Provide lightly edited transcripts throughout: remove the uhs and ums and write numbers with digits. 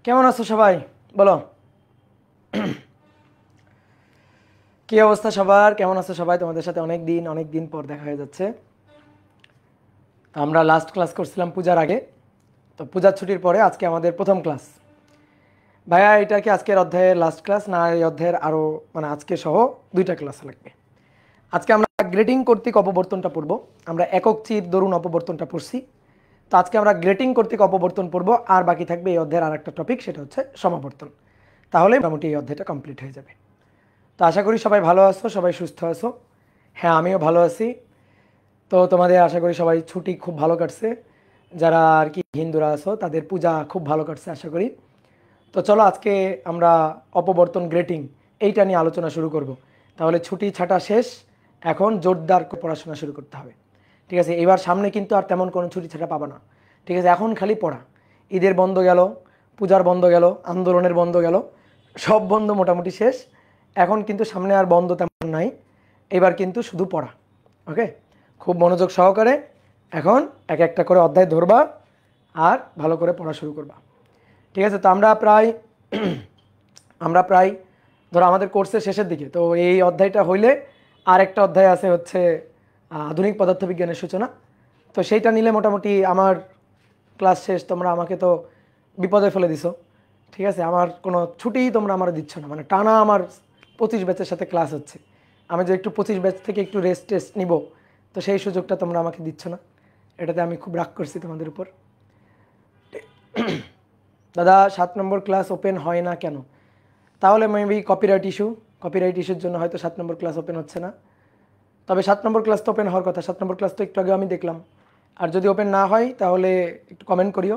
কেমন আছো সবাই? বলো কি অবস্থা সবার? কেমন আছো সবাই? তোমাদের সাথে অনেক দিন পর দেখা হয়ে যাচ্ছে। তো আমরা লাস্ট ক্লাস করছিলাম পূজার আগে, তো পূজার ছুটির পরে আজকে আমাদের প্রথম ক্লাস। ভাইয়া, এটা কি আজকের অধ্যায়ের লাস্ট ক্লাস, না এই অধ্যায়ের আরও মানে আজকে সহ দুইটা ক্লাস লাগবে? আজকে আমরা গ্রেটিং কর্তৃক অপবর্তনটা পড়বো। আমরা একক চির দরুন অপবর্তনটা পড়ছি, তো আজকে আমরা গ্রেটিং কর্তৃক অপবর্তন পড়বো। আর বাকি থাকবে এই অধ্যায়ের আরেকটা টপিক, সেটা হচ্ছে সমাবর্তন। তাহলে মোটামুটি এই অধ্যায়টা কমপ্লিট হয়ে যাবে। তো আশা করি সবাই ভালো আছো, সবাই সুস্থ আছো। হ্যাঁ, আমিও ভালো আছি। তো তোমাদের আশা করি সবাই ছুটি খুব ভালো কাটছে। যারা আর কি হিন্দুরা আছো তাদের পূজা খুব ভালো কাটছে আশা করি। তো চলো আজকে আমরা অপবর্তন গ্রেটিং এইটা নিয়ে আলোচনা শুরু করব। তাহলে ছুটি ছাটা শেষ, এখন জোরদার পড়াশোনা শুরু করতে হবে। ঠিক আছে, এবার সামনে কিন্তু আর তেমন কোনো ছুটি ছাটা পাবা না। ঠিক আছে, এখন খালি পড়া। ঈদের বন্ধ গেল, পূজার বন্ধ গেল, আন্দোলনের বন্ধ গেল, সব বন্ধ মোটামুটি শেষ। এখন কিন্তু সামনে আর বন্ধ তেমন নাই, এবার কিন্তু শুধু পড়া। ওকে, খুব মনোযোগ সহকারে এখন এক একটা করে অধ্যায় ধরবা আর ভালো করে পড়া শুরু করবা। ঠিক আছে, তো আমরা প্রায় ধরো আমাদের কোর্সের শেষের দিকে। তো এই অধ্যায়টা হইলে আর একটা অধ্যায় আছে হচ্ছে আধুনিক পদার্থবিজ্ঞানের সূচনা। তো সেইটা নিলে মোটামুটি আমার ক্লাস শেষ। তোমরা আমাকে তো বিপদে ফেলে দিছো। ঠিক আছে, আমার কোনো ছুটিই তোমরা আমার দিচ্ছ না, মানে টানা আমার 25 ব্যাচের সাথে ক্লাস হচ্ছে। আমি যে একটু 25 ব্যাচ থেকে একটু রেস্ট টেস্ট নিব, তো সেই সুযোগটা তোমরা আমাকে দিচ্ছ না। এটাতে আমি খুব রাগ করছি তোমাদের উপর। দাদা 7 নম্বর ক্লাস ওপেন হয় না কেন? তাহলে মেবি কপিরাইট ইস্যুর জন্য হয়তো 7 নম্বর ক্লাস ওপেন হচ্ছে না। তবে 7 নম্বর ক্লাস তো ওপেন হওয়ার কথা। 7 নম্বর ক্লাস তো একটু আগে আমি দেখলাম। আর যদি ওপেন না হয় তাহলে একটু কমেন্ট করিও।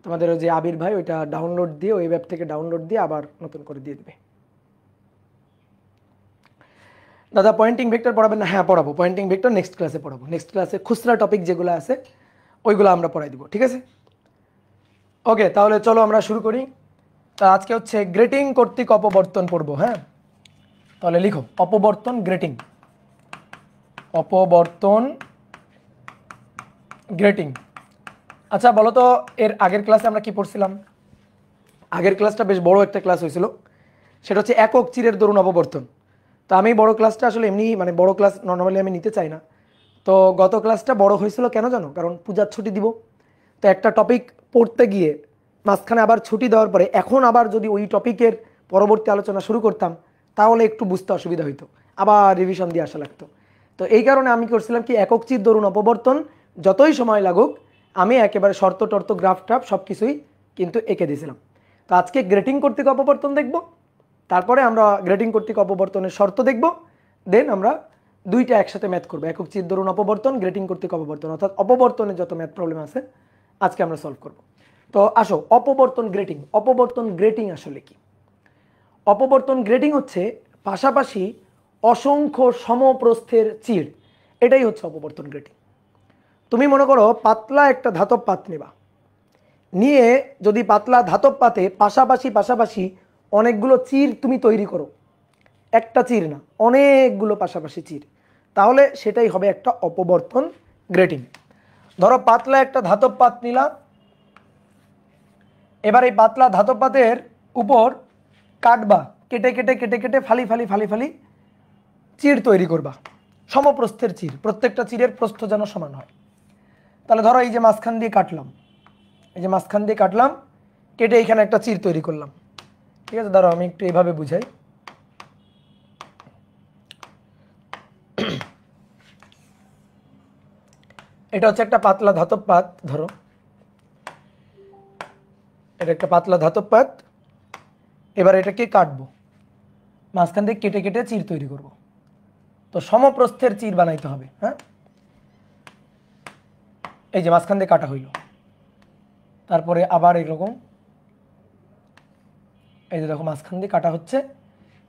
তোমাদের ওই যে আবির ভাই ওইটা ডাউনলোড দিয়ে, ওই ওয়েব থেকে ডাউনলোড দিয়ে আবার নতুন করে দিয়ে দেবে। দাদা পয়েন্টিং ভেক্টর পড়াবেন না? হ্যাঁ পড়াবো, পয়েন্টিং ভেক্টর নেক্সট ক্লাসে পড়াবো। নেক্সট ক্লাসে খুচরা টপিক যেগুলো আছে ওইগুলো আমরা পড়াই দিব। ঠিক আছে, ওকে, তাহলে চলো আমরা শুরু করি। তা আজকে হচ্ছে গ্রেটিং কর্তৃক অপবর্তন পড়বো। হ্যাঁ, তাহলে লিখো অপবর্তন গ্রেটিং। অপবর্তন গ্রেটিং। আচ্ছা বলো তো, এর আগের ক্লাসে আমরা কি পড়ছিলাম? আগের ক্লাসটা বেশ বড় একটা ক্লাস হয়েছিল, সেটা হচ্ছে একক চিরের দরুন অপবর্তন। তো আমি বড় ক্লাসটা আসলে এমনি মানে বড় ক্লাস নর্মালি আমি নিতে চাই না। তো গত ক্লাসটা বড় হয়েছিল কেন জানো? কারণ পূজার ছুটি দিব। তো একটা টপিক পড়তে গিয়ে মাঝখানে আবার ছুটি দেওয়ার পরে এখন আবার যদি ওই টপিকের পরবর্তী আলোচনা শুরু করতাম তাহলে একটু বুঝতে অসুবিধা হইতো, আবার রিভিশন দিয়ে আসা লাগতো। তো এই কারণে আমি করছিলাম কি, একক চির দরুন অপবর্তন যতই সময় লাগুক আমি একেবারে শর্ত টর্ত গ্রাফ ট্রাফ সব কিছুই কিন্তু এঁকে দিয়েছিলাম। তো আজকে গ্রেটিং কর্তৃক অপবর্তন দেখব, তারপরে আমরা গ্রেটিং কর্তৃক অপবর্তনের শর্ত দেখব, দেন আমরা দুইটা একসাথে ম্যাথ করবো। একক চির দরুন অপবর্তন, গ্রেটিং কর্তৃক অপবর্তন, অর্থাৎ অপবর্তনের যত ম্যাথ প্রবলেম আছে আজকে আমরা সলভ করব। তো আসো অপবর্তন গ্রেটিং। অপবর্তন গ্রেটিং আসলে কি? অপবর্তন গ্রেটিং হচ্ছে পাশাপাশি অসংখ্য সমপ্রস্থের চির, এটাই হচ্ছে অপবর্তন গ্রেটিং। তুমি মনে করো পাতলা একটা ধাতব পাত নেবা, নিয়ে যদি পাতলা ধাতব পাতে পাশাপাশি পাশাপাশি অনেকগুলো চির তুমি তৈরি করো, একটা চির না অনেকগুলো পাশাপাশি চির, তাহলে সেটাই হবে একটা অপবর্তন গ্রেটিং। ধরো পাতলা একটা ধাতব পাত নিলাম, এবার এই পাতলা ধাতব পাতের উপর কাটবা, কেটে কেটে কেটে কেটে ফালি ফালি ফালি ফালি চির তৈরি করবা, সমপ্রস্থের চির, প্রত্যেকটা চিরের প্রস্থ যেন সমান হয়। তাহলে ধরো এই যে মাঝখান দিয়ে কাটলাম, এই যে মাঝখান দিয়ে কাটলাম, কেটে এখানে একটা চির তৈরি করলাম। ঠিক আছে, ধরো আমি একটু এইভাবে বুঝাই। এটা হচ্ছে একটা পাতলা ধাতব পাত, ধরো এটা একটা পাতলা ধাতব পাত। এবার এটাকে কাটবো, মাঝখান থেকে কেটে কেটে চির তৈরি করব। তো সমপ্রস্থের চির বানাইতে হবে। হ্যাঁ, এই যে মাঝখান দিয়ে কাটা হইল, তারপরে আবার এরকম, এই যে দেখো মাঝখান দিয়ে কাটা হচ্ছে,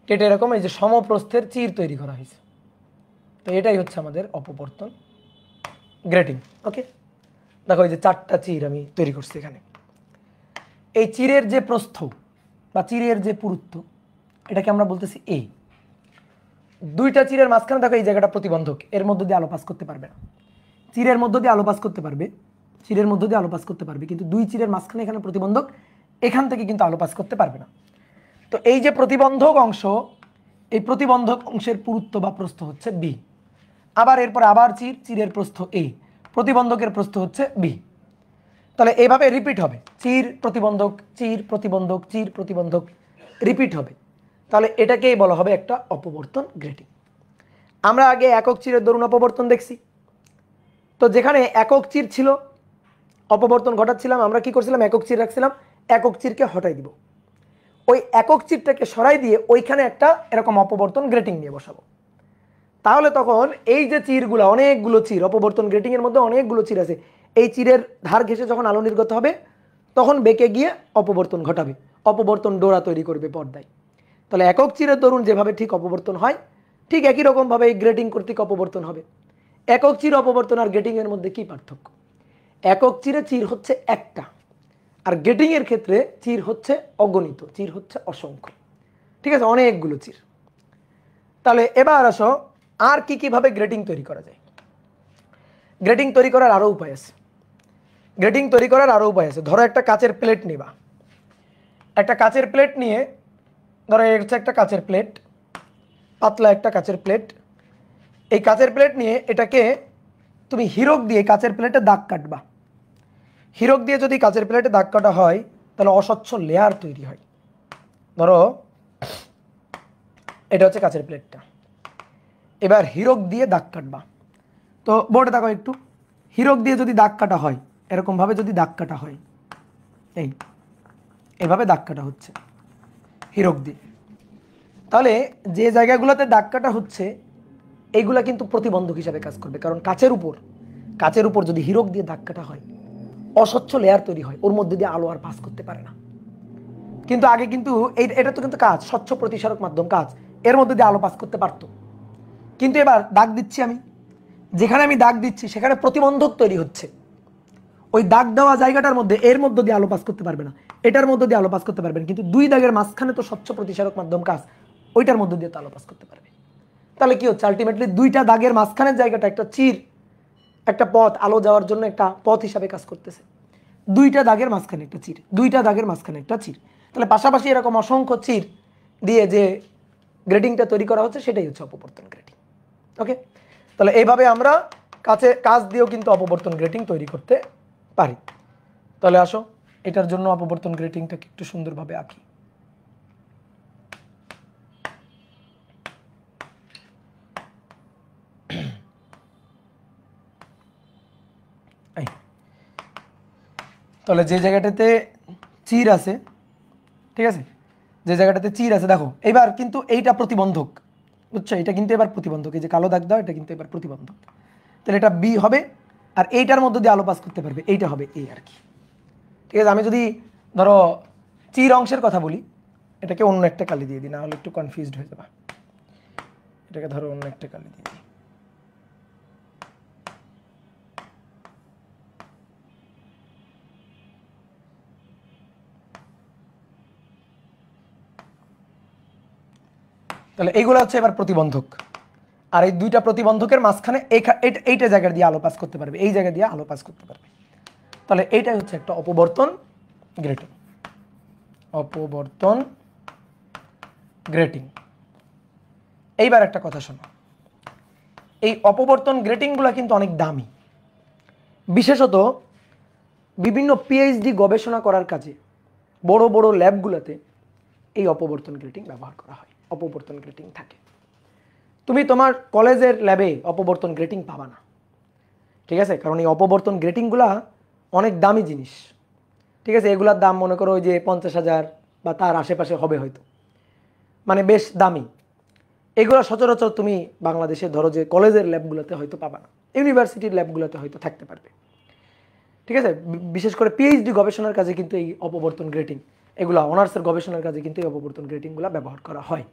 কেটে এরকম এই যে সমপ্রস্থের চির তৈরি করা হয়েছে। তো এটাই হচ্ছে আমাদের অপবর্তন গ্রেটিং। ওকে, দেখো এই যে 4টা চির আমি তৈরি করছি এখানে। এই চিরের যে প্রস্থ বা চিরের যে পুরুত্ব, এটাকে আমরা বলতেছি এ। দুইটা চিরের মাঝখানে দেখো এই জায়গাটা প্রতিবন্ধক, এর মধ্য দিয়ে আলো পাস করতে পারবে না। চিরের মধ্য দিয়ে আলো পাস করতে পারবে, চিরের মধ্য দিয়ে আলো পাস করতে পারবে, কিন্তু দুই চিরের মাঝখানে এখানে প্রতিবন্ধক, এখান থেকে কিন্তু আলো পাস করতে পারবে না। তো এই যে প্রতিবন্ধক অংশ, এই প্রতিবন্ধক অংশের পুরুত্ব বা প্রস্থ হচ্ছে বি। আবার এরপর আবার চিরের প্রস্থ এ, প্রতিবন্ধকের প্রস্থ হচ্ছে বি। তাহলে এইভাবে রিপিট হবে, চির প্রতিবন্ধক, চির প্রতিবন্ধক, চির প্রতিবন্ধক, রিপিট হবে। তাহলে এটাকেই বলা হবে একটা অপবর্তন গ্রেটিং। আমরা আগে একক চিরের দরুন অপবর্তন দেখছি। তো যেখানে একক চির ছিল, অপবর্তন ঘটাচ্ছিলাম, আমরা কি করছিলাম, একক চির রাখছিলাম, একক চিরকে হটাই দিব, ওই একক চিরটাকে সরাই দিয়ে ওইখানে একটা এরকম অপবর্তন গ্রেটিং নিয়ে বসাবো। তাহলে তখন এই যে চিরগুলো, অনেকগুলো চির, অপবর্তন গ্রেটিং এর মধ্যে অনেকগুলো চির আছে, এই চিরের ধার ঘেঁষে যখন আলো নির্গত হবে তখন বেঁকে গিয়ে অপবর্তন ঘটাবে, অপবর্তন ডোরা তৈরি করবে পর্দায়। তাহলে একক চিরের দরুন যেভাবে ঠিক অপবর্তন হয়, ঠিক একই রকমভাবে এই গ্রেটিং কর্তৃক অপবর্তন হবে। একক চির অপবর্তন আর গ্রেটিং এর মধ্যে কি পার্থক্য? একক চিরে চির হচ্ছে একটা, আর গ্রেটিং এর ক্ষেত্রে চির হচ্ছে অগণিত, চির হচ্ছে অসংখ্য। ঠিক আছে, অনেকগুলো চির। তাহলে এবার আসো আর কি কিভাবে গ্রেটিং তৈরি করা যায়। গ্রেটিং তৈরি করার আরো উপায় আছে। গ্রেটিং তৈরি করার আরো উপায় আছে। ধরো একটা কাচের প্লেট নিবা, একটা কাচের প্লেট নিয়ে, ধরো এটা হচ্ছে একটা কাচের প্লেট, পাতলা একটা কাচের প্লেট। এই কাচের প্লেট নিয়ে এটাকে তুমি হিরক দিয়ে কাচের প্লেটে দাগ কাটবা। হিরক দিয়ে যদি কাচের প্লেটে দাগ কাটা হয় তাহলে অস্বচ্ছ লেয়ার তৈরি হয়। ধরো এটা হচ্ছে কাচের প্লেটটা, এবার হিরক দিয়ে দাগ কাটবা। তো বোর্ডে দেখো একটু, হিরক দিয়ে যদি দাগ কাটা হয়, এরকমভাবে যদি দাগ কাটা হয়, এইভাবে দাগ কাটা হচ্ছে হিরক দিয়ে, তাহলে যে জায়গাগুলোতে দাগ কাটা হচ্ছে এইগুলা কিন্তু প্রতিবন্ধক হিসাবে কাজ করবে। কারণ কাচের উপর যদি হিরক দিয়ে দাগ কাটা হয়, অস্বচ্ছ লেয়ার তৈরি হয়, ওর মধ্যে দিয়ে আলো আর পাস করতে পারে না। কিন্তু আগে কিন্তু এটা তো কিন্তু কাজ, স্বচ্ছ প্রতিসারক মাধ্যম কাজ, এর মধ্যে দিয়ে আলো পাস করতে পারতো। কিন্তু এবার দাগ দিচ্ছি আমি, যেখানে আমি দাগ দিচ্ছি সেখানে প্রতিবন্ধক তৈরি হচ্ছে, ওই দাগ দেওয়া জায়গাটার মধ্যে এর মধ্যে দিয়ে আলো পাস করতে পারবে না, এটার মধ্যে দিয়ে আলো পাস করতে পারবেন, কিন্তু দুই দাগের মাঝখানে তো স্বচ্ছ প্রতিসারক মাধ্যম কাজ, ওইটার মধ্যে দিয়ে তো আলো পাস করতে পারবে। তাহলে কি হচ্ছে, আলটিমেটলি দুইটা দাগের মাঝখানের জায়গাটা একটা চির, একটা পথ, আলো যাওয়ার জন্য একটা পথ হিসাবে কাজ করতেছে। দুইটা দাগের মাঝখানে একটা চির, দুইটা দাগের মাঝখানে একটা চির, তাহলে পাশাপাশি এরকম অসংখ্য চির দিয়ে যে গ্রেডিংটা তৈরি করা হচ্ছে সেটাই হচ্ছে অপবর্তন গ্রেডিং। ওকে, তাহলে এইভাবে আমরা কাজ দিয়েও কিন্তু অপবর্তন গ্রেটিং তৈরি করতে পারি। তাহলে আসো এটার জন্য অপবর্তন গ্রেটিংটাকে একটু সুন্দরভাবে আঁকি। তাহলে যে জায়গাটাতে চির আছে, ঠিক আছে, যে জায়গাটাতে চির আছে দেখো, এবার কিন্তু এইটা প্রতিবন্ধক, বুঝছো, এটা কিন্তু এবার প্রতিবন্ধক, এই যে কালো দাগ দাও এটা কিন্তু এবার প্রতিবন্ধক। তাহলে এটা বি হবে, আর এইটার মধ্যে দিয়ে আলো পাস করতে পারবে, এইটা হবে এ আর কি। ঠিক আছে, আমি যদি ধরো চির অংশের কথা বলি, এটাকে অন্য একটা কালি দিয়ে দিই, না হলে একটু কনফিউজড হয়ে যাবে। এটাকে ধরো অন্য একটা কালি দিয়ে দিই। তাহলে এইগুলো হচ্ছে এবার প্রতিবন্ধক, আর এই দুইটা প্রতিবন্ধকের মাঝখানে এইটা জায়গা দিয়ে আলো পাস করতে পারবে, এই জায়গা দিয়ে আলো পাস করতে পারবে। তাহলে এইটাই হচ্ছে একটা অপবর্তন গ্রেটিং। অপবর্তন গ্রেটিং। এইবার একটা কথা শোনো, এই অপবর্তন গ্রেটিংগুলো কিন্তু অনেক দামি, বিশেষত বিভিন্ন পিএইচডি গবেষণা করার কাজে বড় বড় ল্যাবগুলোতে এই অপবর্তন গ্রেটিং ব্যবহার করা হয়, অপবর্তন গ্রেটিং থাকে। তুমি তোমার কলেজের ল্যাবে অপবর্তন গ্রেটিং পাবা না, ঠিক আছে, কারণ এই অপবর্তন গ্রেটিংগুলা অনেক দামি জিনিস। ঠিক আছে, এগুলার দাম মনে করো ওই যে 50,000 বা তার আশেপাশে হবে হয়তো, মানে বেশ দামি। এগুলো সচরাচর তুমি বাংলাদেশে ধরো যে কলেজের ল্যাবগুলোতে হয়তো পাবা না, ইউনিভার্সিটির ল্যাবগুলোতে হয়তো থাকতে পারবে। ঠিক আছে, বিশেষ করে পিএইচডি গবেষণার কাজে কিন্তু এই অপবর্তন গ্রেটিং, এগুলো অনার্সের গবেষণার কাজে কিন্তু এই অপবর্তন গ্রেটিংগুলো ব্যবহার করা হয়।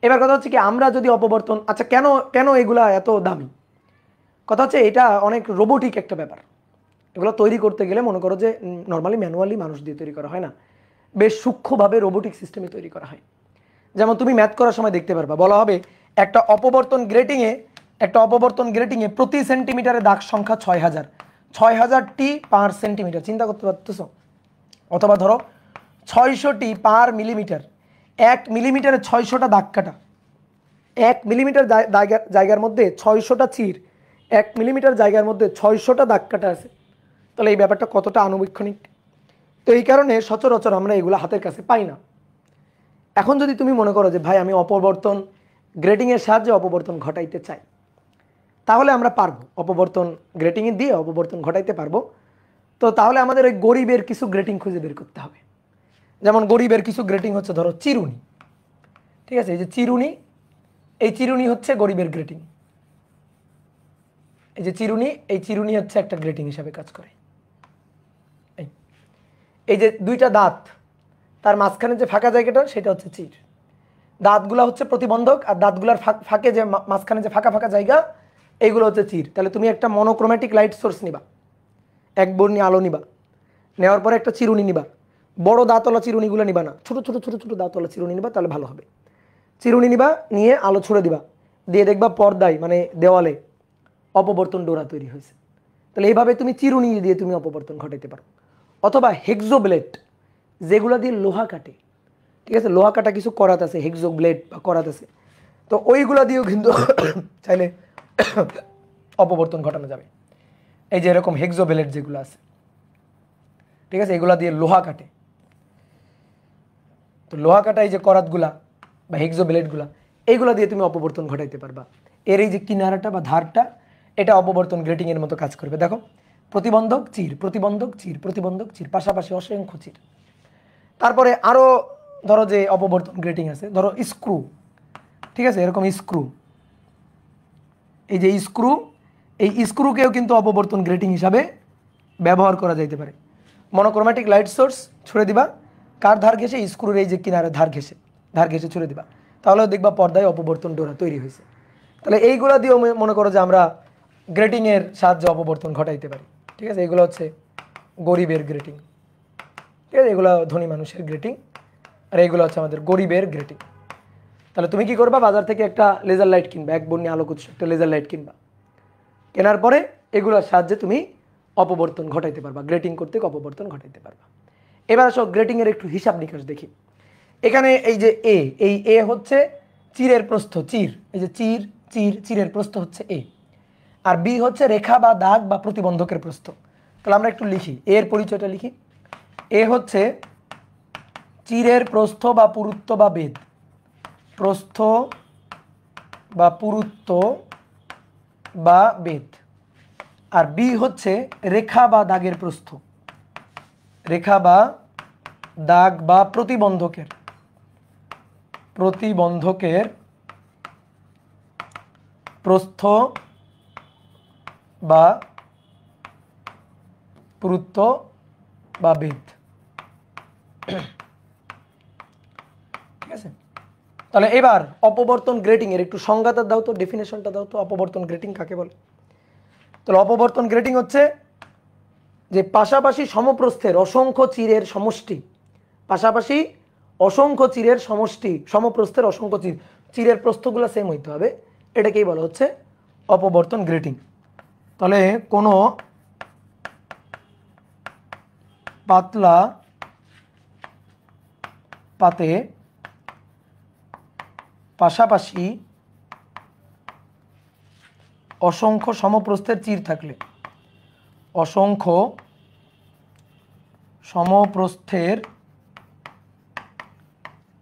এবার কথা হচ্ছে কি, আমরা যদি অপবর্তন, আচ্ছা কেন এগুলা এত দামি? কথা হচ্ছে এটা অনেক রোবোটিক একটা ব্যাপার। এগুলো তৈরি করতে গেলে মনে করো যে নর্মালি ম্যানুয়ালি মানুষ দিয়ে তৈরি করা হয় না, বেশ সূক্ষ্মভাবে রোবোটিক সিস্টেমে তৈরি করা হয়। যেমন তুমি ম্যাথ করার সময় দেখতে পারবা, বলা হবে একটা অপবর্তন গ্রেটিংয়ে প্রতি সেন্টিমিটারে দাগ সংখ্যা 6000, 6000টি পার সেন্টিমিটার। চিন্তা করতে পারতেছো, অথবা ধরো 600টি পার মিলিমিটার, 1 মিলিমিটারে 600টা দাগ কাটা, 1 মিলিমিটার জায়গার মধ্যে 600টা চির, 1 মিলিমিটার জায়গার মধ্যে 600টা দাগ কাটা আছে। তাহলে এই ব্যাপারটা কতটা আনুবীক্ষণিক। তো এই কারণে সচরাচর আমরা এগুলো হাতের কাছে পাই না। এখন যদি তুমি মনে করো যে ভাই আমি অপবর্তন গ্রেটিংয়ের সাহায্যে অপবর্তন ঘটাইতে চাই, তাহলে আমরা পারবো, অপবর্তন গ্রেটিংয়ে দিয়ে অপবর্তন ঘটাইতে পারবো। তো তাহলে আমাদের ওই গরিবের কিছু গ্রেটিং খুঁজে বের করতে হবে। যেমন গরিবের কিছু গ্রেটিং হচ্ছে ধরো চিরুনি, ঠিক আছে, এই যে চিরুনি, এই চিরুনি হচ্ছে গরিবের গ্রেটিং। এই যে চিরুনি, এই চিরুনি হচ্ছে একটা গ্রেটিং হিসাবে কাজ করে। এই যে দুইটা দাঁত, তার মাঝখানে যে ফাঁকা জায়গাটা সেটা হচ্ছে চির। দাঁতগুলা হচ্ছে প্রতিবন্ধক, আর দাঁতগুলার ফাঁকে যে মাঝখানে যে ফাঁকা ফাঁকা জায়গা, এইগুলো হচ্ছে চির। তাহলে তুমি একটা মনোক্রোম্যাটিক লাইট সোর্স নিবা, এক বর্ণী আলো নিবা, নেওয়ার পরে একটা চিরুনি নিবা। বড় দাঁতওয়ালা চিরুনিগুলো নিবা না, ছোট ছোট ছোট ছোট দাঁতওয়ালা চিরুনি নিবা, তাহলে ভালো হবে। চিরুনি নিবা, নিয়ে আলো ছুড়ে দিবা, দিয়ে দেখবা পর্দায় মানে দেওয়ালে অপবর্তন ডোরা তৈরি হয়েছে। তাহলে এইভাবে তুমি চিরুনি দিয়ে তুমি অপবর্তন ঘটাইতে পারো। অথবা হেক্সো ব্লেড, যেগুলো দিয়ে লোহা কাটে, ঠিক আছে, লোহা কাটা কিছু করাত আছে, হেক্সো ব্লেড বা করাত আছে, তো ওইগুলা দিয়েও কিন্তু চাইলে অপবর্তন ঘটানো যাবে। এই যে এরকম হেক্সো ব্লেড যেগুলো আছে, ঠিক আছে, এগুলা দিয়ে লোহা কাটে। তো লোহা কাটা এই যে করাতগুলা বা হেক্সো ব্লেডগুলা, এইগুলা দিয়ে তুমি অপবর্তন ঘটাইতে পারবা। এর এই যে কিনারাটা বা ধারটা, এটা অপবর্তন গ্রেটিংয়ের মতো কাজ করবে। দেখো, প্রতিবন্ধক চির, প্রতিবন্ধক চির, প্রতিবন্ধক চির, পাশাপাশি অসংখ্য চির। তারপরে আরও ধরো যে অপবর্তন গ্রেটিং আছে, ধরো স্ক্রু, ঠিক আছে, এরকম স্ক্রু, এই যে স্ক্রু, এই স্ক্রুকেও কিন্তু অপবর্তন গ্রেটিং হিসাবে ব্যবহার করা যাইতে পারে। মনোক্রোম্যাটিক লাইট সোর্স ছুড়ে দিবা, কার ধার ঘেসে, স্ক্রুর এই যে কিনারে ধার ঘেসে ছুড়ে দিবা, তাহলেও দেখবা পর্দায় অপবর্তন ডোরা তৈরি হয়েছে। তাহলে এইগুলো দিয়েও মনে করো যে আমরা গ্রেটিংয়ের সাহায্যে অপবর্তন ঘটাইতে পারি। ঠিক আছে, এগুলো হচ্ছে গরিবের গ্রেটিং, ঠিক আছে, এগুলো ধনী মানুষের গ্রেটিং, আর এইগুলো হচ্ছে আমাদের গরিবের গ্রেটিং। তাহলে তুমি কি করবা, বাজার থেকে একটা লেজার লাইট কিনবা, এক বর্ণী আলোক উৎস একটা লেজার লাইট কিনবা, কেনার পরে এগুলোর সাহায্যে তুমি অপবর্তন ঘটাইতে পারবা, গ্রেটিং করতে অপবর্তন ঘটাইতে পারবা। এবার আসো গ্রেটিংয়ের একটু হিসাব নিকাশ দেখি। এখানে এই যে এই এ হচ্ছে চিরের প্রস্থ, চির, এই যে চির চির চিরের প্রস্থ হচ্ছে এ, আর বি হচ্ছে রেখা বা দাগ বা প্রতিবন্ধকের প্রস্থ। তাহলে আমরা একটু লিখি, এর পরিচয়টা লিখি। এ হচ্ছে চিরের প্রস্থ বা পুরুত্ব বা বেধ, প্রস্থ বা পুরুত্ব বা বেধ। আর বি হচ্ছে রেখা বা দাগের প্রস্থ, রেখা বা দাগ বা প্রতিবন্ধকের প্রস্থ বা পুরুত্ব বা বেধ। ঠিক আছে, তাহলে এবার অপবর্তন গ্রেটিং এর একটু সংজ্ঞাটা দাও তো, ডেফিনেশনটা দাও তো, অপবর্তন গ্রেটিং কাকে বলে? তাহলে অপবর্তন গ্রেটিং হচ্ছে যে পাশাপাশি সমপ্রস্থের অসংখ্য চিরের সমষ্টি, পাশাপাশি অসংখ্য চিরের সমষ্টি, সমপ্রস্থের অসংখ্য চির, চিরের প্রস্থগুলো সেম হইতে হবে, এটাকেই বলা হচ্ছে অপবর্তন গ্রেটিং। তাহলে কোনো পাতলা পাতে পাশাপাশি অসংখ্য সমপ্রস্থের চির থাকলে, অসংখ্য সমপ্রস্থের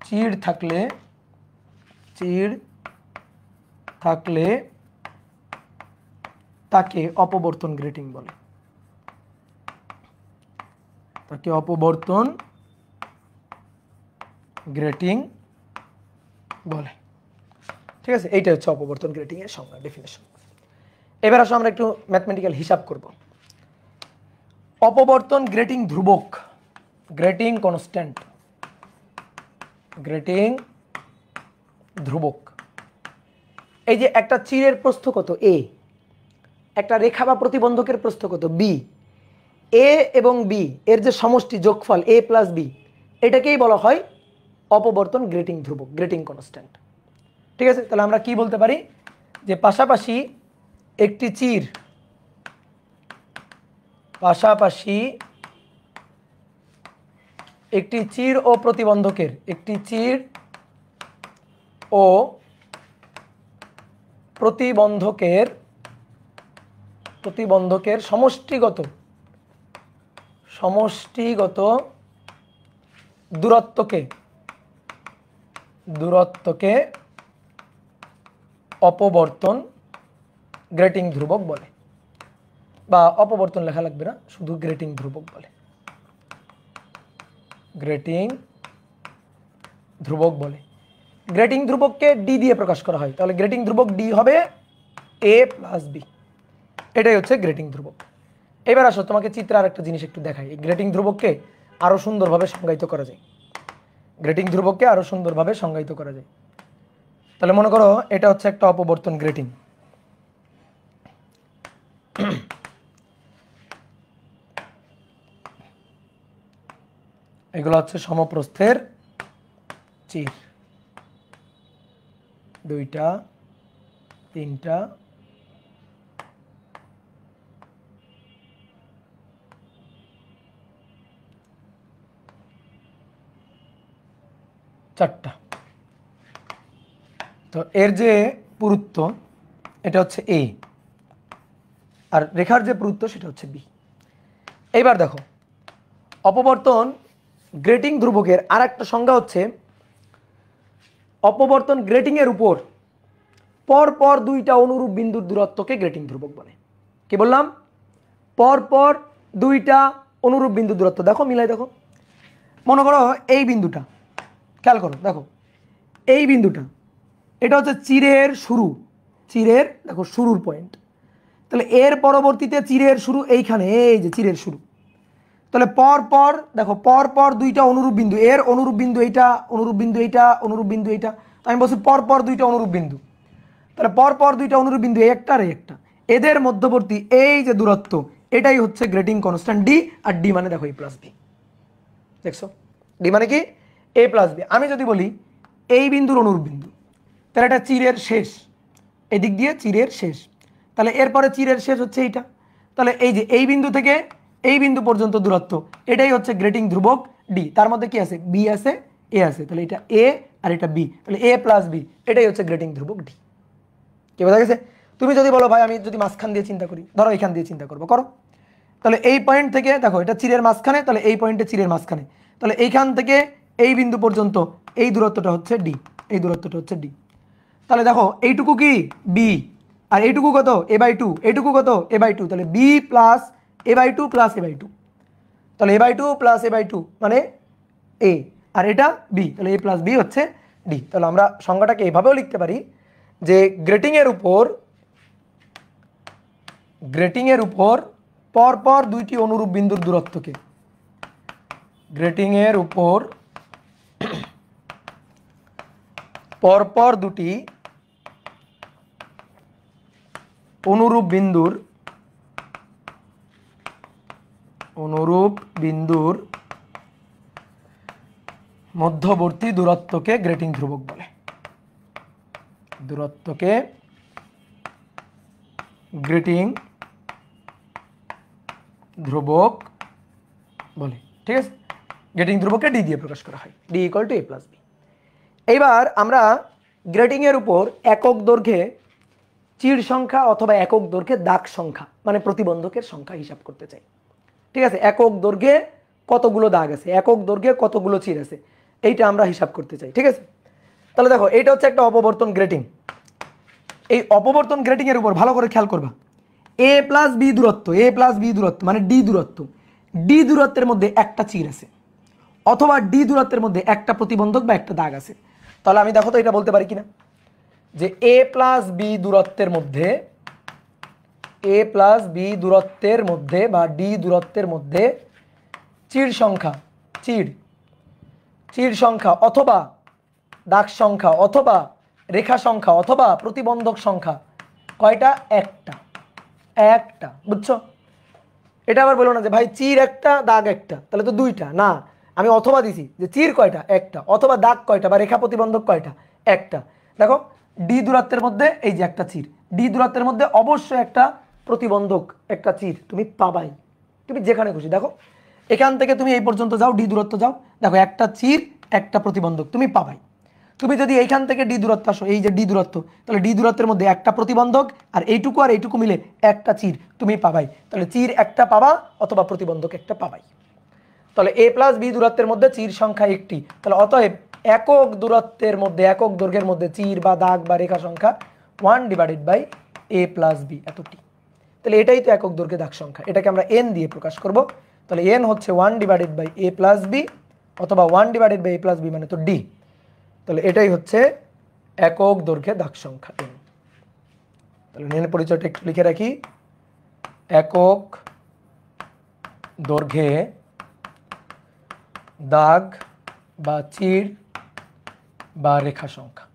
চির থাকলে তাকে অপবর্তন গ্রেটিং বলে, তাকে অপবর্তন গ্রেটিং বলে। ঠিক আছে, এইটা হচ্ছে অপবর্তন গ্রেটিং এর সংজ্ঞা, ডেফিনেশন। এবার আসো আমরা একটু ম্যাথমেটিক্যাল হিসাব করব। অপবর্তন গ্রেটিং ধ্রুবক, গ্রেটিং কনস্ট্যান্ট, গ্রেটিং ধ্রুবক। এই যে একটা চিরের প্রস্থ কত এ, একটা রেখা বা প্রতিবন্ধকের প্রস্থ কত বি, এ এবং বি এর যে সমষ্টি যোগফল এ প্লাস বি, এটাকেই বলা হয় অপবর্তন গ্রেটিং ধ্রুবক, গ্রেটিং কনস্ট্যান্ট। ঠিক আছে, তাহলে আমরা কি বলতে পারি যে পাশাপাশি একটি চির, পাশাপাশি একটি চির ও প্রতিবন্ধকের, একটি চির ও প্রতিবন্ধকের প্রতিবন্ধকের সমষ্টিগত দূরত্বকে অপবর্তন গ্রেটিং ধ্রুবক বলে, বা অপবর্তন লেখা লাগবে না, শুধু গ্রেটিং ধ্রুবক বলে, গ্রেটিং ধ্রুবক বলে। গ্রেটিং ধ্রুবককে ডি দিয়ে প্রকাশ করা হয়, তাহলে গ্রেটিং ধ্রুবক ডি হবে এ প্লাস বি, এটাই হচ্ছে গ্রেটিং ধ্রুবক। এবার আসো তোমাকে চিত্রে আর একটা জিনিস একটু দেখাই। এই গ্রেটিং ধ্রুবককে আরো সুন্দরভাবে সংজ্ঞায়িত করা যায়, গ্রেটিং ধ্রুবককে আরো সুন্দরভাবে সংজ্ঞায়িত করা যায়। তাহলে মনে করো এটা হচ্ছে একটা অপবর্তন গ্রেটিং, এগুলো হচ্ছে সমপ্রস্থের চির, 2টা 3টা 4টা। তো এর যে পুরুত্ব এটা হচ্ছে এ, আর রেখার যে পুরুত্ব সেটা হচ্ছে বি। এইবার দেখো অপবর্তন গ্রেটিং ধ্রুবকের আর একটা সংজ্ঞা হচ্ছে অপবর্তন গ্রেটিং এর উপর পর পর 2টা অনুরূপ বিন্দুর দূরত্বকে গ্রেটিং ধ্রুবক বলে। কি বললাম? পর পর 2টা অনুরূপ বিন্দুর দূরত্ব। দেখো মিলাই দেখো, মনে করো এই বিন্দুটা, খেয়াল করো, দেখো এই বিন্দুটা এটা হচ্ছে চিরের শুরু, চিরের দেখো শুরুর পয়েন্ট, তাহলে এর পরবর্তীতে চিরের শুরু এইখানে, এই যে চিরের শুরু, তাহলে পর পর দেখো পর পর 2টা অনুরূপ বিন্দু, এর অনুরূপ বিন্দু এইটা, অনুরূপ বিন্দু এইটা, অনুরূপ বিন্দু এইটা, আমি বলছি পর পর 2টা অনুরূপ বিন্দু, তাহলে পর পর 2টা অনুরূপ বিন্দু এই একটা আর এই একটা, এদের মধ্যবর্তী এই যে দূরত্ব এটাই হচ্ছে গ্রেটিং কনস্ট্যান্ট ডি। আর ডি মানে দেখো এ প্লাস বি, দেখছো ডি মানে কি এ প্লাস বি। আমি যদি বলি এই বিন্দুর অনুরূপ বিন্দু, তাহলে এটা চিরের শেষ, এদিক দিয়ে চিরের শেষ, তাহলে এরপরে চিরের শেষ হচ্ছে এইটা, তাহলে এই যে এই বিন্দু থেকে এই বিন্দু পর্যন্ত দূরত্ব এটাই হচ্ছে গ্রেটিং ধ্রুবক ডি। তার মধ্যে কি আছে? বি আছে, এ আছে, তাহলে এটা এ আর এটা বি, তাহলে এ প্লাস বি, এটাই হচ্ছে গ্রেটিং ধ্রুবক ডি। কি বোঝা গেছে? তুমি যদি বলো ভাই আমি যদি মাঝখান দিয়ে চিন্তা করি, ধরো এখান দিয়ে চিন্তা করবো, করো, তাহলে এই পয়েন্ট থেকে দেখো এটা চিরের মাঝখানে, তাহলে এই পয়েন্টে চিরের মাঝখানে, তাহলে এইখান থেকে এই বিন্দু পর্যন্ত এই দূরত্বটা হচ্ছে ডি, এই দূরত্বটা হচ্ছে ডি। তাহলে দেখো এইটুকু কি বি, আর এইটুকু কত? এ বাই টু, এইটুকু কত? এ বাই টু, তাহলে b plus a by two plus a by two, তাহলে a by two plus a by two মানে এ, আর এটা বি, তাহলে এ প্লাস বি হচ্ছে ডি। তাহলে আমরা সংজ্ঞাটাকে এভাবেও লিখতে পারি যে গ্রেটিং এর উপর পর পর 2টি অনুরূপ বিন্দুর দূরত্বকে, গ্রেটিং এর উপর পর পর 2টি অনুরূপ বিন্দুর মধ্যবর্তী দূরত্বকে গ্রেটিং ধ্রুবক বলে, দূরত্বকে গ্রেটিং ধ্রুবক বলে। ঠিক আছে, গ্রেটিং ধ্রুবককে ডি দিয়ে প্রকাশ করা হয়, d equal to a plus b. এইবার আমরা গ্রেটিং এর উপর একক দৈর্ঘ্যে চির সংখ্যা অথবা একক দৈর্ঘ্যে দাগ সংখ্যা মানে প্রতিবন্ধকের সংখ্যা হিসাব করতে চাই। ঠিক আছে, একক দৈর্ঘ্যে কতগুলো দাগ আছে, একক দৈর্ঘ্যে কতগুলো চির আছে, এইটা আমরা হিসাব করতে চাই। ঠিক আছে, তাহলে দেখো এইটা হচ্ছে একটা অপবর্তন গ্রেটিং। এই অপবর্তন গ্রেটিং এর উপর ভালো করে খেয়াল করবা, এ প্লাস বি দূরত্ব, এ প্লাস বি দূরত্ব মানে ডি দূরত্ব, ডি দূরত্বের মধ্যে একটা চির আছে অথবা ডি দূরত্বের মধ্যে একটা প্রতিবন্ধক বা একটা দাগ আছে। তাহলে আমি দেখো তো এটা বলতে পারি কিনা যে এ প্লাস বি দূরত্বের মধ্যে, এ প্লাস বি দূরত্বের মধ্যে বা ডি দূরত্বের মধ্যে চির সংখ্যা, চির সংখ্যা অথবা দাগ সংখ্যা অথবা রেখা সংখ্যা অথবা প্রতিবন্ধক সংখ্যা কয়টা? একটা। বুঝছো? এটা আবার বলো না যে ভাই চির একটা দাগ একটা, তাহলে তো 2টা না, আমি অথবা দিছি যে চির কয়টা? একটা, অথবা দাগ কয়টা বা রেখা প্রতিবন্ধক কয়টা? একটা। দেখো ডি দূরত্বের মধ্যে এই যে একটা চির, ডি দূরত্বের মধ্যে অবশ্যই একটা প্রতিবন্ধক, একটা চির তুমি পাবাই, তুমি যেখানে খুশি। দেখো এখান থেকে তুমি এই পর্যন্ত যাও, ডি দূরত্ব যাও, দেখো একটা চির একটা প্রতিবন্ধক তুমি পাবাই। তুমি যদি এইখান থেকে ডি দূরত্ব আসো, এই যে ডি দূরত্ব, তাহলে ডি দূরত্বের মধ্যে একটা প্রতিবন্ধক আর এইটুকু মিলে একটা চির তুমি পাবাই। তাহলে চির একটা পাবা অথবা প্রতিবন্ধক একটা পাবাই। তাহলে a প্লাস বি দূরত্বের মধ্যে চির সংখ্যা একটি। তাহলে অতএব একক দূরত্বের মধ্যে, একক দৈর্ঘ্যের মধ্যে চির বা দাগ বা রেখা সংখ্যা 1/a প্লাস বি এতটি। তাহলে এটাই তো একক দৈর্ঘ্যের দাগ সংখ্যা, এটাকে আমরা n দিয়ে প্রকাশ করব। তাহলে n হচ্ছে 1/a প্লাস বি অথবা 1/a প্লাস বি মানে তো d। তাহলে এটাই হচ্ছে একক দৈর্ঘ্যের দাগ সংখ্যা n। তাহলে n এর পরিচয়টা একটু লিখে রাখি, একক দৈর্ঘ্যে দাগ বা চির বা রেখা সংখ্যা,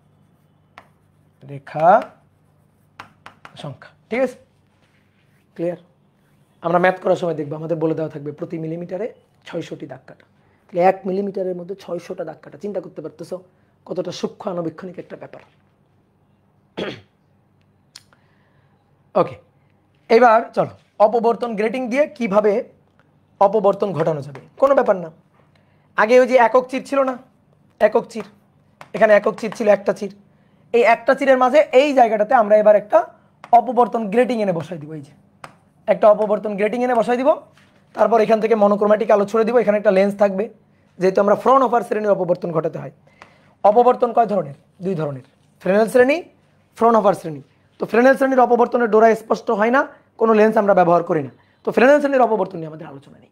ঠিক আছে? ক্লিয়ার? আমরা ম্যাথ করার সময় দেখবো আমাদের বলে দেওয়া থাকবে প্রতি মিলিমিটারে 600টি দাগ কাটা। তাহলে 1 মিলিমিটারের মধ্যে 600টা দাগ কাটা, চিন্তা করতে পারতেছো কতটা সূক্ষ্ম আণুবীক্ষণিক একটা ব্যাপার। ওকে, এবার চলো অপবর্তন গ্রেটিং দিয়ে কিভাবে অপবর্তন ঘটানো যাবে। কোনো ব্যাপার না, আগে ওই যে একক চির ছিল না, একক চির, এখানে একক চির ছিল একটা চির, এই একটা চিরের মাঝে এই জায়গাটাতে আমরা এবার একটা অপবর্তন গ্রেটিং এনে বসাই দিব। এই যে একটা অপবর্তন গ্রেটিং এনে বসাই দিব, তারপর এখান থেকে মনোক্রোম্যাটিক আলো ছড়ে দিব। এখানে একটা লেন্স থাকবে, যেহেতু আমরা ফ্রনহোফার শ্রেণীর অপবর্তন ঘটাতে হয়। অপবর্তন কয় ধরনের? 2 ধরনের, ফ্রেনেল শ্রেণী, ফ্রনহোফার শ্রেণী। তো ফ্রেনেল শ্রেণীর অপবর্তনের ডোরা স্পষ্ট হয় না, কোনো লেন্স আমরা ব্যবহার করি না। তো ফ্রেনেল শ্রেণীর অপবর্তন নিয়ে আমাদের আলোচনা নেই,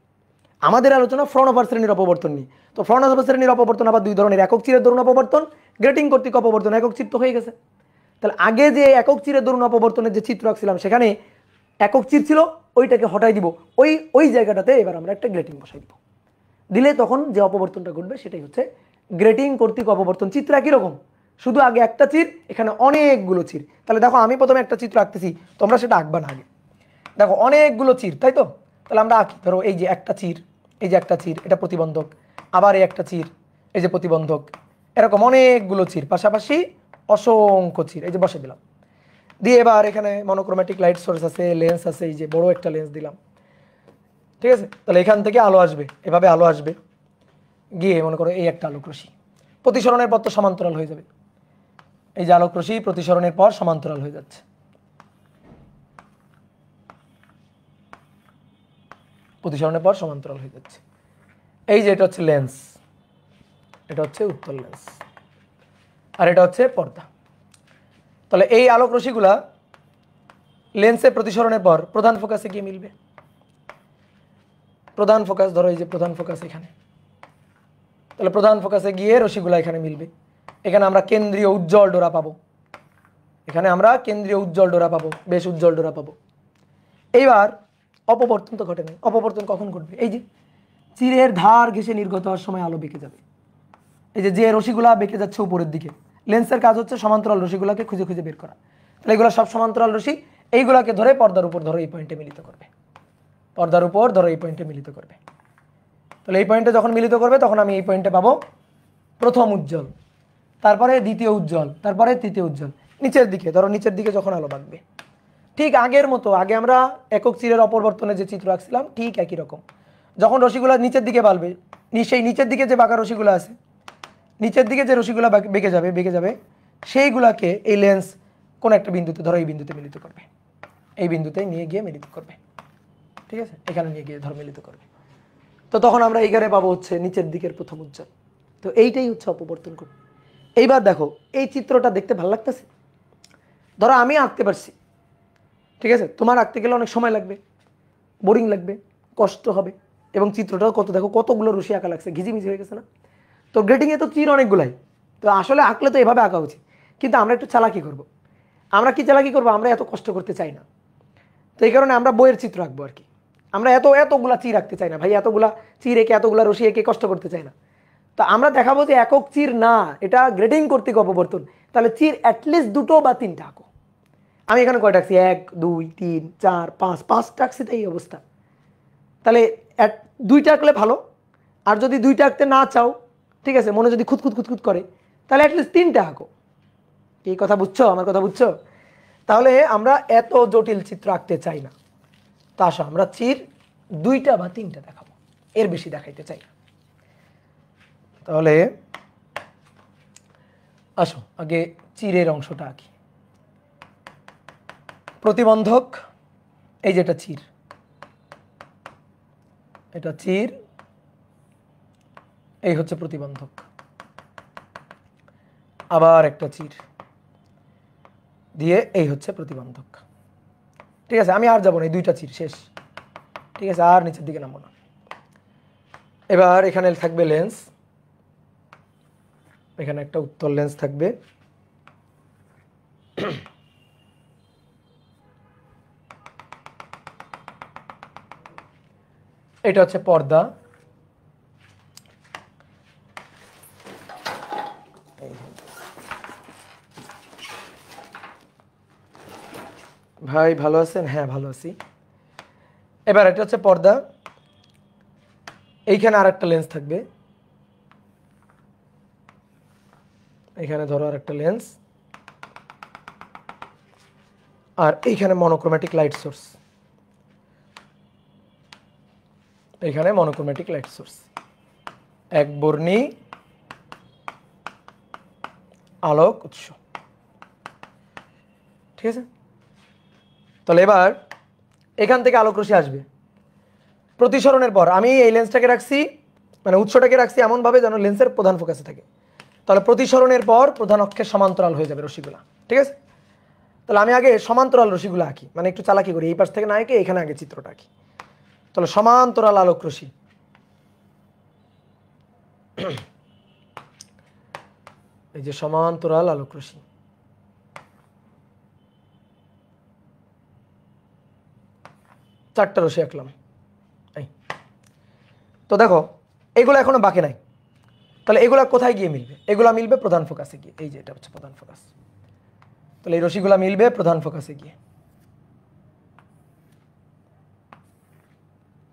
আমাদের আলোচনা ফ্রনহোফার শ্রেণীর অপবর্তন নিয়ে। তো ফ্রনহোফার শ্রেণীর অপবর্তন আবার 2 ধরনের, একক চিরের দরুন অপবর্তন, গ্রেটিং কর্তৃক অপবর্তন। একক চির তো হয়ে গেছে। তাহলে আগে যে একক চিরের দরুন অপবর্তনের যে চিত্র আঁকছিলাম সেখানে একক চির ছিল, ওইটাকে হটাই দিব, ওই জায়গাটাতে এবার আমরা একটা গ্রেটিং বসাই দিব। দিলে তখন যে অপবর্তনটা ঘটবে সেটাই হচ্ছে গ্রেটিং কর্তৃক অপবর্তন। চিত্র একই রকম, শুধু আগে একটা চির, এখানে অনেকগুলো চির। তাহলে দেখো আমি প্রথমে একটা চিত্র আঁকতেছি, তোমরা সেটা আঁকবা না আগে। দেখো অনেকগুলো চির, তাই তো? তাহলে আমরা আঁকি, ধরো এই যে একটা চির, এই যে একটা চির, এটা প্রতিবন্ধক, আবার এই একটা চির, এই যে প্রতিবন্ধক, এরকম অনেকগুলো চির, পাশাপাশি অসংখ্য চির, এই যে বসে দিলাম। দিয়ে এবার এখানে মনোক্রোম্যাটিক লাইট সোর্স আছে, লেন্স আছে, এই যে বড় একটা লেন্স দিলাম, ঠিক আছে? তাহলে এখান থেকে আলো আসবে, এভাবে আলো আসবে, গিয়ে মনে করো এই একটা আলোক রশ্মি, প্রতিসরণের পর তো সমান্তরাল হয়ে যাবে। এই যে আলোক রশ্মি প্রতিসরণের পর সমান্তরাল হয়ে যাচ্ছে, প্রতিসরণের পর সমান্তরাল হয়ে যাচ্ছে। এই যে এটা হচ্ছে লেন্স, এটা হচ্ছে উত্তল লেন্স, আর এটা হচ্ছে পর্দা। তাহলে এই আলোক রশ্মিগুলা লেন্সে প্রতিসরণের পর প্রধান ফোকাসে গিয়ে মিলবে। প্রধান ফোকাস, ধরো এই যে প্রধান ফোকাস এখানে, তাহলে প্রধান ফোকাসে গিয়ে রশ্মিগুলা এখানে মিলবে। এখানে আমরা কেন্দ্রীয় উজ্জ্বল ডোরা পাবো, এখানে আমরা কেন্দ্রীয় উজ্জ্বল ডোরা পাবো, বেশ উজ্জ্বল ডোরা পাবো। এইবার অপবর্তন তো ঘটে নাই, অপবর্তন কখন ঘটবে? এই যে চিরের ধার ঘেঁষে নির্গত হওয়ার সময় আলো বেঁকে যাবে। এই যে রশ্মিগুলা বেঁকে যাচ্ছে উপরের দিকে, লেন্সের কাজ হচ্ছে সমান্তরাল রশ্মিগুলাকে খুঁজে খুঁজে বের করা। তাহলে এগুলো সব সমান্তরাল রশ্মি, এইগুলাকে ধরে পর্দার উপর ধরো এই পয়েন্টে মিলিত করবে, পর্দার উপর ধরো এই পয়েন্টে মিলিত করবে। তাহলে এই পয়েন্টে যখন মিলিত করবে তখন আমি এই পয়েন্টে পাবো প্রথম উজ্জ্বল, তারপরে দ্বিতীয় উজ্জ্বল, তারপরে তৃতীয় উজ্জ্বল। নিচের দিকে ধরো, নিচের দিকে যখন আলো বাঁকবে ঠিক আগের মতো, আগে আমরা একক চিরের অপবর্তনের যে চিত্র আঁকছিলাম ঠিক একই রকম। যখন রশ্মিগুলো নিচের দিকে বাড়বে, সেই নিচের দিকে যে বাঁকা রশ্মিগুলো আছে, নিচের দিকে যে রশ্মিগুলো বেঁকে যাবে সেইগুলাকে এই লেন্স কোন একটা বিন্দুতে, ধরো এই বিন্দুতে মিলিত করবে, এই বিন্দুতে নিয়ে গিয়ে মিলিত করবে, ঠিক আছে? এখানে নিয়ে গিয়ে ধর মিলিত করবে। তো তখন আমরা এইখানে পাবো হচ্ছে নিচের দিকের প্রথম উজ্জ্বল। তো এইটাই হচ্ছে অপবর্তন কোণ। এইবার দেখো এই চিত্রটা দেখতে ভালো লাগতেছে, ধরো আমি আঁকতে পারছি, ঠিক আছে? তোমার আঁকতে গেলে অনেক সময় লাগবে, বোরিং লাগবে, কষ্ট হবে, এবং চিত্রটাও কত, দেখো কতগুলো রশ্মি আঁকা লাগছে, ঘিজিমিজি হয়ে গেছে না? তো গ্রেটিংয়ে তো চির অনেকগুলাই, তো আসলে আঁকলে তো এভাবে আঁকা উচিত। কিন্তু আমরা একটু চালাকি করব। আমরা কি চালাকি করবো? আমরা এত কষ্ট করতে চাই না, তো এই কারণে আমরা বইয়ের চিত্র আঁকবো আর কি। আমরা এতগুলা চির আঁকতে চাই না ভাই, এতগুলা চির এঁকে, এতগুলা রশ্মি এঁকে কষ্ট করতে চাই না। তো আমরা দেখাবো যে একক চির না, এটা গ্রেডিং কর্তৃক অপবর্তন। তাহলে চির অ্যাটলিস্ট 2 বা 3টা আঁকো। আমি এখানে কয়টা আঁকছি? 1 2 3 4 5, 5টা আঁকছি, তো এই অবস্থা। তাহলে 2টা আঁকলে ভালো, আর যদি 2টা আঁকতে না চাও, ঠিক আছে, মনে যদি খুঁতখুত করে, তাহলে অ্যাটলিস্ট 3টা আঁকো। এই কথা বুঝছো? আমার কথা বুঝছো? তাহলে আমরা এত জটিল চিত্র আঁকতে চাই না। তা আসো আমরা চির 2টা বা 3টা দেখাবো, এর বেশি দেখাইতে চাই না। তাহলে আসো আগে চিরের অংশটা আঁকি। প্রতিবন্ধক, এই যেটা চির, এটা চির, এই হচ্ছে প্রতিবন্ধক, আবার একটা চির দিয়ে এই হচ্ছে প্রতিবন্ধক। ঠিক আছে, আমি আর যাবো না, এই দুইটা চির শেষ। ঠিক আছে, আর নিচের দিকে নামবো না। এবার এখানে থাকবে লেন্স, এখানে একটা উত্তল লেন্স থাকবে, এটা হচ্ছে পর্দা, ভাই ভালো আছেন? হ্যাঁ ভালো আছি। এবার এটা হচ্ছে পর্দা, এইখানে আর একটা লেন্স থাকবে, এখানে ধরো আর একটা লেন্স, আর এইখানে মনোক্রোম্যাটিক লাইট সোর্স, এইখানে মনোক্রোম্যাটিক লাইট সোর্স, এক বর্ণী আলোক উৎস। ঠিক আছে, তাহলে এবার এখান থেকে আলোক রশ্মি আসবে প্রতিসরণের পর। আমি এই লেন্সটাকে রাখছি, মানে উৎসটাকে রাখছি এমনভাবে যেন লেন্সের প্রধান ফোকাসে থাকে। তাহলে প্রতিসরণের পর প্রধান অক্ষের সমান্তরাল হয়ে যাবে রশ্মিগুলা। ঠিক আছে, তাহলে আমি আগে সমান্তরাল রশ্মিগুলো আঁকি, মানে একটু চালাকি করি, এই পাশ থেকে না এঁকে এখানে আগে চিত্রটা আঁকি। তাহলে সমান্তরাল আলোক রশ্মি, এই যে সমান্তরাল আলোক রশ্মি, চারটা রশ্মি আঁকলাম। এই তো দেখো এগুলো এখনো বাকি নাই, তাহলে এগুলা কোথায় গিয়ে মিলবে? এগুলা মিলবে প্রধান ফোকাসে গিয়ে, এই যে এটা হচ্ছে প্রধান ফোকাস। তাহলে এই রশ্মিগুলা মিলবে প্রধান ফোকাসে গিয়ে,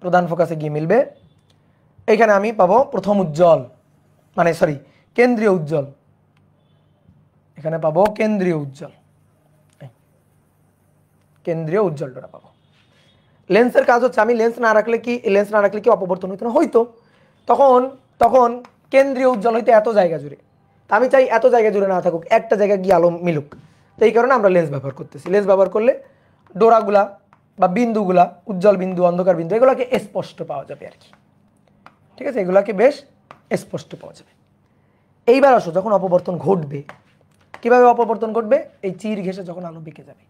প্রধান ফোকাসে গিয়ে মিলবে। এইখানে আমি পাবো প্রথম উজ্জ্বল, মানে সরি কেন্দ্রীয় উজ্জ্বল, এখানে পাবো কেন্দ্রীয় উজ্জ্বল, কেন্দ্রীয় উজ্জ্বলটা পাবো। লেন্সের কাজ হচ্ছে, আমি লেন্স না রাখলে কি অপবর্তন হইতো না? হইতো। তখন কেন্দ্রীয় উজ্জ্বল হইতে এত জায়গা জুড়ে, তা আমি চাই এত জায়গা জুড়ে না থাকুক, একটা জায়গায় গিয়ে আলো মিলুক। তো এই কারণে আমরা লেন্স ব্যবহার করতেছি। লেন্স ব্যবহার করলে ডোরাগুলা বা বিন্দুগুলা, উজ্জ্বল বিন্দু, অন্ধকার বিন্দু, এগুলোকে স্পষ্ট পাওয়া যাবে আর কি। ঠিক আছে, এগুলোকে বেশ স্পষ্ট পাওয়া যাবে। এইবার আসো, যখন অপবর্তন ঘটবে, কিভাবে অপবর্তন ঘটবে? এই চির ঘেঁষে যখন আলো বেঁকে যাবে,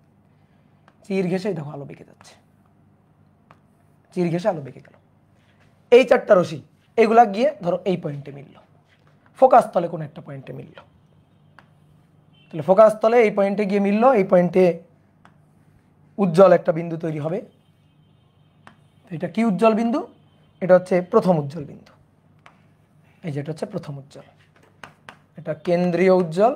চির ঘেঁষে দেখো আলো বেঁকে যাচ্ছে, চির ঘেঁষে আলো বেঁকে গেল। এই চারটা রশ্মি এগুলা গিয়ে ধরো এই পয়েন্টে মিলল, ফোকাস তলে কোনো একটা পয়েন্টে মিলল। তাহলে ফোকাস তলে এই পয়েন্টে গিয়ে মিলল, এই পয়েন্টে উজ্জ্বল একটা বিন্দু তৈরি হবে। এটা কি উজ্জ্বল বিন্দু? এটা হচ্ছে প্রথম উজ্জ্বল বিন্দু, এই যেটা হচ্ছে প্রথম উজ্জ্বল, এটা কেন্দ্রীয় উজ্জ্বল,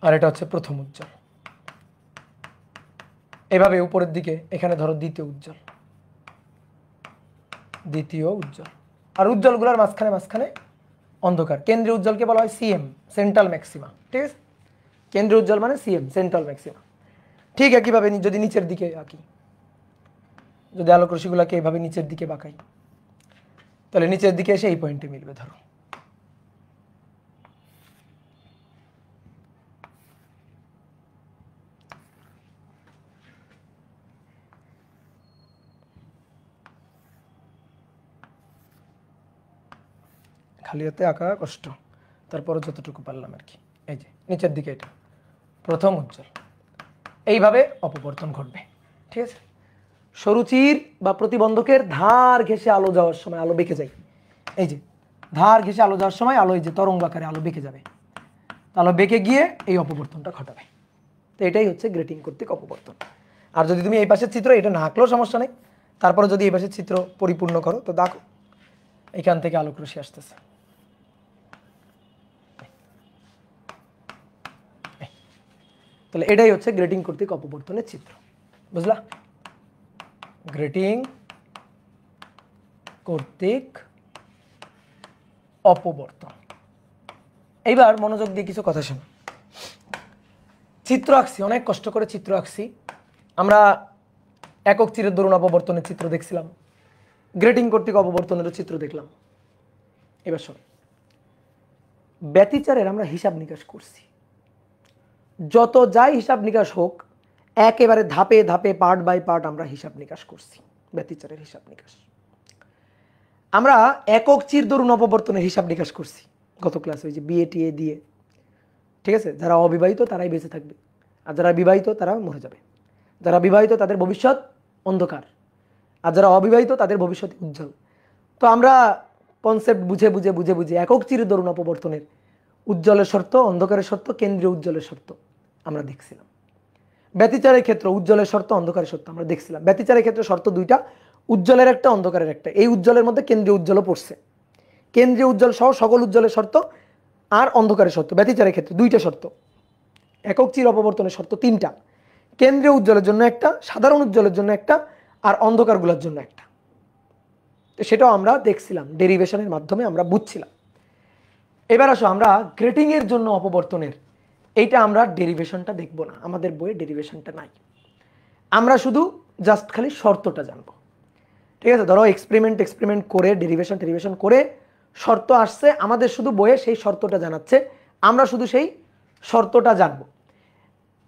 আর এটা হচ্ছে প্রথম উজ্জ্বল। এভাবে উপরের দিকে এখানে ধরো দ্বিতীয় উজ্জ্বল, দ্বিতীয় উজ্জ্বল, আর উজ্জ্বলগুলোর মাঝখানে অন্ধকার। কেন্দ্রীয় উজ্জ্বলকে বলা হয় সিএম, সেন্ট্রাল ম্যাক্সিমা। ঠিক আছে, কেন্দ্রীয় উজ্জ্বল মানে সিএম, সেন্ট্রাল ম্যাক্সিমা। ঠিক একইভাবে যদি নিচের দিকে আঁকি, যদি আলোক রশ্মিগুলোকে এইভাবে নিচের দিকে বাঁকাই, তাহলে নিচের দিকে এসে এই পয়েন্টে মিলবে। ধরো খালি হাতে আঁকা কষ্ট, তারপরে যতটুকু পারলাম আর কি। এই যে নিচের দিকে এটা প্রথম উজ্জ্বল, এইভাবে অপবর্তন ঘটবে। ঠিক আছে, সরুচির বা প্রতিবন্ধকের ধার ঘেঁষে আলো যাওয়ার সময় আলো বেঁকে যায়। এই যে ধার ঘেঁষে আলো যাওয়ার সময় আলো এই যে তরঙ্গ আকারে আলো বেঁকে যাবে, আলো বেঁকে গিয়ে এই অপবর্তনটা ঘটাবে। তো এটাই হচ্ছে গ্রেটিং কর্তৃক অপবর্তন। আর যদি তুমি এই পাশের চিত্র এটা না আঁকলেও সমস্যা নেই, তারপরে যদি এই পাশের চিত্র পরিপূর্ণ করো, তো দেখো এখান থেকে আলোক রশ্মি আসতেছে। তাহলে এটাই হচ্ছে গ্রেটিং কর্তৃক অপবর্তনের চিত্র, বুঝলা? গ্রেটিং কর্তৃক অপবর্তন। এইবার মনোযোগ দিয়ে কিছু কথা শোনো। চিত্র আঁকছি, অনেক কষ্ট করে চিত্র আঁকছি আমরা। একক চিরের দরুন অপবর্তনের চিত্র দেখছিলাম, গ্রেটিং কর্তৃক অপবর্তনের চিত্র দেখলাম। এবার শোন, ব্যতিচারের আমরা হিসাব নিকাশ করছি, যত যাই হিসাব নিকাশ হোক একেবারে ধাপে ধাপে পার্ট বাই পার্ট আমরা হিসাব নিকাশ করছি। ব্যতিচারের হিসাব নিকাশ আমরা একক চির দরুন অপবর্তনের হিসাব নিকাশ করছি গত ক্লাসে, ওই যে বিএ টিএ দিয়ে, ঠিক আছে। যারা অবিবাহিত তারাই বেঁচে থাকবে, আর যারা বিবাহিত তারা মরে যাবে। যারা বিবাহিত তাদের ভবিষ্যৎ অন্ধকার, আর যারা অবিবাহিত তাদের ভবিষ্যৎ উজ্জ্বল। তো আমরা কনসেপ্ট বুঝে বুঝে বুঝে বুঝে একক চির দরুন অপবর্তনের উজ্জ্বলের শর্ত, অন্ধকারের শর্ত, কেন্দ্রীয় উজ্জ্বলের শর্ত আমরা দেখছিলাম। ব্যতিচারের ক্ষেত্রে উজ্জ্বলের শর্ত, অন্ধকারের শর্ত আমরা দেখছিলাম। ব্যতিচারের ক্ষেত্রে শর্ত দুইটা, উজ্জ্বলের একটা, অন্ধকারের একটা। এই উজ্জ্বলের মধ্যে কেন্দ্রীয় উজ্জ্বলও পড়ছে, কেন্দ্রীয় উজ্জ্বল সহ সকল উজ্জ্বলের শর্ত আর অন্ধকারের শর্ত। ব্যতিচারের ক্ষেত্রে দুইটা শর্ত, একক চির অপবর্তনের শর্ত তিনটা, কেন্দ্রীয় উজ্জ্বলের জন্য একটা, সাধারণ উজ্জ্বলের জন্য একটা, আর অন্ধকারগুলোর জন্য একটা। সেটাও আমরা দেখছিলাম, ডেরিভেশনের মাধ্যমে আমরা বুঝছিলাম। এবার আসো আমরা গ্রেটিং এর জন্য অপবর্তনের, এইটা আমরা ডেরিভেশনটা দেখব না, আমাদের বইয়ে ডেরিভেশনটা নাই। আমরা শুধু জাস্ট খালি শর্তটা জানবো, ঠিক আছে। ধরো এক্সপেরিমেন্ট করে ডেরিভেশন করে শর্ত আসছে, আমাদের শুধু বইয়ে সেই শর্তটা জানাচ্ছে, আমরা শুধু সেই শর্তটা জানবো।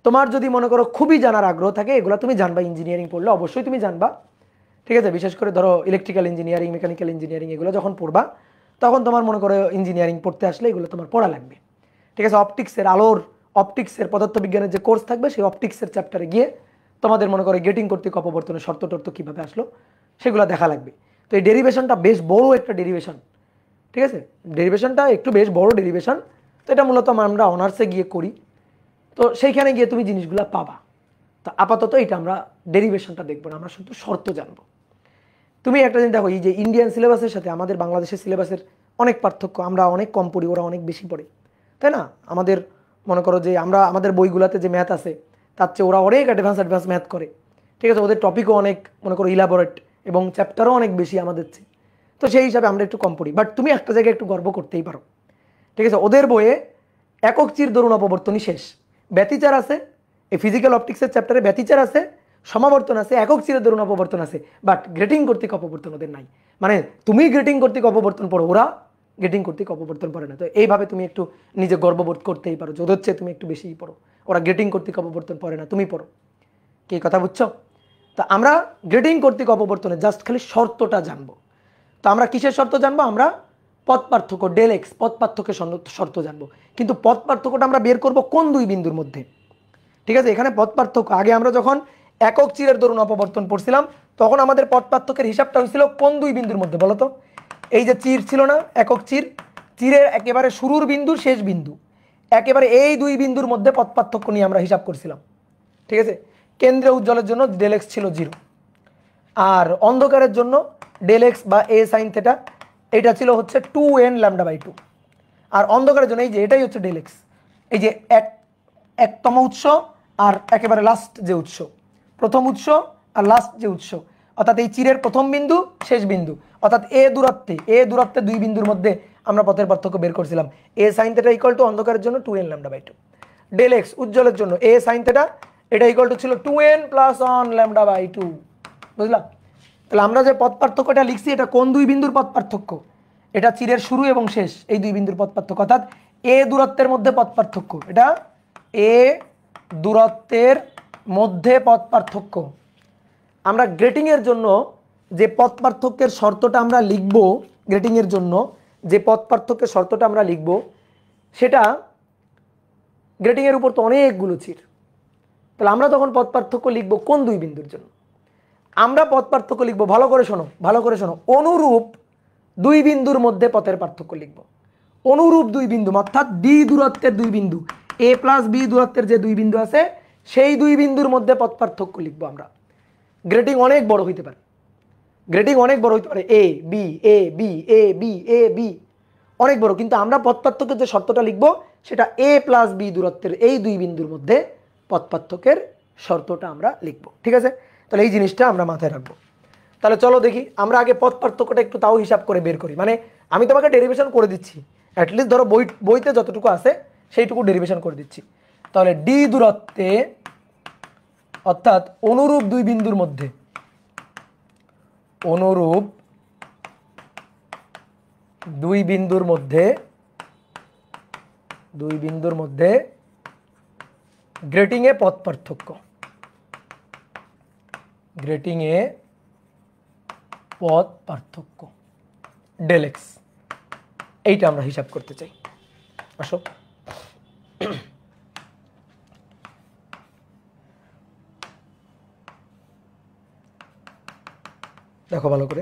তোমার যদি মনে করো খুবই জানার আগ্রহ থাকে, এগুলো তুমি জানবা, ইঞ্জিনিয়ারিং পড়লে অবশ্যই তুমি জানবা, ঠিক আছে। বিশেষ করে ধরো ইলেকট্রিক্যাল ইঞ্জিনিয়ারিং, মেকানিক্যাল ইঞ্জিনিয়ারিং এগুলো যখন পড়বা, তখন তোমার মনে করো ইঞ্জিনিয়ারিং পড়তে আসলে এগুলো তোমার পড়া লাগবে, ঠিক আছে। অপটিক্সের পদার্থবিজ্ঞানের যে কোর্স থাকবে, সেই অপটিক্সের চ্যাপ্টারে গিয়ে তোমাদের মনে করো গ্রেটিং কর্তৃক অপবর্তনের শর্ত টর্ত কীভাবে আসলো সেগুলো দেখা লাগবে। তো এই ডেরিভেশনটা বেশ বড় একটা ডেরিভেশন, ঠিক আছে। ডেরিভেশনটা একটু বেশ বড় ডেরিভেশন। তো এটা মূলত আমরা অনার্সে গিয়ে করি, তো সেইখানে গিয়ে তুমি জিনিসগুলো পাবা। তো আপাতত এটা আমরা ডেরিভেশনটা দেখবো না, আমরা শুধু শর্ত জানবো। তুমি একটা জিনিস দেখো, এই যে ইন্ডিয়ান সিলেবাসের সাথে আমাদের বাংলাদেশের সিলেবাসের অনেক পার্থক্য, আমরা অনেক কম পড়ি, ওরা অনেক বেশি পড়ে, তাই না। আমাদের মনে করো যে আমাদের বইগুলোতে যে ম্যাথ আছে তার চেয়ে ওরা অনেক অ্যাডভান্স ম্যাথ করে, ঠিক আছে। ওদের টপিকও অনেক মনে করো ইলাবোরেট এবং চ্যাপ্টারও অনেক বেশি আমাদের চেয়ে। তো সেই হিসাবে আমরা একটু কম পড়ি, বাট তুমি একটা জায়গায় একটু গর্ব করতেই পারো, ঠিক আছে। ওদের বইয়ে একক চির দরুন অপবর্তনই শেষ, ব্যতিচার আছে, এই ফিজিক্যাল অপটিক্সের চ্যাপ্টারে ব্যতিচার আছে, সমাবর্তন আছে, একক চির দরুন অপবর্তন আছে, বাট গ্রেটিং কর্তৃক অপবর্তন ওদের নাই। মানে তুমি গ্রেটিং কর্তৃক অপবর্তন পড়ো, ওরা গ্রেটিং কর্তৃক অপবর্তন পড়ে না। তো এইভাবে তুমি একটু নিজে গর্ববোধ করতেই পারো, যে ওদের চেয়ে তুমি একটু বেশিই পড়ো, ওরা গ্রেটিং কর্তৃক অপবর্তন পড়ে না, তুমি পড়ো। কি কথা বুঝছো? তো আমরা গ্রেটিং কর্তৃক অপবর্তনে জাস্ট খালি শর্তটা জানবো। তো আমরা কিসের শর্ত জানবো? আমরা পথ পার্থক্য, ডেল এক্স পথ পার্থক্যের শর্ত জানবো। কিন্তু পথ পার্থক্যটা আমরা বের করব কোন দুই বিন্দুর মধ্যে, ঠিক আছে। এখানে পথ পার্থক্য, আগে আমরা যখন একক চিরের দরুন অপবর্তন পড়ছিলাম, তখন আমাদের পথ পার্থক্যের হিসাবটা হয়েছিল কোন দুই বিন্দুর মধ্যে বলো তো? এই যে চির ছিল না, একক চিরের একেবারে শুরুর বিন্দু, শেষ বিন্দু, একেবারে এই দুই বিন্দুর মধ্যে পথ পার্থক্য নিয়ে আমরা হিসাব করছিলাম, ঠিক আছে। কেন্দ্রীয় উজ্জ্বলের জন্য ডেল এক্স ছিল 0, আর অন্ধকারের জন্য ডেল এক্স বা এ সাইন থেটা এটা ছিল হচ্ছে 2n λ/2। আর অন্ধকারের জন্য এই যে এটাই হচ্ছে ডেল এক্স, এই যে একতম উৎস আর একেবারে লাস্ট যে উৎস, প্রথম উৎস আর লাস্ট যে উৎস, অর্থাৎ এই চিরের প্রথম বিন্দু শেষ বিন্দু, অর্থাৎ এ দূরত্বে দুই বিন্দুর মধ্যে আমরা পথের পার্থক্য বের করছিলাম। এ সাইন থেটা ইকুয়াল টু অন্ধকারের জন্য 2n λ/2, ডেল এক্স উজ্জ্বলের জন্য এ সাইন থেটা এটা ইকুয়াল টু ছিল 2n + 1 λ/2, বুঝলাম? তাহলে আমরা যে পথ পার্থক্যটা লিখছি, এটা কোন দুই বিন্দুর পথ পার্থক্য? এটা চিরের শুরু এবং শেষ এই দুই বিন্দুর পথ পার্থক্য, অর্থাৎ এ দূরত্বের মধ্যে পথ পার্থক্য, এটা এ দূরত্বের মধ্যে পথ পার্থক্য। আমরা গ্রেটিং এর জন্য যে পথ পার্থক্যের শর্তটা আমরা লিখব, গ্রেটিং এর জন্য যে পথ পার্থক্যের শর্তটা আমরা লিখব, সেটা গ্রেটিং এর উপর তো অনেকগুলো চির। তাহলে আমরা তখন পথ পার্থক্য লিখব কোন দুই বিন্দুর জন্য? আমরা পথ পার্থক্য লিখব, ভালো করে শোনো, অনুরূপ দুই বিন্দুর মধ্যে পথের পার্থক্য লিখব। অনুরূপ দুই বিন্দু অর্থাৎ বি দূরত্বের দুই বিন্দু, a + b দূরত্বের যে দুই বিন্দু আছে, সেই দুই বিন্দুর মধ্যে পথ পার্থক্য লিখব আমরা। গ্রেটিং অনেক বড় হইতে পারে, এ বি অনেক বড়, কিন্তু আমরা পথ পার্থক্যের যে শর্তটা লিখব, সেটা a + b দূরত্বের এই দুই বিন্দুর মধ্যে পথ পার্থক্যের শর্তটা আমরা লিখব, ঠিক আছে। তাহলে এই জিনিসটা আমরা মাথায় রাখবো। তাহলে চলো দেখি, আমরা আগে পথ পার্থক্যটা একটু তাও হিসাব করে বের করি। মানে আমি তোমাকে ডেরিভেশন করে দিচ্ছি, অ্যাটলিস্ট ধরো বইতে যতটুকু আছে সেইটুকু ডেরিভেশন করে দিচ্ছি। তাহলে ডি দূরত্বে, অর্থাৎ অনুরূপ দুই বিন্দুর মধ্যে, অনুরূপ দুই বিন্দুর মধ্যে গ্রেটিং এ পথ পার্থক্য, গ্রেটিং এ পথ পার্থক্য ডেল এক্স, এইটা আমরা হিসাব করতে চাই। আসো দেখো ভালো করে,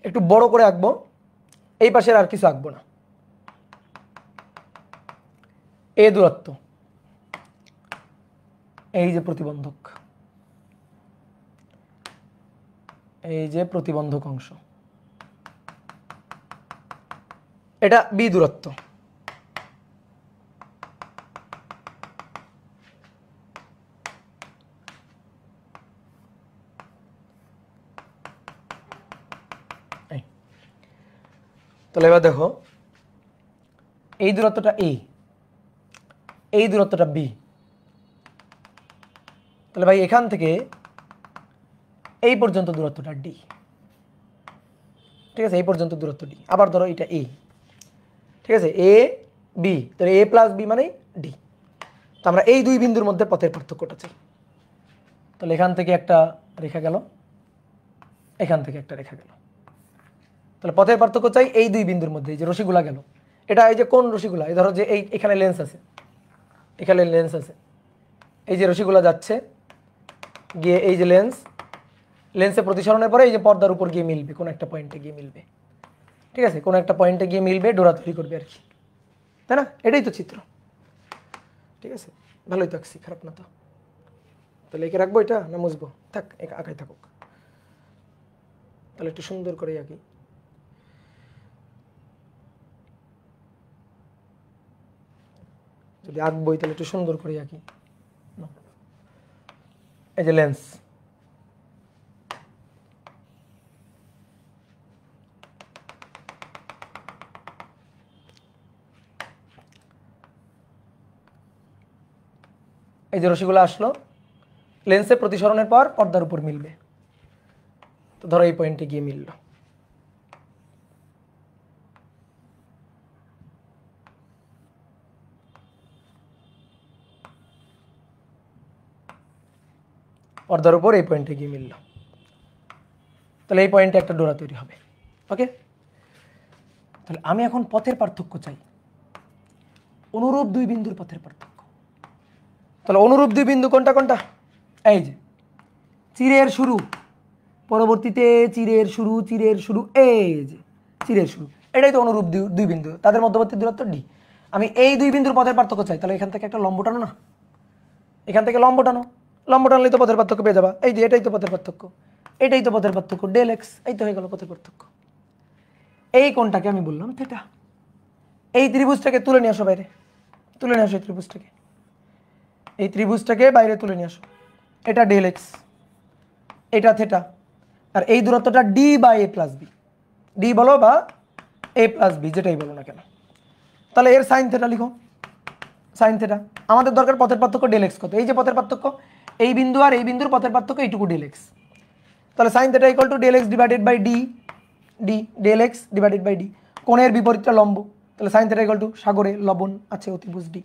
একটু বড় করে আঁকবো, এই পাশের আর কিছু আঁকবো না। এ দূরত্ব, এই যে প্রতিবন্ধক, এই যে প্রতিবন্ধক অংশ, এটা বি দূরত্ব। তাহলে এবার দেখো, এই দূরত্বটা এ, এই দূরত্বটা বি। তাহলে ভাই এখান থেকে এই পর্যন্ত দূরত্বটা ডি, ঠিক আছে, এই পর্যন্ত দূরত্ব ডি। আবার ধরো এটা এ, ঠিক আছে, এ বি, তাহলে এ প্লাস বি মানে ডি। তো আমরা এই দুই বিন্দুর মধ্যে পথের পার্থক্যটা চাই। তাহলে এখান থেকে একটা রেখা গেল, এখান থেকে একটা রেখা গেল, তাহলে পথের পার্থক্য চাই এই দুই বিন্দুর মধ্যে। এই যে রশিগুলা গেল, এটা এই যে কোন রশিগুলা, এই ধরো যে এই এখানে লেন্স আছে, এখানে লেন্স আছে, এই যে রশিগুলা যাচ্ছে গিয়ে এই যে লেন্সে প্রতিসরণের পরে এই যে পর্দার উপর গিয়ে মিলবে, কোন একটা পয়েন্টে গিয়ে মিলবে, ঠিক আছে, কোন একটা পয়েন্টে গিয়ে মিলবে, ডোরা তৈরি করবে আর কি, তাই না? এটাই তো চিত্র, ঠিক আছে, ভালোই তো আঁকছি, খারাপ না তো। তাহলে একে রাখবো এটা না মুছবো? থাক, আঁকাই থাকুক। তাহলে একটু সুন্দর করে আঁকি। যদি আঁকবই তাহলে একটু সুন্দর করে আঁকি। এই যে লেন্স, এই যে রশিগুলো আসলো, লেন্সে প্রতিসরণের পর পর্দার উপর মিলবে। তো ধরো এই পয়েন্টে গিয়ে মিলল, পর্দার উপর এই পয়েন্টে গিয়ে মিলল, তাহলে এই পয়েন্টে একটা ডোরা তৈরি হবে। ওকে, তাহলে আমি এখন পথের পার্থক্য চাই, অনুরূপ দুই বিন্দুর পথের পার্থক্য। তাহলে অনুরূপ দুই বিন্দু কোনটা কোনটা? এই যে চিরের শুরু, পরবর্তীতে চিরের শুরু, চিরের শুরু, এই যে চিরের শুরু, এটাই তো অনুরূপ দুই বিন্দু, তাদের মধ্যবর্তী দূরত্ব ডি। আমি এই দুই বিন্দুর পথের পার্থক্য চাই, তাহলে এখান থেকে একটা লম্ব টানো না, এখান থেকে লম্ব টানো, লম্ব টানলেই তো পথের পার্থক্য পেয়ে যাবা। এই যে এটাই তো পথের পার্থক্য, এটাই তো পথের পার্থক্য, ডেল এক্স, এই তো হয়ে গেল পথের পার্থক্য। এই কোণটাকে আমি বললাম থিটা। এই ত্রিভুজটাকে তুলে নিয়ে আসো বাইরে, তুলে নিয়ে আসো এই ত্রিভুজটাকে, এই ত্রিভুজটাকে বাইরে তুলে নিয়ে আসো। এটা ডেল এক্স, এটা থিটা, আর এই দূরত্বটা ডি বা এ প্লাস বি, ডি বলো বা এ প্লাস বি, যেটাই বলো না কেন। তাহলে এর সাইন থিটা লিখো, সাইন থিটা। আমাদের দরকার পথের পার্থক্য ডেল এক্স কত, এই যে পথের পার্থক্য, এই বিন্দু আর এই বিন্দুর পথের পার্থক্য এইটুকু ডেল এক্স। তাহলে sine theta equal to del x divided by d, d del x divided by d, কোণের বিপরীতটা লম্ব, তাহলে সাইন থিটা ইকুয়াল টু সাগরে লবণ আছে অতিভুজ ডি,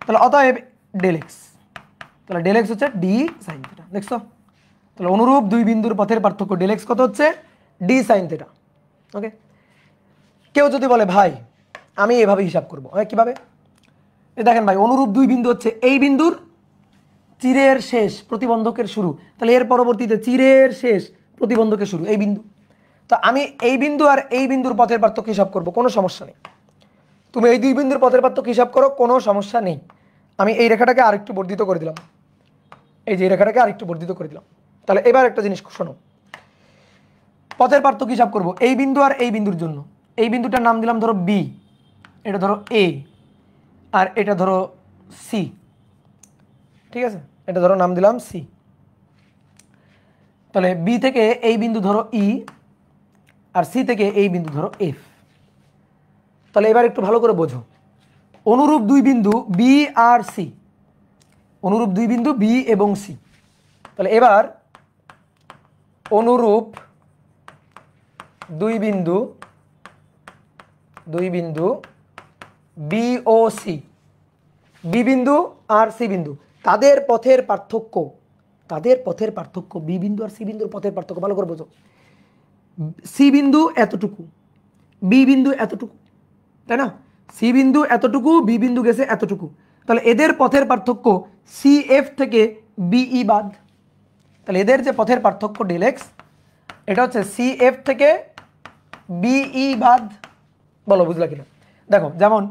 তাহলে অতএব ডেল এক্স, তাহলে ডেল এক্স হচ্ছে ডি সাইন থিটা। দেখছো? তাহলে অনুরূপ দুই বিন্দুর পথের পার্থক্য ডেল এক্স কত হচ্ছে? D sine theta. ওকে, কেউ যদি বলে ভাই আমি এভাবে হিসাব করবো, কিভাবে? দেখেন ভাই, অনুরূপ দুই বিন্দু হচ্ছে এই বিন্দুর চিরের শেষ, প্রতিবন্ধকের শুরু, তাহলে এর পরবর্তীতে চিরের শেষ, প্রতিবন্ধকের শুরু, এই বিন্দু। তো আমি এই বিন্দু আর এই বিন্দুর পথের পার্থক্য হিসাব করব, কোনো সমস্যা নেই। তুমি এই দুই বিন্দুর পথের পার্থক্য হিসাব করো, কোনো সমস্যা নেই। আমি এই রেখাটাকে আরেকটু বর্ধিত করে দিলাম, এই যে এই রেখাটাকে আরেকটু বর্ধিত করে দিলাম। তাহলে এবার একটা জিনিস শোনো, পথের পার্থক্য হিসাব করব এই বিন্দু আর এই বিন্দুর জন্য। এই বিন্দুটার নাম দিলাম ধরো বি, এটা ধরো এ, আর এটা ধরো সি, ঠিক আছে, এটা ধরো নাম দিলাম সি। তাহলে বি থেকে এই বিন্দু ধরো ই, আর সি থেকে এই বিন্দু ধরো এফ। তাহলে এবার একটু ভালো করে বোঝো, অনুরূপ দুই বিন্দু বি আর সি, অনুরূপ দুই বিন্দু বি এবং সি। তাহলে এবার অনুরূপ দুই বিন্দু দুই বিন্দু বি ও সি, বি বিন্দু আর সি বিন্দু, তাদের পথের পার্থক্য, বি বিন্দু আর সি বিন্দুর পথের পার্থক্য ভালো করে বোঝো। সি বিন্দু এতটুকু, বি বিন্দু এতটুকু, তাই না? সি বিন্দু এতটুকু, বি বিন্দু গেছে এতটুকু, তাহলে এদের পথের পার্থক্য সি এফ থেকে বিই বাদ। তাহলে এদের যে পথের পার্থক্য ডেল এক্স, এটা হচ্ছে সি এফ থেকে বিই বাদ। বলো বুঝলা কিনা? দেখো যেমন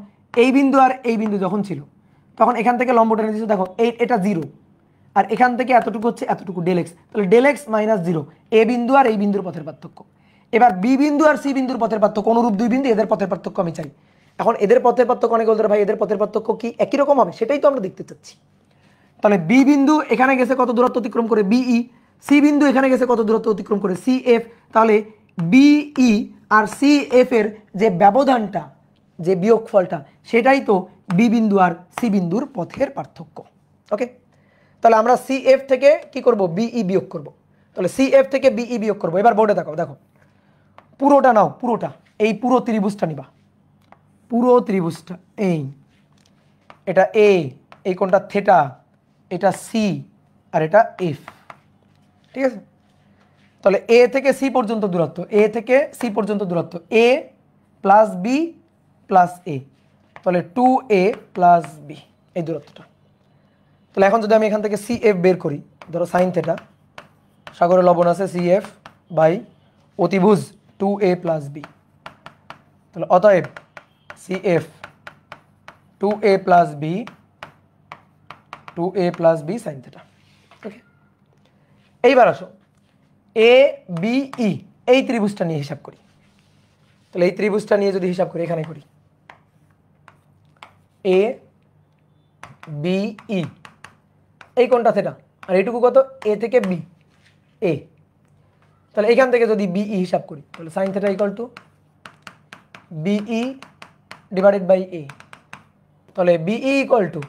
এই বিন্দু আর এই বিন্দু যখন ছিল তখন এখান থেকে লম্ব টেনে দিচ্ছ, দেখো এটা 0 আর এখান থেকে এতটুকু হচ্ছে এতটুকু ডেল এক্স, তাহলে ডেল এক্স মাইনাস 0 এ বিন্দু আর এই বিন্দুর পথের পার্থক্য। এবার বি বিন্দু আর সি বিন্দুর পথের পার্থক্য, অনুরূপ দুই বিন্দু, এদের পথের পার্থক্য আমি চাই। এখন এদের পথের পার্থক্য অনেক বলতে ভাই এদের পথের পার্থক্য কি একই রকম হবে, সেটাই তো আমরা দেখতে চাচ্ছি। তাহলে বি বিন্দু এখানে গেছে কত দূরত্ব অতিক্রম করে বিই, সি বিন্দু এখানে গেছে কত দূরত্ব অতিক্রম করে সি এফ, তাহলে বিই আর সি এফ এর যে ব্যবধানটা, যে বিয়োগফলটা, সেটাই তো বি বিন্দু আর সি বিন্দুর পথের পার্থক্য। ওকে, তাহলে আমরা সি এফ থেকে কি করব, বিই বিয়োগ করব। তাহলে সি এফ থেকে বিই বিয়োগ করব। এবার বোর্ডে দেখো, দেখো পুরোটা নাও, পুরোটা এই পুরো ত্রিভুজটা নিবা, পুরো ত্রিভুজটা, এই এটা এ, এই কোণটা থিটা, এটা সি আর এটা এফ, ঠিক আছে? তাহলে এ থেকে সি পর্যন্ত দূরত্ব, এ থেকে সি পর্যন্ত দূরত্ব এ প্লাস বি প্লাস এ, তাহলে 2a প্লাস বি এই দূরত্বটা। তাহলে এখন যদি আমি এখান থেকে সি এফ বের করি, ধরো সাইন থেটা, সাগরে লবণ আছে, সি এফ বাই অতিভুজ 2a প্লাস বি, তাহলে অতএব c f 2a plus b, 2a plus b sine theta. Okay, এইবার আসো এ বি ই এই ত্রিভুজটা নিয়ে হিসাব করি। তাহলে এই ত্রিভুজটা নিয়ে যদি হিসাব করি, এখানে করি এ বি ই, এই কোণটা থেটা আর এইটুকু কত, এ থেকে বি এ, তাহলে এখান থেকে যদি বিই হিসাব করি, তাহলে sine theta equal to BE divided by a, তাহলে BE equal to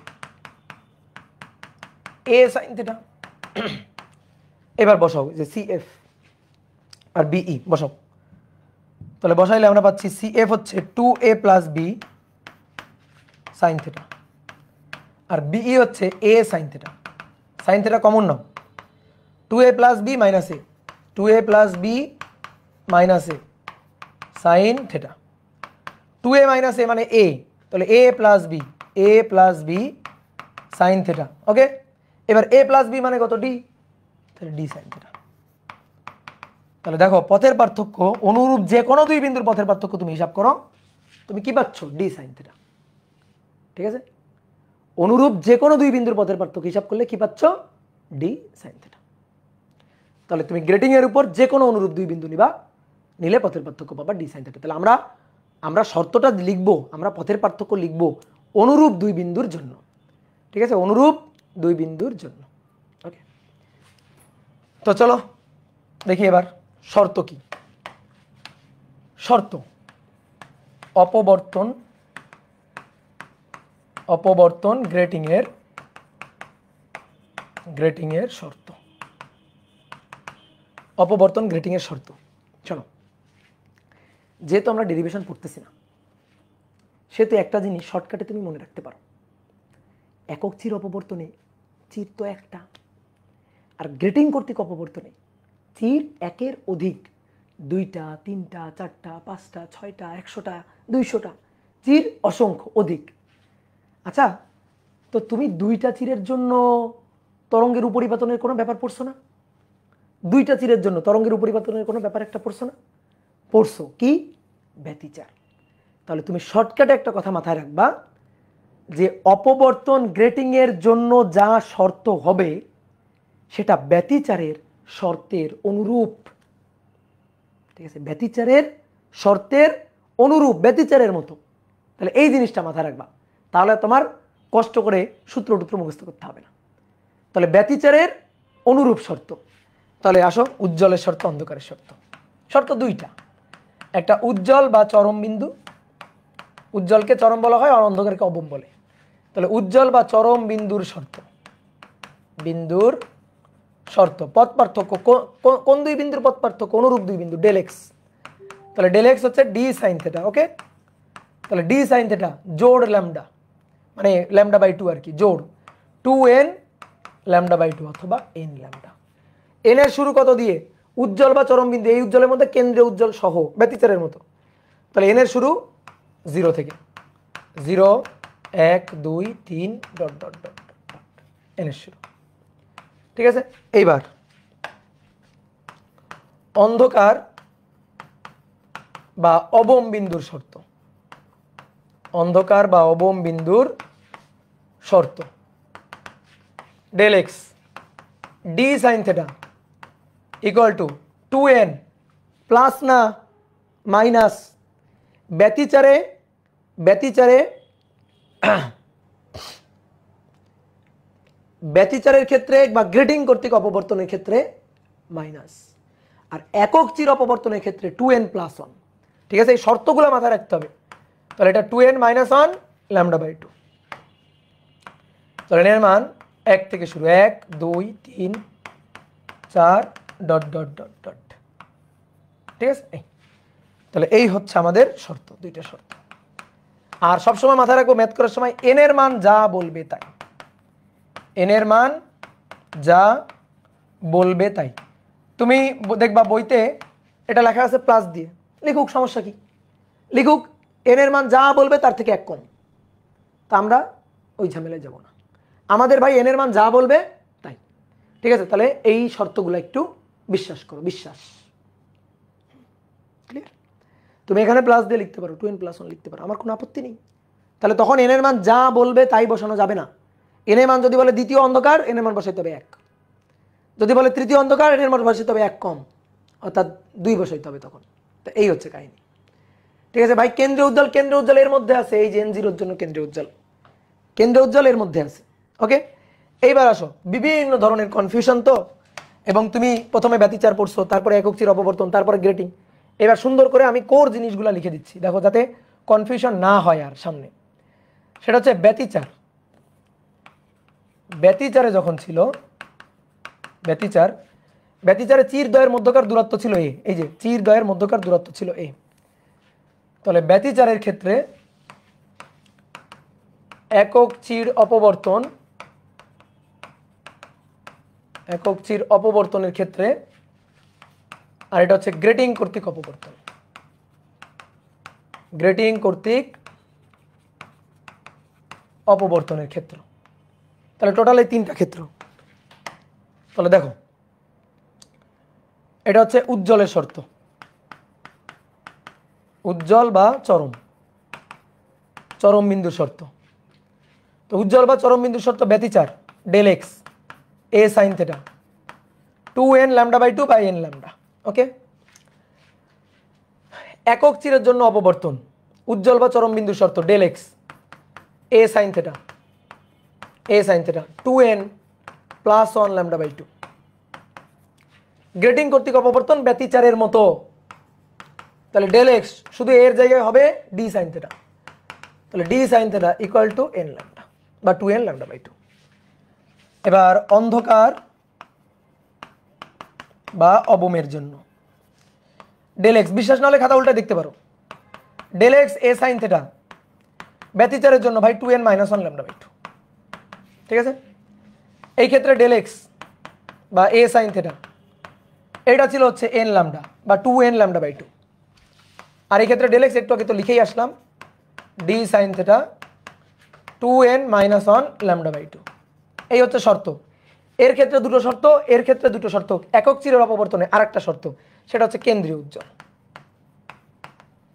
a sine theta. এবার বসাও যে সি এফ আর বিই বসাও, তাহলে বসাইলে আমরা পাচ্ছি সি এফ হচ্ছে 2a plus b sine theta আর বিই হচ্ছে a sine theta. Sine theta common নাও, 2a plus b minus a, 2a plus b minus a sine theta, 2a minus a মানে a, তাহলে a plus b sine theta. Okay, এবার a plus B মানে কত, D, তাহলে D sine theta. তাহলে দেখো পথের পার্থক্য, অনুরূপ যে কোনো দুই বিন্দুর পথের পার্থক্য তুমি হিসাব করো, তুমি কি পাচ্ছ, ডি সাইন থেটা। ঠিক আছে, অনুরূপ যে কোনো দুই বিন্দুর পথের পার্থক্য হিসাব করলে কি পাচ্ছ, ডি সাইন থেটা। তাহলে তুমি গ্রেটিং এর উপর যে কোনো অনুরূপ দুই বিন্দু নিবা, নিলে পথের পার্থক্য পাবা ডি সাইন থেটা। তাহলে আমরা শর্তটা লিখবো, আমরা পথের পার্থক্য লিখবো অনুরূপ দুই বিন্দুর জন্য। ঠিক আছে, অনুরূপ দুই বিন্দুর জন্য। ওকে, তো চলো দেখি এবার শর্ত কি। শর্ত অপবর্তন গ্রেটিং এর শর্ত, অপবর্তন গ্রেটিং এর শর্ত। চলো, যেহেতু আমরা ডেরিভেশন পড়তেছি না, সেহেতু একটা জিনিস শর্টকাটে তুমি মনে রাখতে পারো, একক চির অপবর্তনে চির তো একটা, আর গ্রেটিং কর্তৃক অপবর্তনে চির একের অধিক, 2টা 3টা 4টা 5টা 6টা 100টা 200টা, চির অসংখ্য অধিক। আচ্ছা, তো তুমি 2টা চিরের জন্য তরঙ্গের উপরিপাতনের কোনো ব্যাপার পড়ছো না? 2টা চিরের জন্য তরঙ্গের উপরিপাতনের কোনো ব্যাপার একটা পড়ছো না? পড়ছো, কি? ব্যতিচার। তাহলে তুমি শর্টকাটে একটা কথা মাথায় রাখবা, যে অপবর্তন গ্রেটিং এর জন্য যা শর্ত হবে সেটা ব্যতিচারের শর্তের অনুরূপ। ঠিক আছে, ব্যতিচারের শর্তের অনুরূপ, ব্যতিচারের মতো। তাহলে এই জিনিসটা মাথায় রাখবা, তাহলে তোমার কষ্ট করে সূত্র টুত্র মুখস্থ করতে হবে না। তাহলে ব্যতিচারের অনুরূপ শর্ত। তাহলে আসো উজ্জ্বলের শর্ত, অন্ধকারের শর্ত। শর্ত 2টা, একটা উজ্জ্বল বা চরম বিন্দু, উজ্জ্বলকে চরম বলা হয় আর অন্ধকারকে অবম বলে। তাহলে উজ্জ্বল বা চরম বিন্দুর শর্ত, পথ পার্থক্য, কোন দুই বিন্দুর পথ পার্থক্য, অনুরূপ দুই বিন্দু, ডেল এক্স। তাহলে ডেল এক্স হচ্ছে ডি সাইন থেটা। ওকে, তাহলে ডি সাইন থেটা জোড় ল্যামডা, মানে ল্যামডা বাই 2 আর কি, জোড় 2n ল্যামডা বাই 2 অথবা n ল্যামডা। n এর শুরু কত দিয়ে? উজ্জ্বল বা চরম বিন্দু, এই উজ্জ্বলের মধ্যে কেন্দ্রীয় উজ্জ্বল সহ ব্যতিচারের মতো। তাহলে n এর শুরু 0 থেকে, 0 1 2 3 dot dot dot dot, n এর শুরু। ঠিক আছে, এইবার অন্ধকার বা অবম বিন্দুর শর্ত, অন্ধকার বা অবম বিন্দুর শর্ত, del x d sine theta equal to 2n plus না মাইনাস ব্যতিচারে, ব্যতিচারে ব্যতিচারের ক্ষেত্রে বা গ্রেটিং কর্তৃক অপবর্তনের ক্ষেত্রে মাইনাস, আর একক চির অপবর্তনের ক্ষেত্রে 2n প্লাস 1। ঠিক আছে, এই শর্তগুলো মাথায় রাখতে হবে। তাহলে এটা 2n মাইনাস 1 ল্যামডা বাই 2। তাহলে এর মান 1 থেকে শুরু, 1 2 3 4 ডট ডট ডট ডট। ঠিক আছে, তাহলে এই হচ্ছে আমাদের শর্ত, দুইটা শর্ত। আর সবসময় মাথায় রাখবো ম্যাথ করার সময় n এর মান যা বলবে তাই, n এর মান যা বলবে তাই। তুমি দেখবা বইতে এটা লেখা আছে প্লাস দিয়ে, লিখুক, সমস্যা কি, লিখুক, n এর মান যা বলবে তার থেকে 1 কম। তা আমরা ওই ঝামেলায় যাব না, আমাদের ভাই n এর মান যা বলবে তাই। ঠিক আছে, তাহলে এই শর্তগুলো একটু বিশ্বাস করো, বিশ্বাস। ক্লিয়ার? তুমি এখানে প্লাস দিয়ে লিখতে পারো, 2n প্লাস 1 লিখতে পারো, আমার কোনো আপত্তি নেই। তাহলে তখন n এর মান যা বলবে তাই বসানো যাবে না। n এর মান যদি বলে দ্বিতীয় অন্ধকার, n এর মান বসাইতে হবে 1। যদি বলে তৃতীয় অন্ধকার, n এর মান বসাইতে হবে 1 কম, অর্থাৎ 2 বসাইতে হবে তখন। তো এই হচ্ছে কাহিনী। ঠিক আছে ভাই, কেন্দ্রীয় উজ্জ্বল, কেন্দ্রীয় উজ্জ্বল এর মধ্যে আছে, এই যে n0 এর জন্য কেন্দ্রীয় উজ্জ্বল, কেন্দ্রীয় উজ্জ্বল এর মধ্যে আছে। ওকে, এইবার আসো, বিভিন্ন ধরনের কনফিউশন তো, এবং তুমি প্রথমে ব্যতিচার পড়ছো, তারপরে একক চির অপবর্তন, তারপরে গ্রেটিং। এবার সুন্দর করে আমি কোর জিনিসগুলো লিখে দিচ্ছি, দেখো যাতে কনফিউশন না হয় আর সামনে। সেটা হচ্ছে ব্যতিচার, ব্যতিচারে যখন ছিল, ব্যতিচার, ব্যতিচারে চির দ্বয়ের মধ্যকার দূরত্ব ছিল a, এই যে চির দ্বয়ের মধ্যকার দূরত্ব ছিল a। তাহলে ব্যতিচারের ক্ষেত্রে একক চির অপবর্তন, একক চির অপবর্তনের ক্ষেত্রে, আর এটা হচ্ছে গ্রেটিং কর্তৃক অপবর্তন, গ্রেটিং কর্তৃক অপবর্তনের ক্ষেত্র। তাহলে টোটাল এই 3টা ক্ষেত্র। তাহলে দেখো, এটা হচ্ছে উজ্জ্বলের শর্ত, উজ্জ্বল বা চরম, চরম বিন্দুর শর্ত। তো উজ্জ্বল বা চরম বিন্দুর শর্ত ব্যতিচার del x a sine theta 2n lambda by 2 by n lambda. Okay, একক চিরের জন্য অপবর্তন উজ্জ্বল বা চরম বিন্দুর শর্ত del x a sine theta, a sine theta 2n plus 1 lambda by 2। Grating কর্তৃক অপবর্তন ব্যতিচারের মতো, তাহলে ডেল এক্স শুধু এর জায়গায় হবে ডি সাইন থেটা, তাহলে D sine theta equal to n lambda বা 2n ল্যামডা বাই 2। এবার অন্ধকার বা অবমের জন্য ডেল এক্স, বিশ্বাস না হলে খাতা উল্টা দেখতে পারো, del x a sine theta ব্যতিচারের জন্য ভাই 2n মাইনাস 1 ল্যামডা বাই 2। ঠিক আছে, এই ক্ষেত্রে ডেল এক্স বা এ সাইন থেটা এটা ছিল হচ্ছে n ল্যামডা বা 2n ল্যামডা বাই 2। আর এই ক্ষেত্রে ডেল এক্স একটু আগে তো লিখেই আসলাম, d sine theta 2n minus 1 lambda by 2। এই হচ্ছে শর্ত। এর ক্ষেত্রে দুটো শর্ত, এর ক্ষেত্রে দুটো শর্ত, একক চিরের অপবর্তনে আরেকটা শর্ত, সেটা হচ্ছে কেন্দ্রীয় উজ্জ্বল,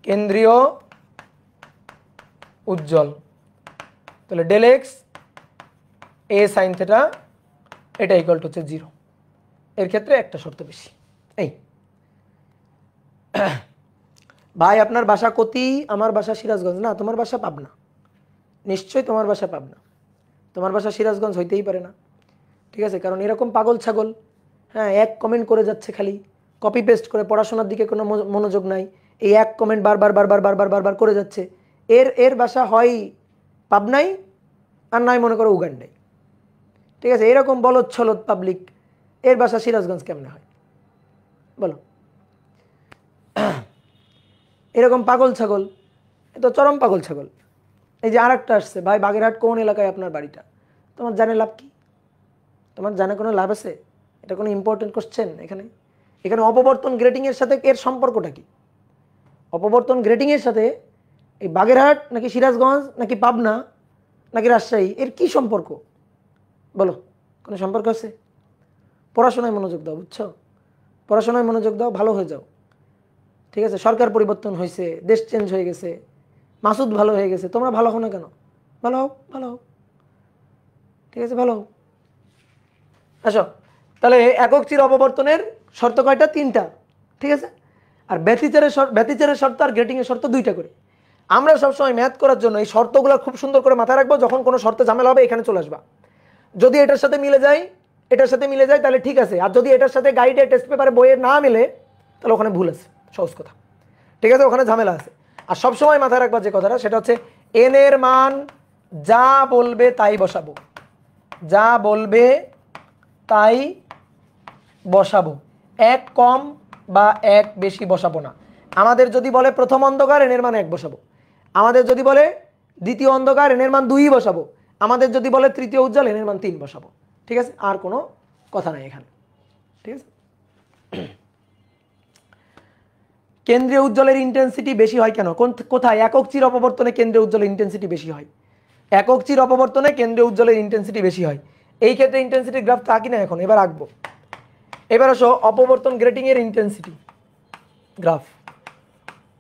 কেন্দ্রীয় উজ্জ্বল। তাহলে del x a sine theta এটা ইকুয়াল টু হচ্ছে 0। এর ক্ষেত্রে একটা শর্ত বেশি। এই ভাই আপনার বাসা কতি? আমার বাসা সিরাজগঞ্জ। না, তোমার বাসা পাবনা, নিশ্চয়ই তোমার বাসা পাবনা, তোমার বাসা সিরাজগঞ্জ হইতেই পারে না। ঠিক আছে, কারণ এরকম পাগল ছাগল, হ্যাঁ, এক কমেন্ট করে যাচ্ছে, খালি কপি পেস্ট করে, পড়াশোনার দিকে কোনো মনোযোগ নাই, এই এক কমেন্ট বারবার বারবার বারবার বারবার করে যাচ্ছে। এর বাসা হয় পাবনাই, আর নয় মনে করো উগান্ডাই। ঠিক আছে, এরকম বলদ ছলদ পাবলিক, এর বাসা সিরাজগঞ্জ কেমনে হয় বলো? এরকম পাগল ছাগল এ তো চরম পাগল ছাগল। এই যে আরেকটা আসছে, ভাই বাগেরহাট কোন এলাকায় আপনার বাড়িটা? তোমার জানে লাভ কি? তোমার জানে কোনো লাভ আছে? এটা কোনো ইম্পর্টেন্ট কোশ্চেন? এখানে এখানে অপবর্তন গ্রেটিংয়ের সাথে এর সম্পর্কটা কি? অপবর্তন গ্রেটিংয়ের সাথে এই বাগেরহাট নাকি সিরাজগঞ্জ নাকি পাবনা নাকি রাজশাহী এর কি সম্পর্ক? বলো, কোনো সম্পর্ক আছে? পড়াশোনায় মনোযোগ দাও, বুঝছো? পড়াশোনায় মনোযোগ দাও, ভালো হয়ে যাও, ঠিক আছে? সরকার পরিবর্তন হয়েছে, দেশ চেঞ্জ হয়ে গেছে, মাসুদ ভালো হয়ে গেছে, তোমরা ভালো হও না কেন? ভালো হও, ভালো হও, ঠিক আছে, ভালো হও। আসো তাহলে একক চির অপবর্তনের শর্ত কয়টা? 3টা, ঠিক আছে? আর ব্যতিচারের শর্ত আর গ্রেটিংয়ের শর্ত 2টা করে। আমরা সবসময় ম্যাথ করার জন্য এই শর্তগুলো খুব সুন্দর করে মাথায় রাখবো। যখন কোনো শর্তে ঝামেলা হবে এখানে চলে আসবা। যদি এটার সাথে মিলে যায়, এটার সাথে মিলে যায় তাহলে ঠিক আছে, আর যদি এটার সাথে গাইডে টেস্ট পেপারে বইয়ে না মিলে তাহলে ওখানে ভুল আছে, সহজ কথা, ঠিক আছে? ওখানে ঝামেলা আছে। আর সবসময় মাথায় রাখবা যে কথাটা, সেটা হচ্ছে এন এর মান যা বলবে তাই বসাবো, যা বলবে তাই বসাবো, এক কম বা এক বেশি বসাবো না। আমাদের যদি বলে প্রথম অন্ধকার, এনের মান 1 বসাবো। আমাদের যদি বলে দ্বিতীয় অন্ধকার, এনের মান 2 বসাবো। আমাদের যদি বলে তৃতীয় উজ্জ্বল, এনের মান 3 বসাবো, ঠিক আছে? আর কোনো কথা নাই এখানে, ঠিক আছে? কেন্দ্রীয় উজ্জ্বলের ইন্টেন্সিটি বেশি হয় কেন? কোথায়? একক চির অপবর্তনে কেন্দ্রীয় উজ্জ্বলের ইন্টেন্সিটি বেশি হয়। একক চির অপবর্তনে কেন্দ্রীয় উজ্জ্বলের ইন্টেন্সিটি বেশি হয়। এই ক্ষেত্রে ইন্টেন্সিটির গ্রাফ তা কিনা এখন এবার আঁকবো। এবার আসো অপবর্তন গ্রেটিং এর ইন্টেন্সিটি গ্রাফ,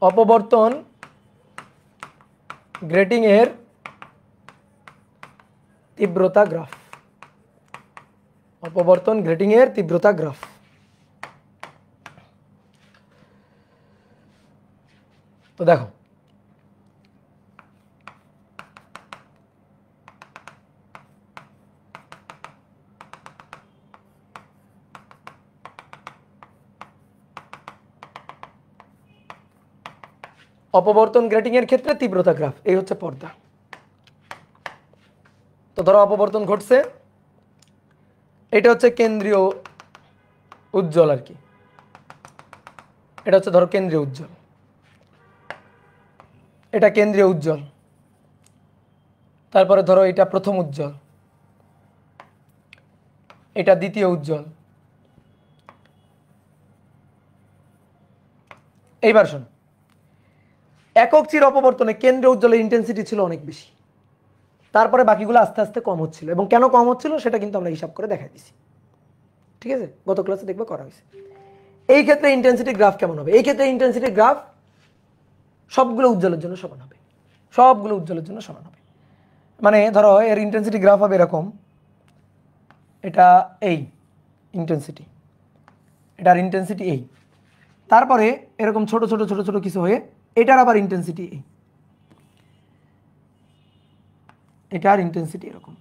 অপবর্তন গ্রেটিং এর তীব্রতা গ্রাফ, অপবর্তন গ্রেটিং এর তীব্রতা গ্রাফ। তো দেখো অপবর্তন গ্রেটিং এর ক্ষেত্রে তীব্রতা গ্রাফ, এই হচ্ছে পর্দা। তো ধরো অপবর্তন ঘটছে, এটা হচ্ছে কেন্দ্রীয় উজ্জ্বল আর কি, এটা হচ্ছে ধরো কেন্দ্রীয় উজ্জ্বল, এটা কেন্দ্রীয় উজ্জ্বল, তারপরে ধরো এটা প্রথম উজ্জ্বল, এটা দ্বিতীয় উজ্জ্বল। এইবার শোনো, একক চির অপবর্তনে কেন্দ্রীয় উজ্জ্বলের ইন্টেন্সিটি ছিল অনেক বেশি, তারপরে বাকিগুলো আস্তে আস্তে কম হচ্ছিল, এবং কেন কম হচ্ছিল সেটা কিন্তু আমরা হিসাব করে দেখাই দিছি, ঠিক আছে? গত ক্লাসে দেখবে করা হয়েছে। এই ক্ষেত্রে ইন্টেন্সিটি গ্রাফ কেমন হবে? এই ক্ষেত্রে ইন্টেন্সিটি গ্রাফ সবগুলো উজ্জ্বলের জন্য সমান হবে, সবগুলো উজ্জ্বলের জন্য সমান হবে। মানে ধরো এর ইন্টেন্সিটি গ্রাফ হবে এরকম, এটা এই ইন্টেন্সিটি, এটার ইন্টেন্সিটি এই, তারপরে এরকম ছোট ছোট ছোট ছোট কিছু হয়ে এটার আবার ইন্টেন্সিটি এই, এটার ইন্টেন্সিটি এরকম,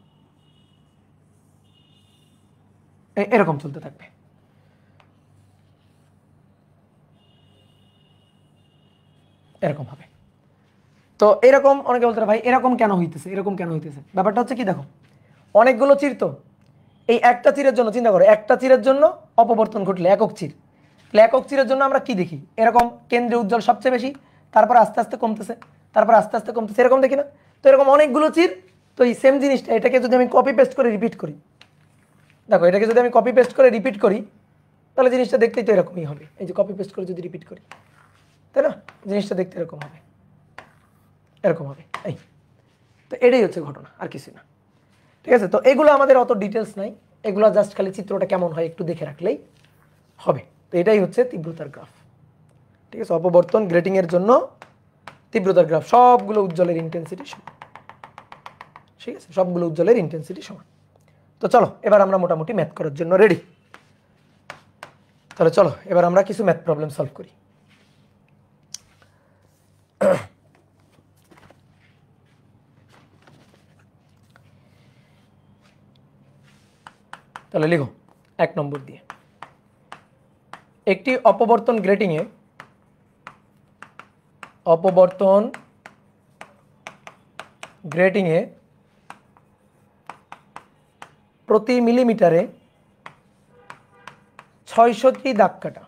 এরকম চলতে থাকবে। এরকম হবে। তো এরকম অনেকে বলতে ভাই এরকম কেন হইতেছে, এরকম কেন হইতেছে? ব্যাপারটা হচ্ছে কি, দেখো অনেকগুলো চির, তো এই একটা চিরের জন্য চিন্তা করো, একটা চিরের জন্য অপবর্তন ঘটলে একক চির, তাহলে একক চিরের জন্য আমরা কি দেখি? এরকম কেন্দ্রীয় উজ্জ্বল সবচেয়ে বেশি, তারপর আস্তে আস্তে কমতেছে, তারপর আস্তে আস্তে কমতেছে, এরকম দেখি না? তো এরকম অনেকগুলো চির, তো এই সেম জিনিসটা এটাকে যদি আমি কপি পেস্ট করে রিপিট করি, দেখো এটাকে যদি আমি কপি পেস্ট করে রিপিট করি তাহলে জিনিসটা দেখতেই তো এরকমই হবে। এই যে কপি পেস্ট করে যদি রিপিট করি, তাই না? জিনিসটা দেখতে এরকম হবে, এরকম হবে। এই তো এটাই হচ্ছে ঘটনা, আর কিছু না, ঠিক আছে? তো এগুলো আমাদের অত ডিটেলস নাই, এগুলো জাস্ট খালি চিত্রটা কেমন হয় একটু দেখে রাখলেই হবে। তো এটাই হচ্ছে তীব্রতার গ্রাফ, ঠিক আছে? অপবর্তন গ্রেটিং এর জন্য তীব্রতার গ্রাফ, সবগুলো উজ্জ্বলের ইন্টেন্সিটি সমান, ঠিক আছে? সবগুলো উজ্জ্বলের ইন্টেন্সিটি সমান। তো চলো এবার আমরা মোটামুটি ম্যাথ করার জন্য রেডি। তাহলে চলো এবার আমরা কিছু ম্যাথ প্রবলেম সলভ করি। তাহলে লিখো 1 নম্বর দিয়ে, একটি অপবর্তন গ্রেটিংয়ে প্রতি মিলিমিটারে 600টি দাগ কাটা,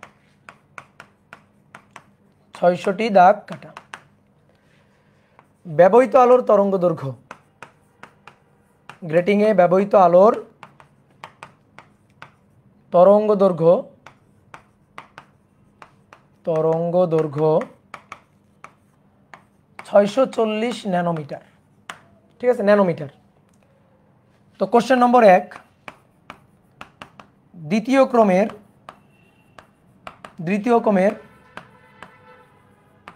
600টি দাগ কাটা। ব্যবহৃত আলোর তরঙ্গ দৈর্ঘ্য, গ্রেটিংয়ে ব্যবহৃত আলোর তরঙ্গ দৈর্ঘ্য 640 ন্যানোমিটার। ঠিক আছে, ন্যানোমিটার। তো কোশ্চেন নম্বর 1, দ্বিতীয় ক্রমের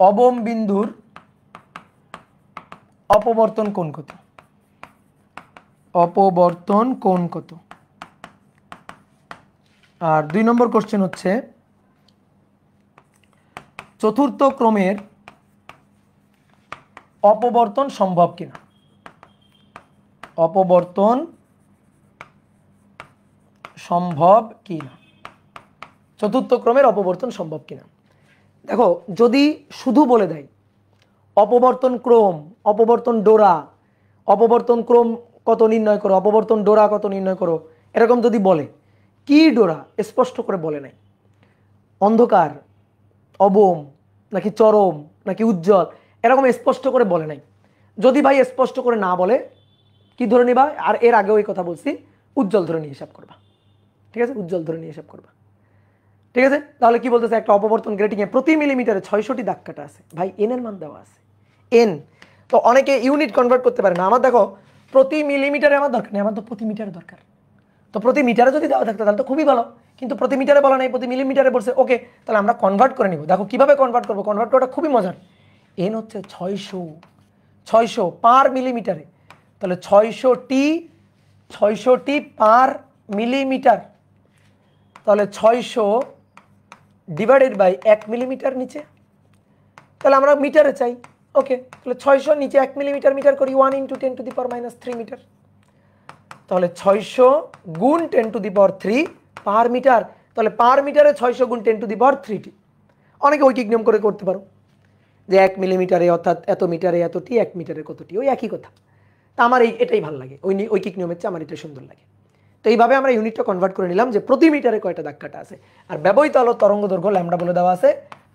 অবম বিন্দুর অপবর্তন কোণ কত? অপবর্তন কোণ কত? আর 2 নম্বর কোশ্চেন হচ্ছে চতুর্থ ক্রমের অপবর্তন সম্ভব কিনা? অপবর্তন সম্ভব কিনা? চতুর্থ ক্রমের অপবর্তন সম্ভব কিনা? দেখো, যদি শুধু বলে দেয় অপবর্তন ক্রম, অপবর্তন ডোরা, অপবর্তন ক্রম কত নির্ণয় করো, অপবর্তন ডোরা কত নির্ণয় করো, এরকম যদি বলে, কি ডোরা স্পষ্ট করে বলে নাই, অন্ধকার, অবম নাকি চরম নাকি উজ্জ্বল, এরকম স্পষ্ট করে বলে নাই। যদি ভাই স্পষ্ট করে না বলে, কি ধরে নিবা? আর এর আগেও এই কথা বলছি, উজ্জ্বল ধরে নিয়ে হিসাব করবা। ঠিক আছে, উজ্জ্বল ধরে নিয়ে হিসাব করবা। ঠিক আছে, তাহলে কি বলতেছে, একটা অপবর্তন গ্রেটিংয়ে প্রতি মিলিমিটারে 600টি দাগ কাটা আছে। ভাই এন এর মান দেওয়া আছে, এন। তো অনেকে ইউনিট কনভার্ট করতে পারে না। আমার দেখো, প্রতি মিলিমিটারে আমার দরকার নেই, আমার তো প্রতি মিটারে দরকার। তো প্রতি মিটারে যদি দেওয়া থাকতো তাহলে তো খুবই ভালো, কিন্তু প্রতি মিটারে বলা নেই, প্রতি মিলিমিটারে বলছে। ওকে, তাহলে আমরা কনভার্ট করে নিব। দেখো কিভাবে কনভার্ট করবো, কনভার্ট করাটা খুবই মজার। এন হচ্ছে 600 পার মিলিমিটারে, তাহলে 600টি পার মিলিমিটার, তাহলে 600 ডিভাইডেড বাই 1 মিলিমিটার নিচে, তাহলে আমরা মিটারে চাই। ওকে, তাহলে 600 নিচে 1 মিলিমিটার মিটার করি, 1 × 10⁻³ মিটার। তাহলে 600 গুণ 10⁻³ পার মিটার, তাহলে পার মিটারে 600 গুণ 10⁻³ অনেকে ঐকিক নিয়ম করে করতে পারো যে 1 মিলিমিটারে অর্থাৎ এত মিটারে এতটি, 1 মিটারে কতটি, ওই একই কথা। তা আমার এটাই ভালো লাগে, ঐকিক নিয়মের চেয়ে আমার এটা সুন্দর লাগে। তো এইভাবে আমরা ইউনিটটা কনভার্ট করে নিলাম যে প্রতি মিটারে কয়টা দাগ কাটা আছে। আর ব্যবহৃত আলোর তরঙ্গ দৈর্ঘ্য ল্যামডা বলে দেওয়া আছে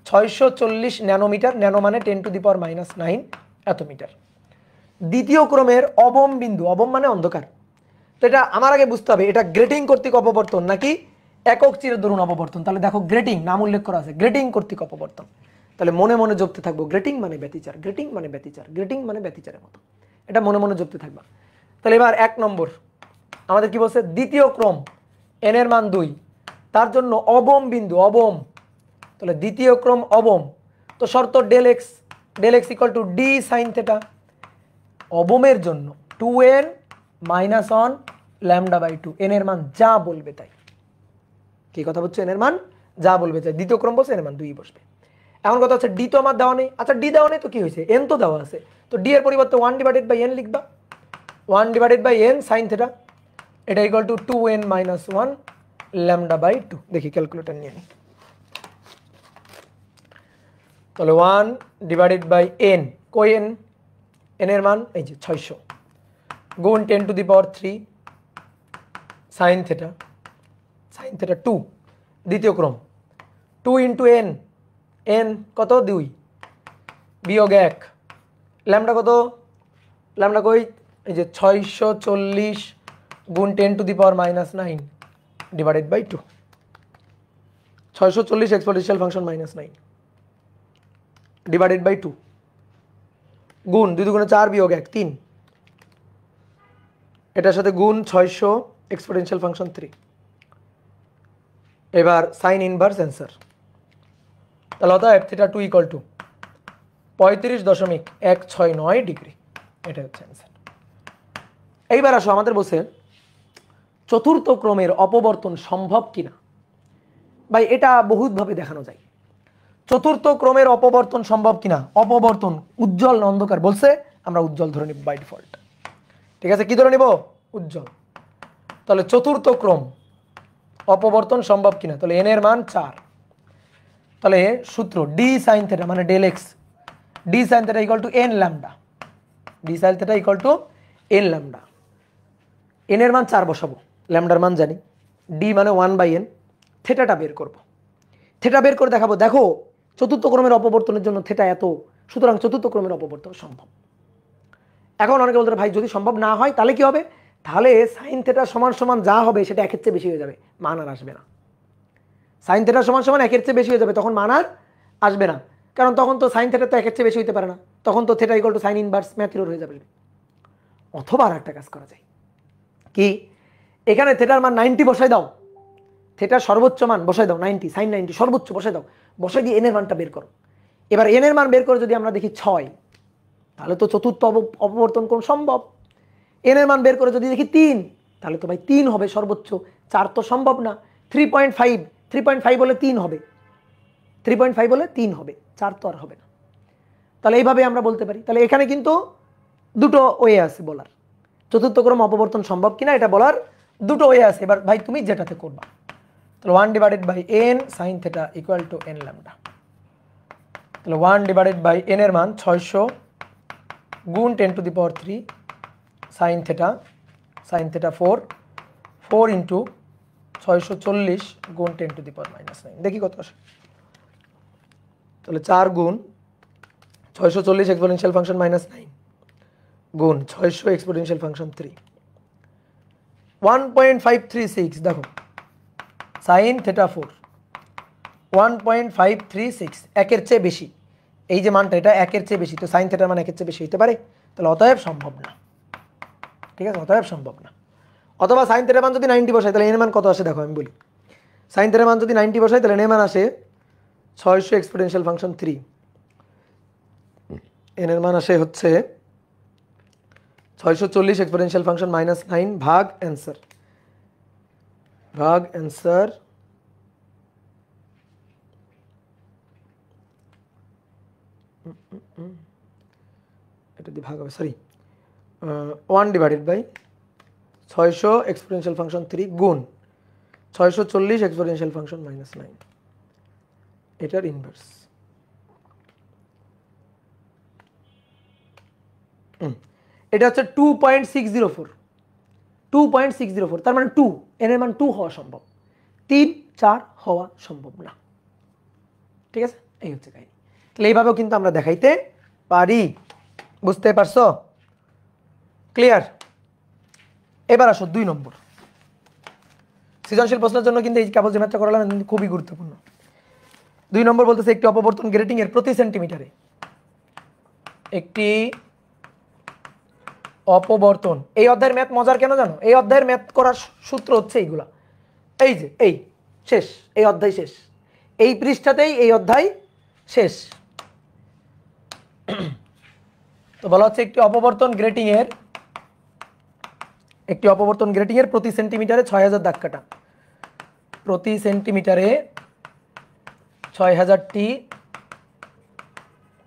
640 ন্যানোমিটার, ন্যানো মানে 10⁻⁹ এত মিটার। দ্বিতীয় ক্রমের অবম বিন্দু, অবম মানে অন্ধকার। তো এটা আমার আগে বুঝতে হবে, এটা গ্রেটিং কর্তৃক অপবর্তন নাকি একক চিরের দরুন অপবর্তন। তাহলে দেখো, গ্রেটিং নাম উল্লেখ করা আছে, গ্রেটিং কর্তৃক অপবর্তন। তাহলে মনে মনে জপতে থাকবো, গ্রেটিং মানে ব্যতিচার, গ্রেটিং মানে ব্যতিচার, গ্রেটিং মানে ব্যতিচারের মতো, এটা মনে মনে জপতে থাকবা। তাহলে এবার 1 নম্বর আমাদের কি বলছে, দ্বিতীয় ক্রম, এন এর মান 2, তার জন্য অবম বিন্দু, অবম, তাহলে দ্বিতীয় ক্রম অবম। তো শর্ত del x equal to d sine theta. অবমের জন্য 2n - 1 λ/2, এন এর মান যা বলবে তাই। কি কথা বলছো, এন এর মান যা বলবে তাই। দ্বিতীয় ক্রম বলছে, এন এর মান 2 বসবে। এমন কথা হচ্ছে, ডি তো আমার দেওয়া নেই। আচ্ছা, ডি দেওয়া নেই তো কি হয়েছে, এন তো দেওয়া আছে। তো ডি এর পরিবর্তে 1/n লিখবা, 1/n সাইন থেটা, এটা ইকুয়াল টু 2n - 1 λ/2। দেখি ক্যালকুলেটর নিয়ে নিই। তাহলে 1/n, কই এন, এন এর মান এই যে 600 গুণ 10⁻³ সাইন থেটা, 2 দ্বিতীয় ক্রম, 2 × n, n কত 2 বিয়োগ 1, ল্যামডা কত, ল্যামডা কই, এই যে 640 গুণ 10⁻⁹ divided by 2, 640 exponential function -9 divided by 2 গুণ 2 × 4 বিয়োগ 1 3, এটার সাথে গুণ 600 এক্সপোনেনশিয়াল ফাংশন 3। এবার সাইন ইনভার্স অ্যান্সার, তাহলে অতএব থিটা 2 ইকুয়াল টু 35.169 ডিগ্রি, এটা হচ্ছে অ্যান্সার। এইবার আসো, আমাদের বলছে চতুর্থ ক্রমের অপবর্তন সম্ভব কিনা। ভাই এটা বহুতভাবে দেখানো যায়, চতুর্থ ক্রমের অপবর্তন সম্ভব কিনা। অপবর্তন উজ্জ্বল না অন্ধকার বলছে, আমরা উজ্জ্বল ধরে নিব বাই ডিফল্ট। ঠিক আছে, কি ধরে নিব, উজ্জ্বল। তাহলে চতুর্থ ক্রম অপবর্তন সম্ভব কিনা, তাহলে এন এর মান 4। তাহলে সূত্র ডি সাইন থেটা মানে del x, d sine theta equal to n lambda, d sine theta equal to n lambda. N এর মান 4 বসাবো, ল্যামডার মান জানি, ডি মানে 1/n, থেটাটা বের করব। থেটা বের করে দেখাবো, দেখো চতুর্থ ক্রমের অপবর্তনের জন্য থেটা এত, সুতরাং চতুর্থ ক্রমের অপবর্তন সম্ভব। এখন অনেকে বলতে ভাই যদি সম্ভব না হয় তাহলে কি হবে, তাহলে সাইন থিটা সমান সমান যা হবে সেটা একের চেয়ে বেশি হয়ে যাবে, মান আর আসবে না। সাইন থিটা সমান সমান একের চেয়ে বেশি হয়ে যাবে, তখন মান আর আসবে না, কারণ তখন তো সাইন থিটা তো একের চেয়ে বেশি হতে পারে না, তখন তো theta equal two sign inverse math হয়ে যাবে। অথবা আর একটা কাজ করা যায় কি, এখানে থিটার মান 90 বসাই দাও, থিটার সর্বোচ্চ মান বসাই দাও 90, সাইন 90 সর্বোচ্চ বসাই দাও, বসাই দিয়ে এন এর মানটা বের করো। এবার এন এর মান বের করে যদি আমরা দেখি 6, তাহলে তো চতুর্থ অপবর্তন কোণ সম্ভব। এন এর মান বের করে যদি দেখি 3, তাহলে তো ভাই 3 হবে সর্বোচ্চ, 4 তো সম্ভব না। 3.5 হলে 3 হবে, 3.5 হলে 3 হবে, 4 তো আর হবে না। তাহলে এইভাবে আমরা বলতে পারি। তাহলে এখানে কিন্তু দুটো ওয়ে আছে বলার, চতুর্থ ক্রম অপবর্তন সম্ভব কিনা এটা বলার দুটো ওয়ে আছে। এবার ভাই তুমি যেটাতে করবা, তাহলে 1/n sin θ equal to n lambda. তাহলে 1/n এর মান 600 গুণ 10 to the power 3 sin θ 4 into 640 গুণ 10 টু দি পাওয়ার -9, দেখি কত আসে। তাহলে 4 গুণ 640 এক্সপোনেনশিয়াল ফাংশন -9 গুণ 600 এক্সপোনেনশিয়াল ফাংশন 3, 1.536 দেখো sin θ 4 1.536, একের চেয়ে বেশি। এই যে মানটা এটা একের চেয়ে বেশি, তো sin θ মান একের চেয়ে বেশি হতে পারে, তাহলে অতএব সম্ভব না। ঠিক আছে, অতএব সম্ভব না। অথবা sin θ মান যদি 90 বসাই তাহলে n এর মান কত আসে দেখো, আমি বলি। sin θ মান যদি 90 বসাই তাহলে n এর মান আসে 600 এক্সপোনেনশিয়াল ফাংশন 3, n এর মান আসে হচ্ছে 640 এক্সপোনেনশিয়াল ফাংশন -9 ভাগ অ্যান্সার, এটা দিয়ে ভাগ হবে, সরি 1/600 এক্সপোনেনশিয়াল ফাংশন 3 গুণ 640 এক্সপোনেনশিয়াল ফাংশন -9, এটার ইনভার্স। এটা হচ্ছে 2.604, তার মানে 2, n এর মান 2 হওয়া সম্ভব, 3, 4 হওয়া সম্ভব না। ঠিক আছে, এই হচ্ছে কাহিনী। তাহলে এইভাবেও কিন্তু আমরা দেখাইতে পারি, বুঝতে পারছো? ক্লিয়ার? এবার আসো 2 নম্বর সৃজনশীল প্রশ্নের জন্য কিন্তু এই কেবল যে ম্যাথটা করালাম কিন্তু খুবই গুরুত্বপূর্ণ। 2 নম্বর বলতেছে একটি অপবর্তন গ্রেটিং এর প্রতি সেন্টিমিটারে, একটি অপবর্তন, এই অধ্যায়ের ম্যাথ মজার কেন জানো, এই অধ্যায়ের ম্যাথ করার সূত্র হচ্ছে এইগুলা, এই যে এই শেষ, এই অধ্যায় শেষ, এই পৃষ্ঠাতেই এই অধ্যায় শেষ। তো বলা হচ্ছে একটি অপবর্তন গ্রেটিং এর প্রতি সেন্টিমিটারে 6000 দাগ কাটা, প্রতি সেন্টিমিটারে 6000টি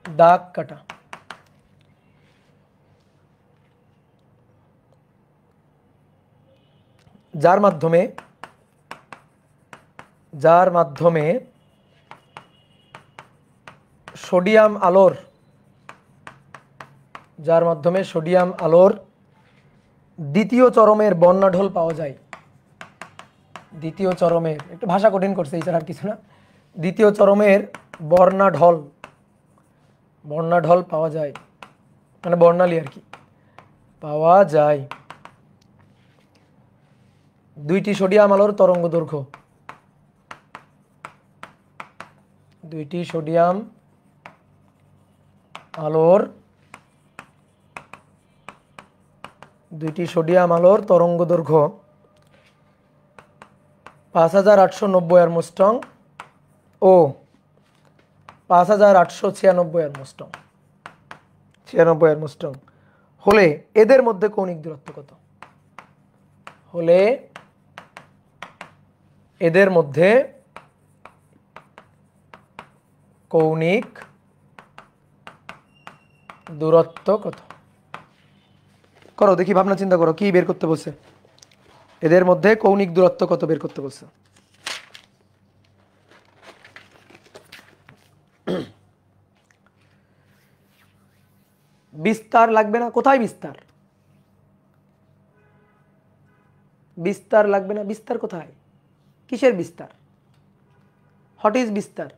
দাগ কাটা। যার মাধ্যমে সোডিয়াম আলোর দ্বিতীয় চরমের বর্ণাঢল পাওয়া যায়। দ্বিতীয় চরমের, একটু ভাষা কঠিন করছে এছাড়া আর কিছু না। দ্বিতীয় চরমের বর্ণাঢল পাওয়া যায়, মানে বর্ণালী আর কি, পাওয়া যায়। 2টি সোডিয়াম আলোর তরঙ্গ দৈর্ঘ্য, 2টি সোডিয়াম আলোর তরঙ্গ দৈর্ঘ্য 5890 আর্মস্ট্রং ও 5896 আর্মস্ট্রং হলে এদের মধ্যে কৌণিক দূরত্ব কত? করো দেখি, ভাবনা চিন্তা করো কি বের করতে বলছে, এদের মধ্যে কৌণিক দূরত্ব কত বের করতে বলছে। বিস্তার লাগবে না, কোথায় বিস্তার? বিস্তার লাগবে না, বিস্তার কোথায়? কিসের বিস্তার? হোয়াট ইজ বিস্তার?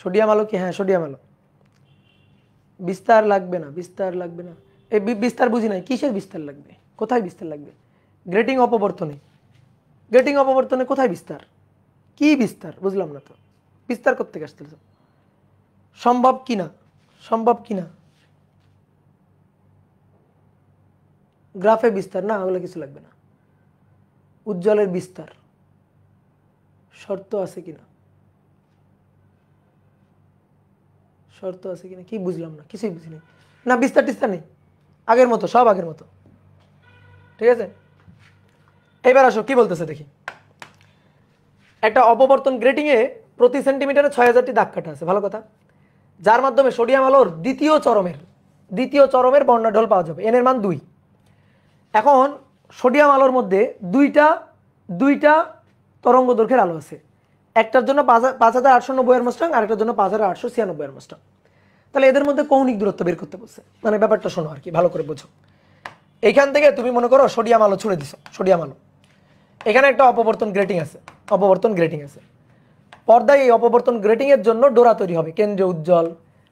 সোডিয়াম আলো কি? হ্যাঁ সোডিয়াম আলো। বিস্তার লাগবে না, বিস্তার লাগবে না। এই বিস্তার বুঝি নাই, কিসের বিস্তার লাগবে? কোথায় বিস্তার লাগবে? গ্রেটিং অপবর্তনে। গ্রেটিং অপবর্তনে কোথায় বিস্তার? কি বিস্তার বুঝলাম না তো। বিস্তার করতে আসতেছ? সম্ভব কিনা? সম্ভব কিনা? গ্রাফে বিস্তার না, ওগুলো কিছু লাগবে না। উজ্জ্বলের বিস্তার শর্ত আছে কিনা? শর্ত আছে কিনা কি বুঝলাম না, কিছুই বুঝিনি। না বিস্তার টিস্তার নেই, আগের মতো, সব আগের মতো। ঠিক আছে, এবার আসো কি বলতেছে দেখি। একটা অপবর্তন গ্রেটিং এ প্রতি সেন্টিমিটারে 6000টি দাগ কাটা আছে, ভালো কথা, যার মাধ্যমে সোডিয়াম আলোর দ্বিতীয় চরমের বর্ণাঢ্যল পাওয়া যাবে। এন এর মান 2। এখন সোডিয়াম আলোর মধ্যে দুইটা তরঙ্গ দৈর্ঘ্যের আলো আছে, একটার জন্য 5890 অ্যারমস্ট্রং, আরেকটার জন্য 5896 অ্যারমস্ট্রং। তাহলে এদের মধ্যে কৌণিক দূরত্ব বের করতে বলছে। মানে ব্যাপারটা শোনো আর কি, ভালো করে বোঝো। এইখান থেকে তুমি মনে করো সোডিয়াম আলো ছুড়ে দিছো, সোডিয়াম আলো, এখানে একটা অপবর্তন গ্রেটিং আছে, পর্দায় এই অপবর্তন গ্রেটিং এর জন্য ডোরা তৈরি হবে, কেন্দ্রীয় উজ্জ্বল,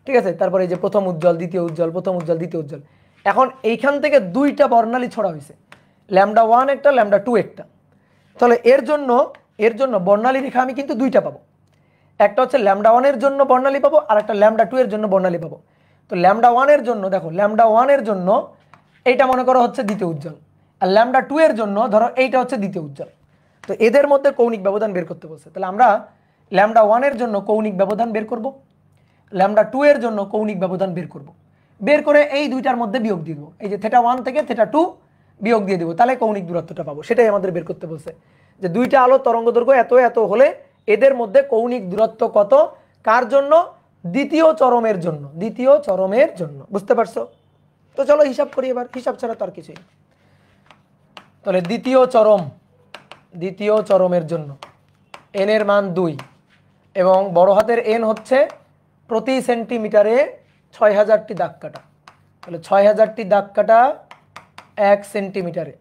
ঠিক আছে, তারপরে এই যে প্রথম উজ্জ্বল, দ্বিতীয় উজ্জ্বল, প্রথম উজ্জ্বল, দ্বিতীয় উজ্জ্বল। এখন এইখান থেকে দুইটা বর্ণালী ছড়া হয়েছে, λ1 একটা, λ2 একটা। তাহলে এর জন্য বর্ণালী রেখা আমি কিন্তু দুইটা পাবো, একটা হচ্ছে λ1 এর জন্য বর্ণালী পাবো, আর একটা λ2 এর জন্য বর্ণালী পাবো। তো λ1 এর জন্য দেখো, λ1 এর জন্য এইটা মনে করো হচ্ছে দ্বিতীয় উজ্জ্বল, আর λ2 এর জন্য ধরো এইটা হচ্ছে দ্বিতীয় উজ্জ্বল। তো এদের মধ্যে কৌণিক ব্যবধান বের করতে বলছে। তাহলে আমরা λ1 এর জন্য কৌণিক ব্যবধান বের করব, λ2 এর জন্য কৌণিক ব্যবধান বের করব, বের করে এই দুইটার মধ্যে বিয়োগ দিয়ে দেবো, এই যে θ1 থেকে θ2 বিয়োগ দিয়ে দেবো, তাহলে কৌণিক দূরত্বটা পাবো। সেটাই আমাদের বের করতে বলছে, যে দুইটা আলো তরঙ্গ দৈর্ঘ্য এত এত হলে এদের মধ্যে কৌণিক দূরত্ব কত, কার জন্য? দ্বিতীয় চরমের জন্য। বুঝতে পারছো? তো চলো হিসাব করি এবার, হিসাব ছাড়া তো আর কিছুই। তাহলে দ্বিতীয় চরমের জন্য এন এর মান 2 এবং বড় হাতের এন হচ্ছে প্রতি সেন্টিমিটারে 6000টি দাগ কাটা। তাহলে 6000টি দাগ কাটা 1 সেন্টিমিটারে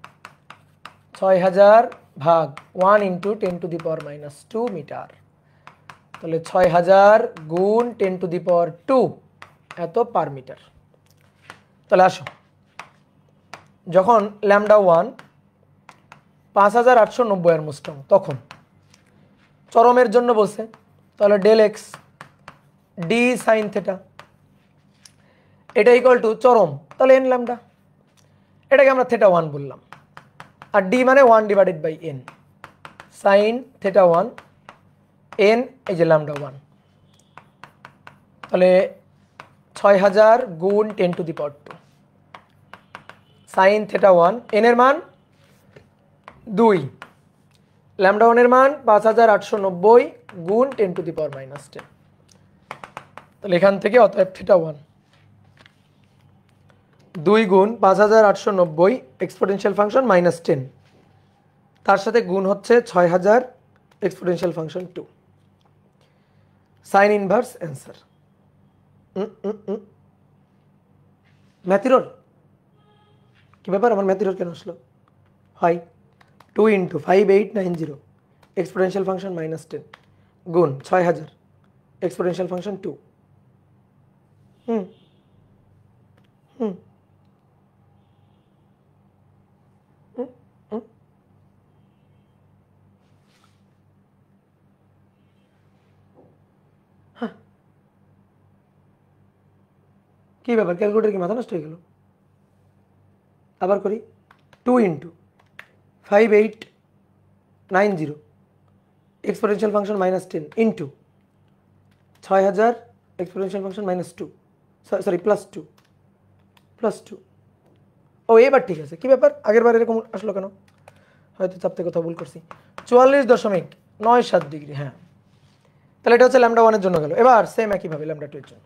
6000 ভাগ 1 × 10⁻² মিটার। তাহলে 6000 গুণ 10⁻², এত পার মিটার। তাহলে আসো, যখন λ1 5890 অ্যারমস্ট্রং, তখন চরমের জন্য বলছে, তাহলে ∇x d sin θ, এটা ইকুয়াল টু চরম, তাহলে n λ, এটাকে আমরা θ1 বললাম, আর d মানে 1/n sin θ1, n এই যে λ1। তাহলে 6000 গুণ 10⁻², sin θ1, n এর মান 2, λ1 এর মান 5890 গুণ 10⁻10। তাহলে এখান থেকে অতএব θ1 2 গুণ 5890 এক্সপোনেনশিয়াল ফাংশন -10, তার সাথে গুণ হচ্ছে 6000 exponential function 2, sine inverse answer. ম্যাথিরোর কি ব্যাপার, আমার ম্যাথিরোর কেন আসলো? হয় 2 × 5890 এক্সপোনেনশিয়াল ফাংশন -10 গুণ 6000 এক্সপোনেনশিয়াল ফাংশন 2। কি ব্যাপার, ক্যালকুলেটর কি মাথা নষ্ট হয়ে গেল? আবার করি, 2 × 5890 exponential function -10 into 6000 exponential function -2, sorry +2। ও এবার ঠিক আছে, কি ব্যাপার আগের বার এরকম আসলো কেন? হয়তো চাপতে কোথাও ভুল করছি। 44.97 ডিগ্রি, হ্যাঁ। তাহলে এটা হচ্ছে λ1 এর জন্য গেল। এবার সেম একইভাবে λ2 এর জন্য।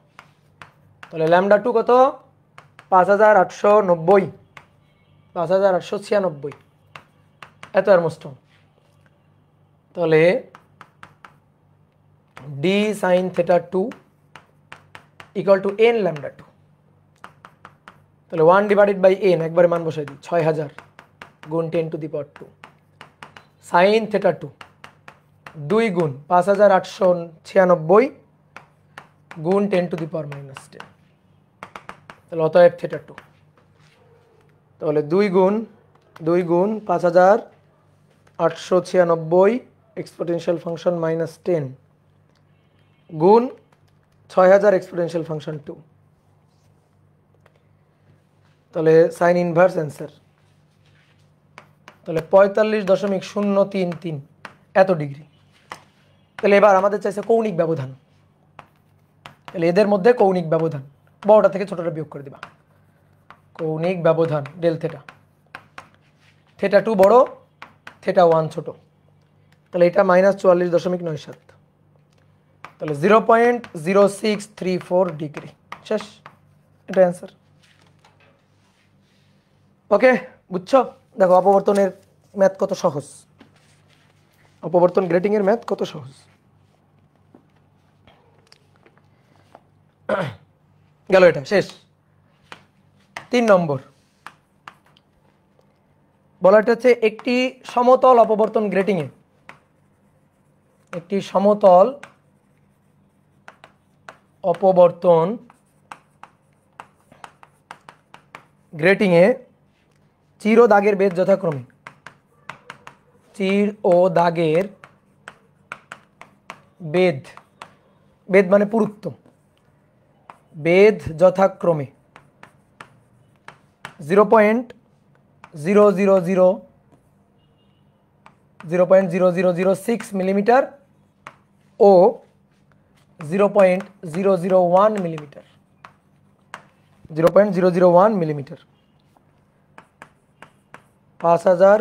তাহলে λ2 কত? 5896 এত অ্যারমস্ট্রং। তাহলে d sin θ2 equal to n λ2। তাহলে 1/n, একবারে মান বসাই দিই, 6000 গুণ 10⁻², sin θ2 2 গুণ 5896 গুণ 10⁻⁻10। তাহলে অতএব থিটা 2। তাহলে 2 গুণ 5896 এক্সপোনেনশিয়াল ফাংশন -10 গুণ 6000 এক্সপোনেনশিয়াল ফাংশন 2। তাহলে সাইন ইনভার্স অ্যান্সার। তাহলে 45.033 এত ডিগ্রি। তাহলে এবার আমাদের চাইছে কৌণিক ব্যবধান। তাহলে এদের মধ্যে কৌণিক ব্যবধান, বড়টা থেকে ছোটটা বিয়োগ করে দিবা। কৌণিক ব্যবধান ডেল থেটা, থেটা 2 বড়, থেটা 1 ছোট। তাহলে এটা -44.97। তাহলে 0.0634 ডিগ্রি। শেষ, এটা অ্যান্সার। ওকে, বুঝছো? দেখো অপবর্তনের ম্যাথ কত সহজ, অপবর্তন গ্রেটিং এর ম্যাথ কত সহজ। গেল, এটা শেষ। 3 নম্বর বলাটা হচ্ছে একটি সমতল অপবর্তন গ্রেটিং এ, একটি সমতল অপবর্তন গ্রেটিং এ চির ও দাগের বেধ যথাক্রমে, চির ও দাগের বেধ, বেধ মানে পুরুত্ব, বেধ যথাক্রমে 0.0006 মিলিমিটার ও 0.001 মিলিমিটার, 0.001 মিলিমিটার। 5000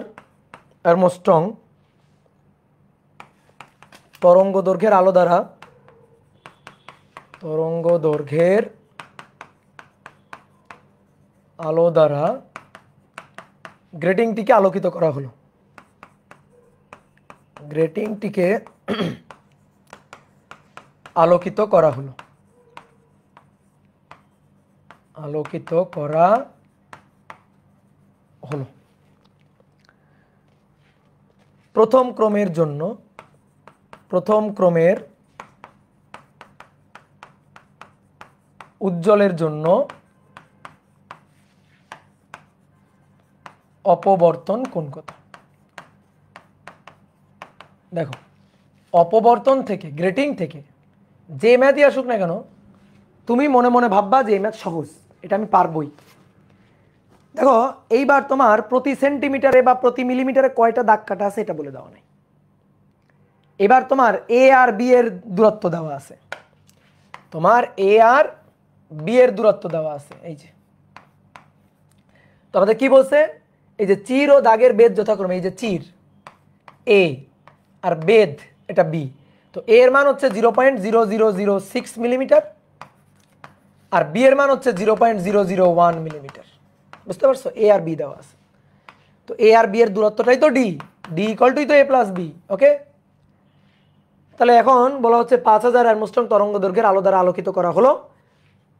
অ্যারমস্ট্রং তরঙ্গ দৈর্ঘ্যের আলো দ্বারা, তরঙ্গ দৈর্ঘ্যের আলো দ্বারা গ্রেটিংটিকে আলোকিত করা হলো, গ্রেটিংটিকে আলোকিত করা হলো, আলোকিত করা হলো। প্রথম ক্রমের জন্য, প্রথম ক্রমের উজ্জ্বলের জন্য অপবর্তন কোণ কত? দেখো অপবর্তন থেকে, গ্রেটিং থেকে যে ম্যাথই আসুক না কেন, তুমি মনে মনে ভাববা যে এই ম্যাথ সহজ, এটা আমি পারবই। দেখো এইবার তোমার প্রতি সেন্টিমিটারে বা প্রতি মিলিমিটারে কয়টা দাগ কাটা আছে এটা বলে দেওয়া নাই। এবার তোমার এ আর বি এর দূরত্ব দেওয়া আছে, তোমার এ আর বি এর দূরত্ব দেওয়া আছে। এই যে তোমাদের কি বলছে, এই যে চির ও দাগের বেধ যথাক্রমে, এই যে চির এ আর বেধ এটা বি। তো এ এর মান হচ্ছে 0.0006 মিলিমিটার আর বি এর মান হচ্ছে 0.001 মিলিমিটার। বুঝতে পারছো? এ আর বি দেওয়া আছে, তো এ আর বি এর দূরত্বটাই তো ডি, ডি ইকুয়াল টু তো এ প্লাস বি। ওকে, তাহলে এখন বলা হচ্ছে 5000 অ্যারমস্ট্রং তরঙ্গ দৈর্ঘ্যের আলো দ্বারা আলোকিত করা হলো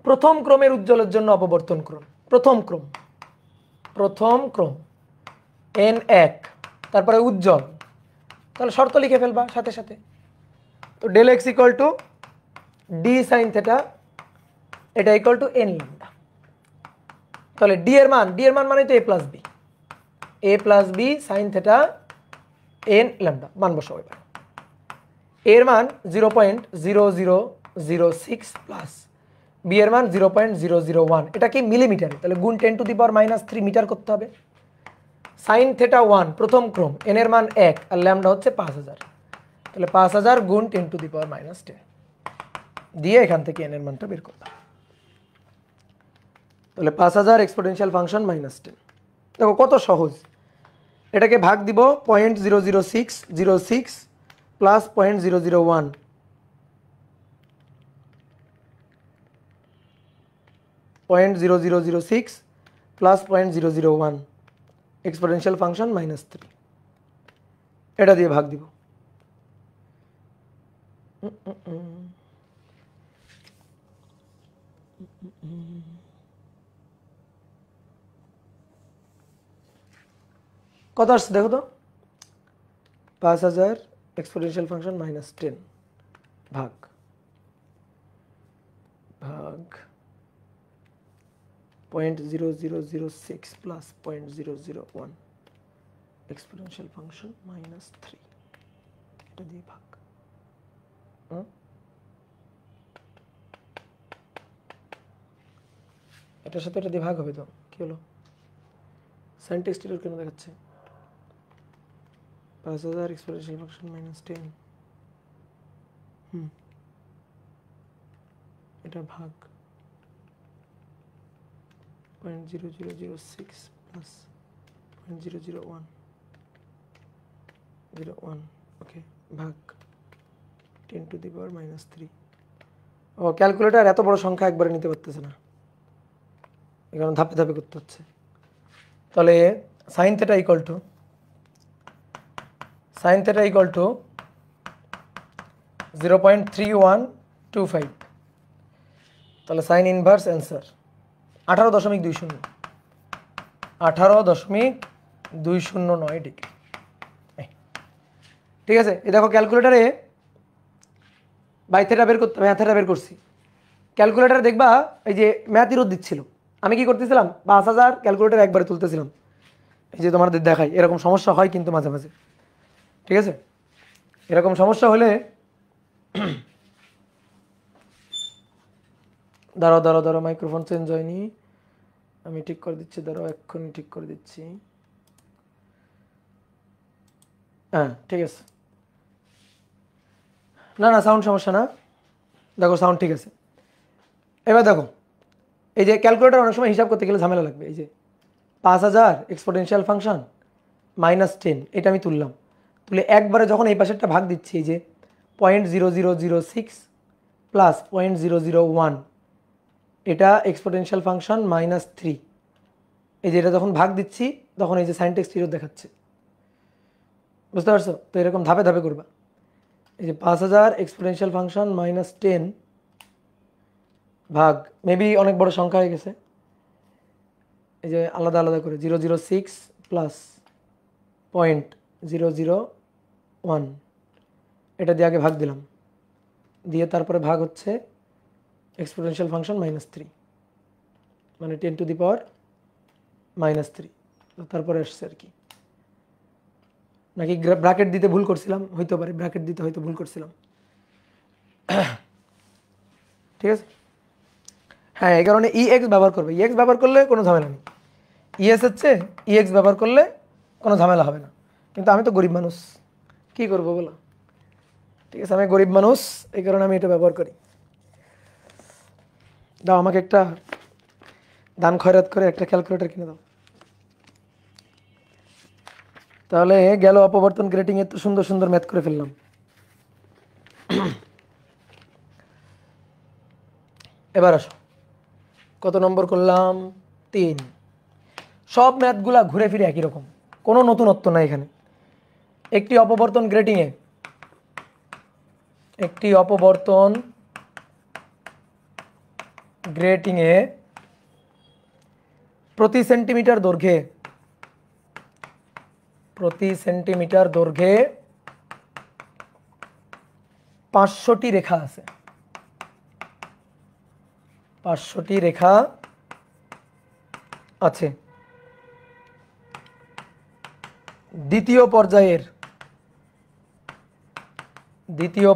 প্রথম ক্রমের উজ্জ্বলের জন্য অপবর্তন ক্রম। প্রথম ক্রম, প্রথম ক্রম n1, তারপরে উজ্জ্বল, তাহলে শর্ত লিখে ফেলবা সাথে সাথে। তো del x equal to d sine theta, এটা ইকুয়াল টু এন ল্যাম্ডা। তাহলে ডি এর মান, ডি এর মান মানে তো a plus b, a plus b sine theta n lambda. মান বসাও এবার। এর মান 0.0006 প্লাস বি এর মান 0.001, এটা কি মিলিমিটারে, তাহলে গুণ 10⁻³ মিটার করতে হবে। সাইন থেটা 1 প্রথম ক্রম, এন এর মান 1 আর ল্যামডা হচ্ছে 5000, তাহলে 5000 গুণ 10⁻10 দিয়ে এখান থেকে এন এর মানটা বের করলাম। তাহলে 5000 এক্সপোনেনশিয়াল ফাংশন -10। দেখো কত সহজ, এটাকে ভাগ দিব 0.00606 প্লাস 0.001, 0.0006 প্লাস 0.001 এক্সপোনেনশিয়াল ফাংশন -3, এটা দিয়ে ভাগ দিব। কত আসছে দেখো তো, 5000 এক্সপোনেনশিয়াল ফাংশন -10 ভাগ ভাগ 0.0006 প্লাস 0.001 এক্সপোনেনশিয়াল ফাংশন -3, এটা দিয়ে ভাগ। এটার সাথে এটা দিয়ে ভাগ হবে তো কি হলো? সাইন টেক্সট এরর কেন দেখাচ্ছে? 5000 এক্সপোনেনশিয়াল ফাংশন -10, এটা ভাগ 0.0006 প্লাস 0.001 ওকে ভাগ 10 to the power -3। O calculator এত বড় সংখ্যা একবারে নিতে পারতেছে না, এই কারণে ধাপে ধাপে করতে হচ্ছে। তাহলে সাইন থেটা ইকুয়াল টু 0.3125। তাহলে সাইন ইনভার্স অ্যান্সার 18.209 ডিগ্রি। ঠিক আছে, এই দেখো ক্যালকুলেটারে বাই থেটা বের করতে, ম্যাথ থেটা বের করছি। ক্যালকুলেটারে দেখবা এই যে ম্যাথ ইরোধ দিচ্ছিল, আমি কি করতেছিলাম 5000 ক্যালকুলেটার একবারে তুলতেছিলাম। এই যে তোমাদের দেখাই এরকম সমস্যা হয় কিন্তু মাঝে মাঝে। ঠিক আছে, এরকম সমস্যা হলে দাঁড়াও মাইক্রোফোন চেঞ্জ হয়নি, আমি ঠিক করে দিচ্ছি, এক্ষুনি ঠিক করে দিচ্ছি। হ্যাঁ ঠিক আছে, না সাউন্ড সমস্যা না, দেখো সাউন্ড ঠিক আছে। এবার দেখো এই যে ক্যালকুলেটর অনেক সময় হিসাব করতে গেলে ঝামেলা লাগবে। এই যে 5000 এক্সপোনেনশিয়াল ফাংশন -10, এটা আমি তুললাম, তুলে একবারে যখন এই পাশেরটা ভাগ দিচ্ছি, এই যে 0.0006 প্লাস 0.001, এটা এক্সপোনেনশিয়াল ফাংশন -3, এই যে এটা যখন ভাগ দিচ্ছি তখন এই যে সাইন টেক্সট ইরর দেখাচ্ছে, বুঝতে পারছো? তো এরকম ধাপে ধাপে করবা। এই যে 5000 এক্সপোনেনশিয়াল ফাংশন -10 ভাগ, মেবি অনেক বড় সংখ্যা হয়ে গেছে, এই যে আলাদা আলাদা করে 006 প্লাস 0.001, এটা দিয়ে আগে ভাগ দিলাম, দিয়ে তারপরে ভাগ হচ্ছে এক্সপোনেনশিয়াল ফাংশন -3, মানে 10 টু দি পাওয়ার -3, তারপরে আসছে আর কি। নাকি ব্র্যাকেট দিতে ভুল করছিলাম, হইতে পারে ব্র্যাকেট দিতে হয়তো ভুল করছিলাম। ঠিক আছে, হ্যাঁ এই কারণে ইএক্স ব্যবহার করবে, ইএক্স ব্যবহার করলে কোনো ঝামেলা নেই, ইএস হচ্ছে ইএক্স ব্যবহার করলে কোনো ঝামেলা হবে না। কিন্তু আমি তো গরিব মানুষ, কি করবো বলো? ঠিক আছে, আমি গরিব মানুষ, এই কারণে আমি এটা ব্যবহার করি। দাও আমাকে একটা দান খয়রাত করে একটা ক্যালকুলেটর কিনে দাও। তাহলে গেল অপবর্তন গ্রেটিং এর তো সুন্দর সুন্দর ম্যাথ করে ফেললাম। এবার আসো, কত নম্বর করলাম? 3। সব ম্যাথগুলা ঘুরে ফিরে একই রকম, কোনো নতুনত্ব নাই এখানে। একটি অপবর্তন গ্রেটিংয়ে প্রতি সেন্টিমিটার দৈর্ঘ্যে 500টি রেখা আছে, 500টি রেখা আছে। দ্বিতীয়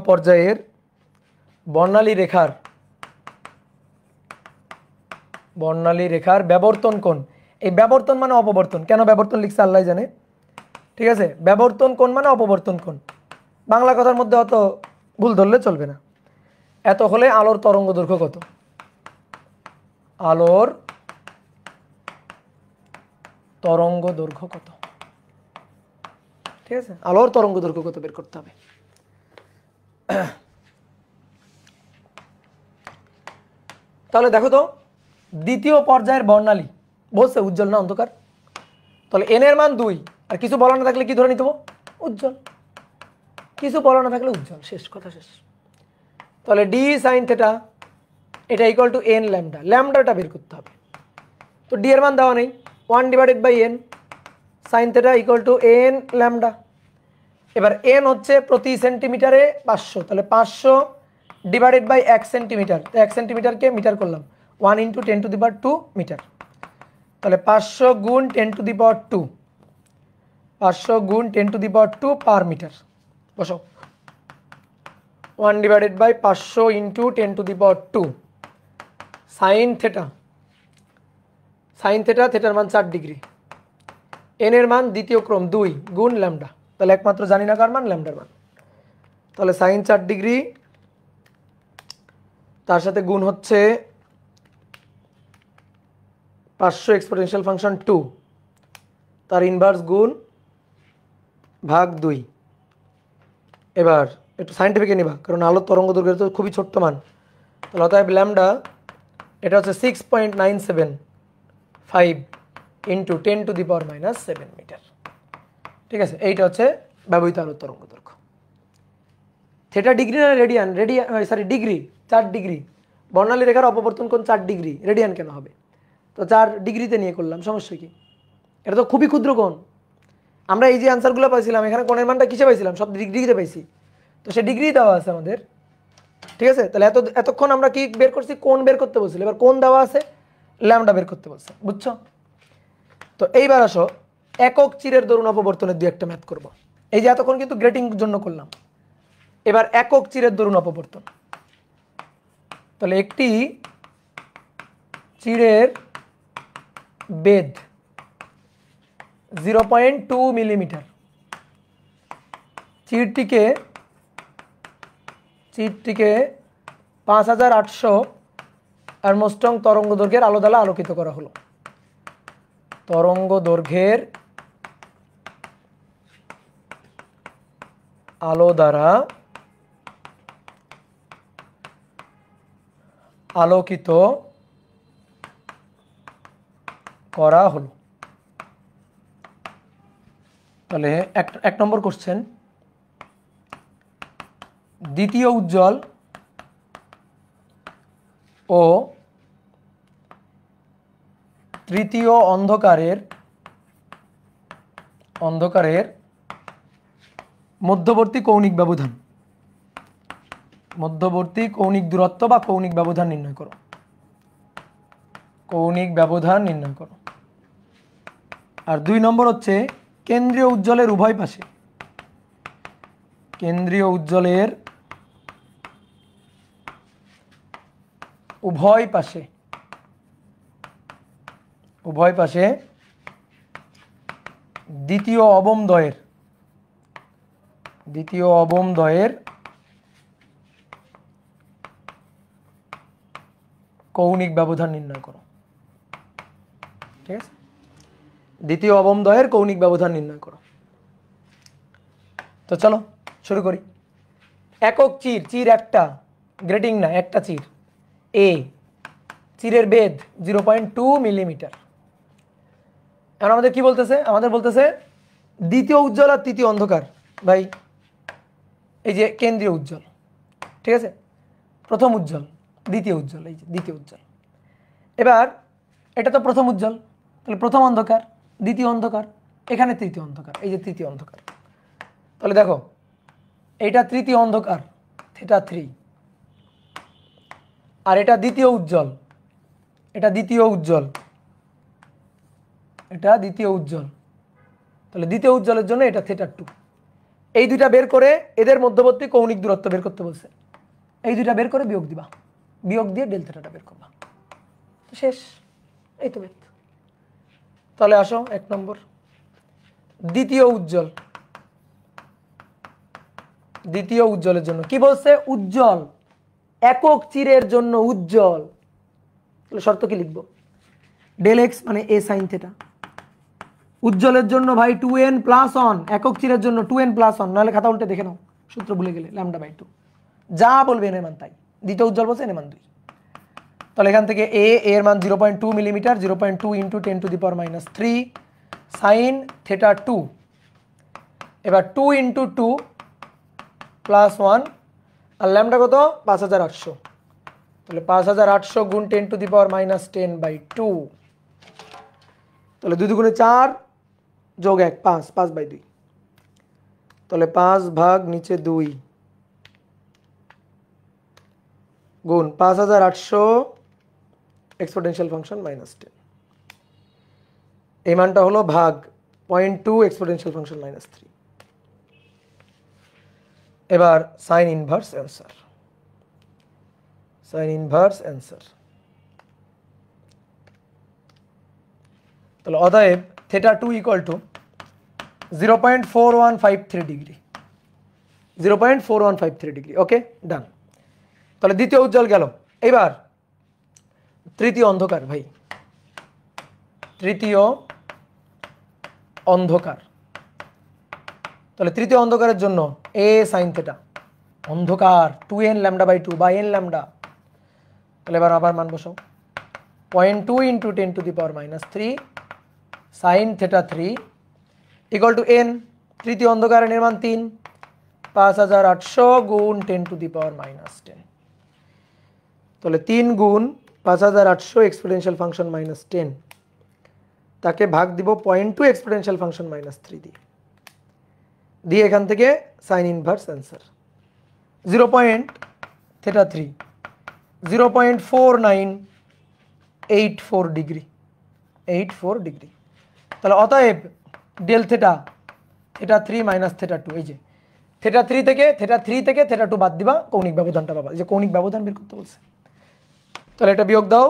পর্যায়ের বর্ণালী রেখার ব্যবর্তন কোণ, এই ব্যবর্তন মানে অপবর্তন, কেন ব্যবর্তন লিখছে আল্লাহ জানে। ঠিক আছে, ব্যবর্তন কোণ মানে অপবর্তন কোণ, বাংলা কথার মধ্যে অত ভুল ধরলে চলবে না। এত হলে আলোর তরঙ্গ দৈর্ঘ্য কত? আলোর তরঙ্গ দৈর্ঘ্য কত? ঠিক আছে, আলোর তরঙ্গ দৈর্ঘ্য কত বের করতে হবে। তাহলে দেখো তো, দ্বিতীয় পর্যায়ের বর্ণালী বলছে উজ্জ্বল না অন্ধকার, তাহলে এন এর মান 2, আর কিছু বলা না থাকলে কি ধরে নিতে হবে? উজ্জ্বল। কিছু বলা না থাকলে উজ্জ্বল, শেষ কথা শেষ। তাহলে ডি সাইন থেটা এটা ইকুয়াল টু এন ল্যামডা, ল্যামডাটা বের করতে হবে। তো ডি এর মান দেওয়া নেই, 1/n sign theta equal to n lambda. এবার এন হচ্ছে প্রতি সেন্টিমিটারে 500, তাহলে 500 ডিভাইডেড বাই 1 সেন্টিমিটার। তো 1 সেন্টিমিটারকে মিটার করলাম, 1 × 10⁻² মিটার। তাহলে 500 × 10⁻², 500 × 10⁻² পার মিটার। বসো, 1/500 × 10⁻²। সাইন থেটা, সাইন থেটা, থেটার মান 4 ডিগ্রি, এন এর মান দ্বিতীয় ক্রম 2 গুণ ল্যামডা। তাহলে একমাত্র জানি না কার মান, ল্যামডার মান। তাহলে সাইন 4 ডিগ্রি তার সাথে গুণ হচ্ছে 500 এক্সপোনেনশিয়াল ফাংশন 2, তার ইনভার্স গুণ ভাগ 2। এবার একটু সাইন্টিফিকে নিবা, কারণ আলোর তরঙ্গ দৈর্ঘ্যের তো খুবই ছোট্ট মান। তাহলে অতএব ল্যামডা এটা হচ্ছে 6.975 × 10⁻⁻7 মিটার। ঠিক আছে, এইটা হচ্ছে ব্যবহৃত আলোর তরঙ্গ দৈর্ঘ্য। থেটা ডিগ্রি না রেডিয়ান? Sorry degree, 4 degree. বর্ণালী রেখার অপবর্তন কোণ 4 ডিগ্রি, রেডিয়ান কেন হবে? তো 4 ডিগ্রিতে নিয়ে করলাম, সমস্যা কি? এটা তো খুবই ক্ষুদ্র কোণ। আমরা এই যে আনসারগুলো পাইছিলাম, এখানে কোণের মানটা কিসে পাইছিলাম? সব ডিগ্রিতে পাইছি। তো সে ডিগ্রি দেওয়া আছে আমাদের, ঠিক আছে। তাহলে এতক্ষণ আমরা কি বের করছি? কোণ বের করতে বলছিল। এবার কোণ দেওয়া আছে, ল্যামডা বের করতে বলছে, বুঝছো? তো এইবার আসো একক চিরের দরুন অপবর্তনের দুই একটা ম্যাথ করব। এই যে এতক্ষণ কিন্তু গ্রেটিং জন্য করলাম, এবার একক চিরের দরুন অপবর্তন। তাহলে একটি চিরের বেধ 0.2 মিলিমিটার, চিরটিকে 5800 আর্মস্ট্রং তরঙ্গ দৈর্ঘ্যের আলো দ্বারা আলোকিত করা হলো। তরঙ্গ দৈর্ঘ্যের আলো দ্বারা আলোকিত করা হলো। তাহলে এক নম্বর কোশ্চেন, দ্বিতীয় উজ্জ্বল ও তৃতীয় অন্ধকারের মধ্যবর্তী কৌণিক ব্যবধান, মধ্যবর্তী কৌণিক দূরত্ব বা কৌণিক ব্যবধান নির্ণয় করো। কৌণিক ব্যবধান নির্ণয় করো। আর 2 নম্বর হচ্ছে কেন্দ্রীয় উজ্জ্বলের উভয় পাশে, কেন্দ্রীয় উজ্জ্বলের উভয় পাশে দ্বিতীয় অবমদ্বয়ের কৌণিক ব্যবধান নির্ণয় করো। ঠিক আছে, দ্বিতীয় অবমদ্বয়ের কৌণিক ব্যবধান নির্ণয় করো। তো চলো শুরু করি। একক চির একটা, গ্রেটিং না, একটা চির এ, চিরের বেধ 0.2 মিলিমিটার। এখন আমাদের কি বলতেছে? আমাদের বলতেছে দ্বিতীয় উজ্জ্বল আর তৃতীয় অন্ধকার। ভাই এই যে কেন্দ্রীয় উজ্জ্বল, ঠিক আছে, প্রথম উজ্জ্বল, দ্বিতীয় উজ্জ্বল, এই যে দ্বিতীয় উজ্জ্বল। এবার এটা তো প্রথম উজ্জ্বল, তাহলে প্রথম অন্ধকার, দ্বিতীয় অন্ধকার, এখানে তৃতীয় অন্ধকার, এই যে তৃতীয় অন্ধকার। তাহলে দেখো এইটা তৃতীয় অন্ধকার, থিটা 3, আর এটা দ্বিতীয় উজ্জ্বল, এটা দ্বিতীয় উজ্জ্বল, এটা দ্বিতীয় উজ্জ্বল। তাহলে দ্বিতীয় উজ্জ্বলের জন্য এটা থিটা 2। এই দুইটা বের করে এদের মধ্যবর্তী কৌণিক দূরত্ব বের করতে বলছে। এই দুইটা বের করে বিয়োগ দিবা, বিয়োগ দিয়ে ডেল থিটাটা বের করবা, শেষ। এই তো বের। তাহলে আসো 1 নম্বর, দ্বিতীয় উজ্জ্বলের জন্য কি বলছে? উজ্জ্বল, একক চিরের জন্য উজ্জ্বল। তাহলে শর্ত কি লিখবো? ডেল এক্স মানে এ সাইন থেটা। উজ্জ্বলের জন্য ভাই 2n + 1, একক চিরের জন্য 2n + 1, নাহলে খাতা উল্টে দেখে নাও, সূত্র ভুলে গেলে λ/2 যা বলবে এর মান তাই। দ্বিতীয় উজ্জ্বল বলছে এর মান 2। তাহলে এখান থেকে এর মান 0.2 মিলিমিটার, 0.2 × 10⁻³ সাইন থেটা 2। এবার 2 × 2 + 1, আর ল্যামডা কত? 5800। তাহলে 5800 × 10⁻10/2। তাহলে 2 × 4 + 1 5, 5/2। তাহলে 5 ভাগ নিচে 2, গুণ 5800 এক্সপোনেনশিয়াল ফাংশন -10, এই মানটা হলো ভাগ 0.2 এক্সপোনেনশিয়াল ফাংশন -3। এবার sign inverse answer, sign inverse answer. তাহলে অতএব θ2 = 0.4153 ডিগ্রি, 0.4153 ডিগ্রি। ওকে, ডান। তাহলে দ্বিতীয় উজ্জ্বল গেল। এবার তৃতীয় অন্ধকার ভাই, তৃতীয় অন্ধকার। তাহলে তৃতীয় অন্ধকারের জন্য a sin θ, অন্ধকার 2n λ/2 বা n ল্যামডা। তাহলে এবার আবার মান বসাও, 0.2 × 10⁻³ sin θ3 = n। তৃতীয় অন্ধকারের মান 3, 5800 গুণ 10⁻10। তাহলে 3 গুণ 5800 এক্সপোনেনশিয়াল ফাংশন -10, তাকে ভাগ দিব 0.2 এক্সপোনেনশিয়াল ফাংশন -3 দিয়ে এখান থেকে sine inverse answer 0.θ3 0.4984 degree, 84 degree. তাহলে অতএব ডেল থেটা, θ3 - θ2, এই যে θ3 থেকে θ2 বাদ দিবা, কৌণিক ব্যবধানটা পাবা। যে কৌণিক ব্যবধান বের করতে বলছে, তাহলে এটা বিয়োগ দাও,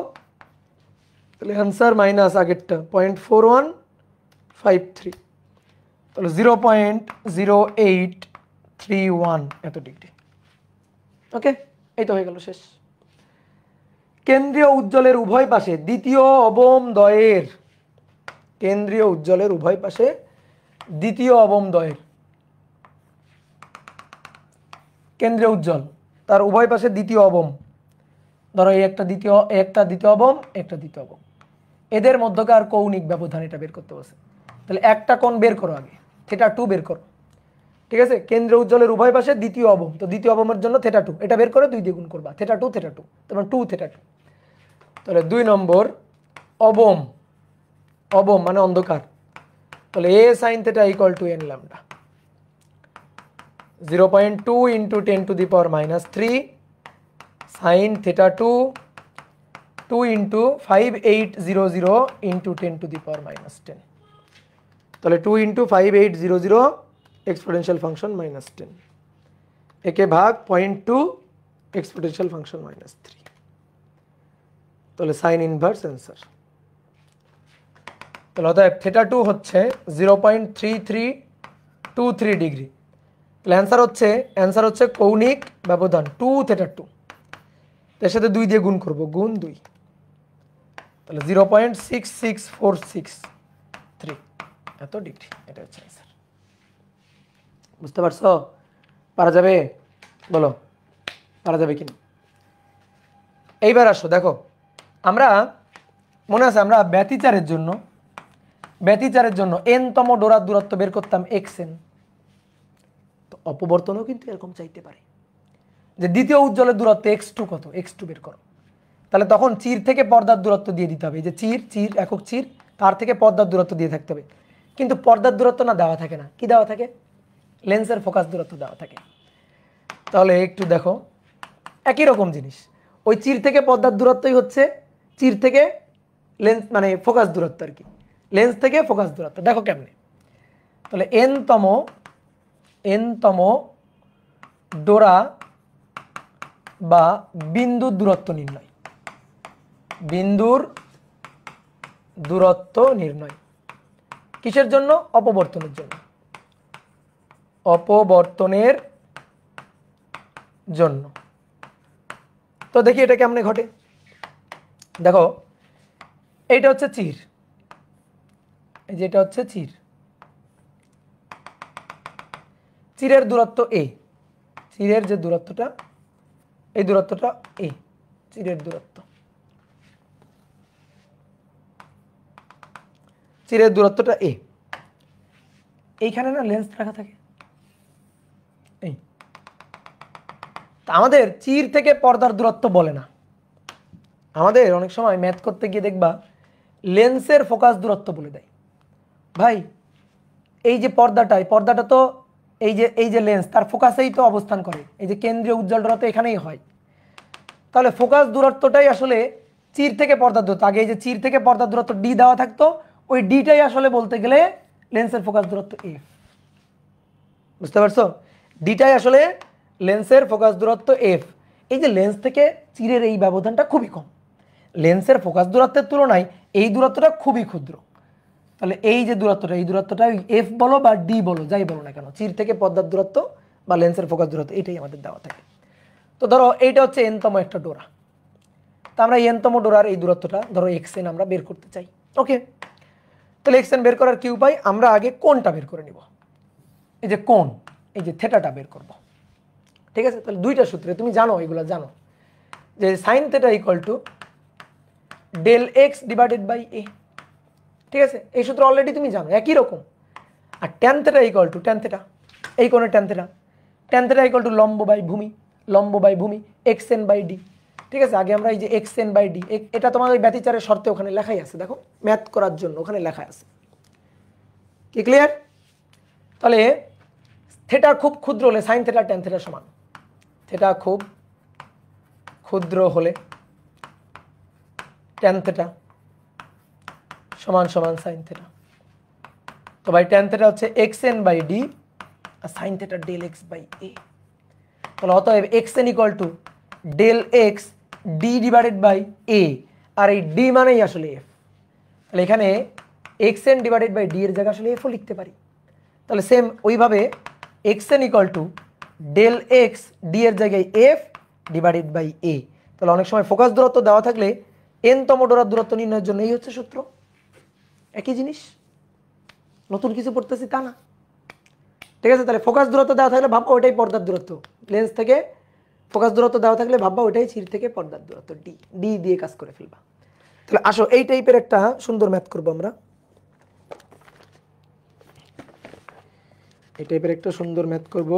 তাহলে অ্যান্সার মাইনাস আগেরটা 0.4153, তাহলে 0.0831 এত ডিগ্রি। ওকে, এই তো হয়ে গেল, শেষ। কেন্দ্রীয় উজ্জ্বলের উভয় পাশে দ্বিতীয় অবমদ্বয়ের, কেন্দ্রীয় উজ্জ্বলের উভয় পাশে দ্বিতীয় অবমদ্বয়ের, কেন্দ্রীয় উজ্জ্বল তার উভয় পাশে দ্বিতীয় অবম, ধরো এই একটা দ্বিতীয়, একটা দ্বিতীয় অবম, একটা দ্বিতীয় অবম, এদের মধ্যকার কৌণিক ব্যবধান এটা বের করতে বলছে। তাহলে একটা কোণ বের করো আগে, θ2 বের করো, ঠিক আছে। কেন্দ্রীয় উজ্জ্বলের উভয় পাশে দ্বিতীয় অবম, তো দ্বিতীয় অবমের জন্য θ2, এটা বের করে 2 দিয়ে গুণ করবা, θ2 তারপর 2 θ2। তাহলে 2 নম্বর অবম, অবম মানে অন্ধকার, তাহলে a sin θ = n λ, 0.2 × 10⁻³ sin θ2 2 × 5800 × 10⁻10, তাহলে 2 × 5800 এক্সপোনেনশিয়াল ফাংশন -10, একে ভাগ 0.2 এক্সপোনেনশিয়াল ফাংশন -3, তাহলে সাইন ইনভার্স অ্যান্সার। তাহলে অতএব θ2 হচ্ছে 0.3323 ডিগ্রি। তাহলে অ্যান্সার হচ্ছে কৌণিক ব্যবধান 2 θ2, এর সাথে 2 দিয়ে গুণ করব, গুণ 2, তাহলে 0.6646 এত ডিগ্রি। এটা হচ্ছে অ্যান্সার। বুঝতে পারছো? পারা যাবে? বলো, পারা যাবে কিনা? এইবার আসো, দেখো আমরা মনে আছে আমরা ব্যতিচারের জন্য n-তম ডোরার দূরত্ব বের করতাম xn। তো অপবর্তনও কিন্তু এরকম চাইতে পারে যে দ্বিতীয় উজ্জ্বলের দূরত্ব x2 কত, x2 বের করো। তাহলে তখন চির থেকে পর্দার দূরত্ব দিয়ে দিতে হবে, যে চির একক চির, তার থেকে পর্দার দূরত্ব দিয়ে থাকতে হবে। কিন্তু পর্দার দূরত্ব না দেওয়া থাকে না, কি দেওয়া থাকে? লেন্সের ফোকাস দূরত্ব দেওয়া থাকে। তাহলে একটু দেখো, একই রকম জিনিস, ওই চির থেকে পর্দার দূরত্বই হচ্ছে চির থেকে লেন্স মানে ফোকাস দূরত্ব আর কি, লেন্স থেকে ফোকাস দূরত্ব। দেখো কেমনে, তাহলে n-তম ডোরা বা বিন্দুর দূরত্ব নির্ণয়, বিন্দুর দূরত্ব নির্ণয় কিসের জন্য? অপবর্তনের জন্য, অপবর্তনের জন্য। তো দেখি এটা কেমনে ঘটে। দেখো এইটা হচ্ছে চির, এই যে এটা হচ্ছে চির, চিরের দূরত্ব a, চিরের যে দূরত্বটা, এই দূরত্বটা a, চিরের দূরত্ব, চিরের দূরত্বটা a। এইখানে না লেন্স রাখা থাকে, এই আমাদের চির থেকে পর্দার দূরত্ব বলে না, আমাদের অনেক সময় ম্যাথ করতে গিয়ে দেখবা লেন্সের ফোকাস দূরত্ব বলে দেয়। ভাই এই যে পর্দাটা, এই পর্দাটা তো এই যে লেন্স তার ফোকাসেই তো অবস্থান করে, এই যে কেন্দ্রীয় উজ্জ্বলটা তো এখানেই হয়। তাহলে ফোকাস দূরত্বটাই আসলে চির থেকে পর্দার দূরত্ব। আগে এই যে চির থেকে পর্দার দূরত্ব ডি দেওয়া থাকতো, ওই ডিটাই আসলে বলতে গেলে লেন্সের ফোকাস দূরত্ব এফ। বুঝতে পারছো? ডিটাই আসলে লেন্সের ফোকাস দূরত্ব এফ। এই যে লেন্স থেকে চিরের এই ব্যবধানটা খুবই কম, লেন্সের ফোকাস দূরত্বের তুলনায় এই দূরত্বটা খুবই ক্ষুদ্র। তাহলে এই যে দূরত্বটা, এই দূরত্বটা এফ বলো বা ডি বলো, যাই বলো না কেন, চির থেকে পর্দার দূরত্ব বা লেন্সের ফোকাস দূরত্ব এটাই আমাদের দেওয়া থাকে। তো ধরো এইটা হচ্ছে এনতম একটা ডোরা, তা আমরা এনতম ডোরার এই দূরত্বটা ধরো এক্সএন আমরা বের করতে চাই। ওকে, তাহলে এক্সএন বের করার কি উপায়? আমরা আগে কোণটা বের করে নিব, এই যে কোণ, এই যে থেটাটা বের করব। ঠিক আছে, তাহলে দুইটা সূত্রে তুমি জানো, এগুলো জানো যে sine theta equal to del x divided by a. ঠিক আছে, এই সূত্র অলরেডি তুমি জানো, একই রকম। আর tan theta equal to tan theta, এই কোণের tan theta, tan theta equal to লম্ব বাই ভূমি, লম্ব বাই ভূমি এক্স এন বাই ডি। ঠিক আছে, আগে আমরা এই যে এক্স এন বাই ডি, এটা তোমার ওই ব্যতিচারের শর্তে ওখানে লেখাই আছে, দেখো ম্যাথ করার জন্য ওখানে লেখা আছে। কি ক্লিয়ার? তাহলে থেটা খুব ক্ষুদ্র হলে সাইন থেটা ট্যান থেটা সমান, থেটা খুব ক্ষুদ্র হলে ট্যান থেটা সমান সমান সাইন থেটা। তো ভাই ট্যান থেটা হচ্ছে এক্স এন বাই ডি আর sine theta del x by a. তাহলে অতএব x n equal to del x d divided by a, আর এই ডি মানেই আসলে এফ। তাহলে এখানে x n divided by d এর জায়গায় আসলে এফও লিখতে পারি। তাহলে সেম ওইভাবে x n equal to del x d এর জায়গায় এফ ডিভাইডেড বাই এ। তাহলে অনেক সময় ফোকাস দূরত্ব দেওয়া থাকলে এনতম ডোরার দূরত্ব নির্ণয়ের জন্য এই হচ্ছে সূত্র। একই জিনিস, নতুন কিছু পড়তেছি তা না। ঠিক আছে, তাহলে ফোকাস দূরত্ব দেওয়া থাকলে ভাববা ওইটাই পর্দার দূরত্ব, লেন্স থেকে ফোকাস দূরত্ব দেওয়া থাকলে ভাববা ওইটাই চির থেকে পর্দার দূরত্ব, ডি, ডি দিয়ে কাজ করে ফেলবা। তাহলে আসো এই টাইপের একটা সুন্দর ম্যাথ করবো আমরা, এই টাইপের একটা সুন্দর ম্যাথ করব।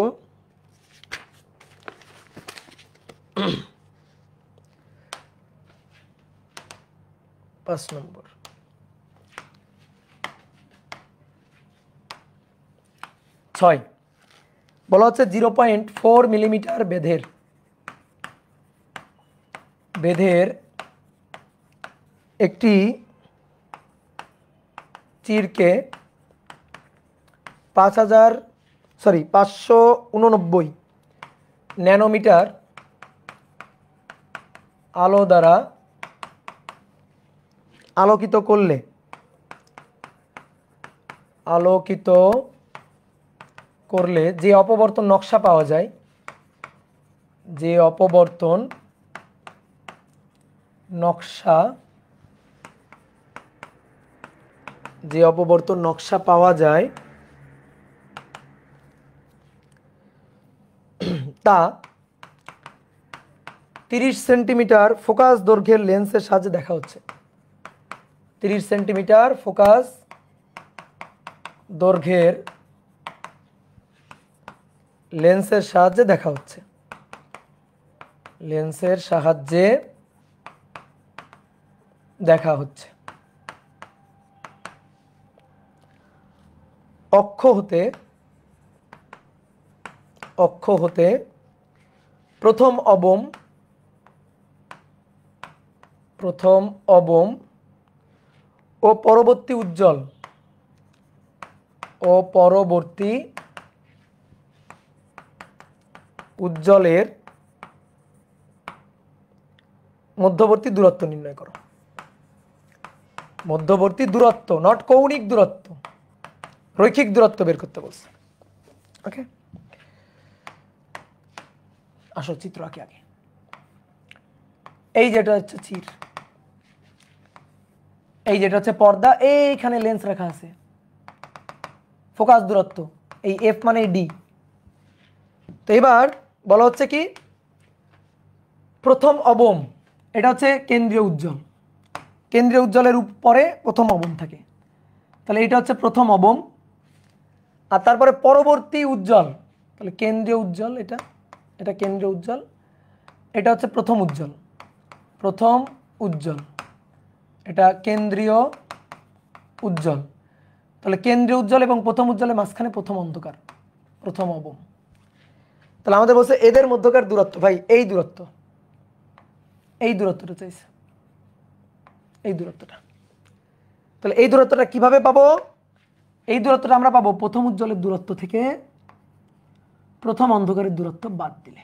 5 নম্বর, 6 বলা হচ্ছে 0.4 মিলিমিটার বেধের একটি চিরকে 589 ন্যানোমিটার আলো দ্বারা আলোকিত করলে যে অপবর্তন নকশা পাওয়া যায়, যে অপবর্তন নকশা পাওয়া যায় তা 30 সেন্টিমিটার ফোকাস দৈর্ঘ্যের লেন্সের সাহায্যে দেখা হচ্ছে। 30 সেন্টিমিটার ফোকাস দৈর্ঘ্যের লেন্সের সাহায্যে দেখা হচ্ছে, লেন্সের সাহায্যে দেখা হচ্ছে। অক্ষ হতে প্রথম অবম ও পরবর্তী উজ্জ্বলের মধ্যবর্তী দূরত্ব নির্ণয় করো। মধ্যবর্তী দূরত্ব, নট কৌণিক দূরত্ব, রৈখিক দূরত্ব বের করতে বলছে। ওকে, আসো চিত্র আঁকি আগে। এই যেটা হচ্ছে চির, এই যেটা হচ্ছে পর্দা, এইখানে লেন্স রাখা আছে, ফোকাস দূরত্ব এই এফ মানে ডি। তো এবার বলা হচ্ছে কি প্রথম অবম, এটা হচ্ছে কেন্দ্রীয় উজ্জ্বল, কেন্দ্রীয় উজ্জ্বলের উপরে প্রথম অবম থাকে, তাহলে এটা হচ্ছে প্রথম অবম। আর তারপরে পরবর্তী উজ্জ্বল, তাহলে কেন্দ্রীয় উজ্জ্বল, এটা কেন্দ্রীয় উজ্জ্বল, এটা হচ্ছে প্রথম উজ্জ্বল, এটা কেন্দ্রীয় উজ্জ্বল। তাহলে কেন্দ্রীয় উজ্জ্বল এবং প্রথম উজ্জ্বলের মাঝখানে প্রথম অন্ধকার, প্রথম অবম। তাহলে আমাদের বলছে এদের মধ্যকার দূরত্ব, ভাই এই দূরত্ব, এই দূরত্বটা চাইছে, এই দূরত্বটা। তাহলে এই দূরত্বটা কিভাবে পাবো? এই দূরত্বটা আমরা পাবো প্রথম উজ্জ্বলের দূরত্ব থেকে প্রথম অন্ধকারের দূরত্ব বাদ দিলে।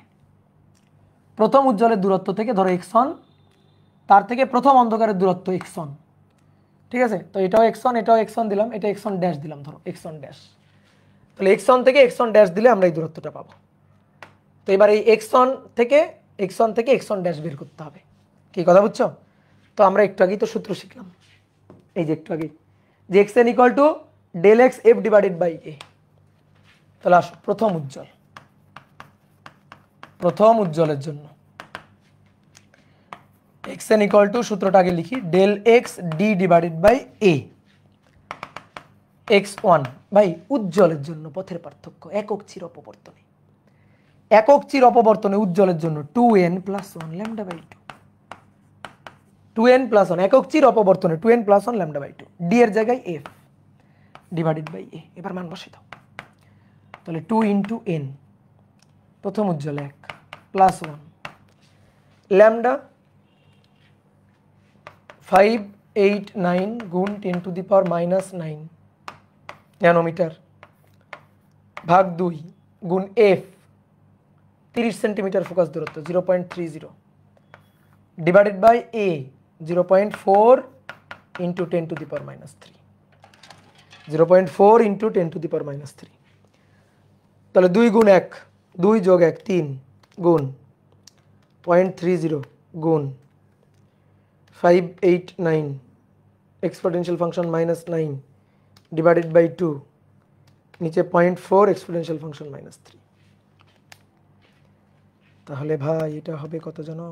প্রথম উজ্জ্বলের দূরত্ব থেকে ধরো x1, তার থেকে প্রথম অন্ধকারের দূরত্ব x1, ঠিক আছে? তো এটাও x1, এটাও x1 দিলাম, এটা x1 ড্যাশ দিলাম, ধরো x1 ড্যাশ। তাহলে x1 থেকে x1 ড্যাশ দিলে আমরা এই দূরত্বটা পাবো। তো এবার এই x1 থেকে x1 ড্যাশ বের করতে হবে। কি কথা বুঝছো? তো আমরা একটু আগেই তো সূত্র শিখলাম, এই যে একটু আগেই, যে xn equal to del x f divided by a. তাহলে আসো প্রথম উজ্জ্বলের জন্য xn ইকুয়াল টু, সূত্রটা আগে লিখি, del x d divided by a. x1 ভাই উজ্জ্বলের জন্য পথের পার্থক্য একক চির অপবর্তনে, একক চির অপবর্তনে উজ্জ্বলের জন্য 2n + 1 ল্যামডা বাই 2, 2n + 1 একক চির অপবর্তনে 2n + 1 ল্যামডা বাই 2, ডি এর জায়গায় f ডিভাইডেড বাই এ। এবার মান বসে দাও। তাহলে 2 × n, প্রথম উজ্জ্বল 1 + 1 ল্যামডা 589 গুণ 10⁻⁹ ন্যানোমিটার ভাগ 2 গুণ f 30 সেন্টিমিটার ফোকাস দূরত্ব 0.30 ডিভাইডেড বাই a 0.4 × 10⁻³ 0.4 × 10⁻³ তাহলে 2 গুণ 1, 2 যোগ 1 3 গুণ 0.30 গুণ 589 এক্সপোনেনশিয়াল ফাংশন -9 ডিভাইডেড বাই 2 নিচে 0.4 এক্সপোনেনশিয়াল ফাংশন -3। তাহলে ভাই এটা হবে কত জানো?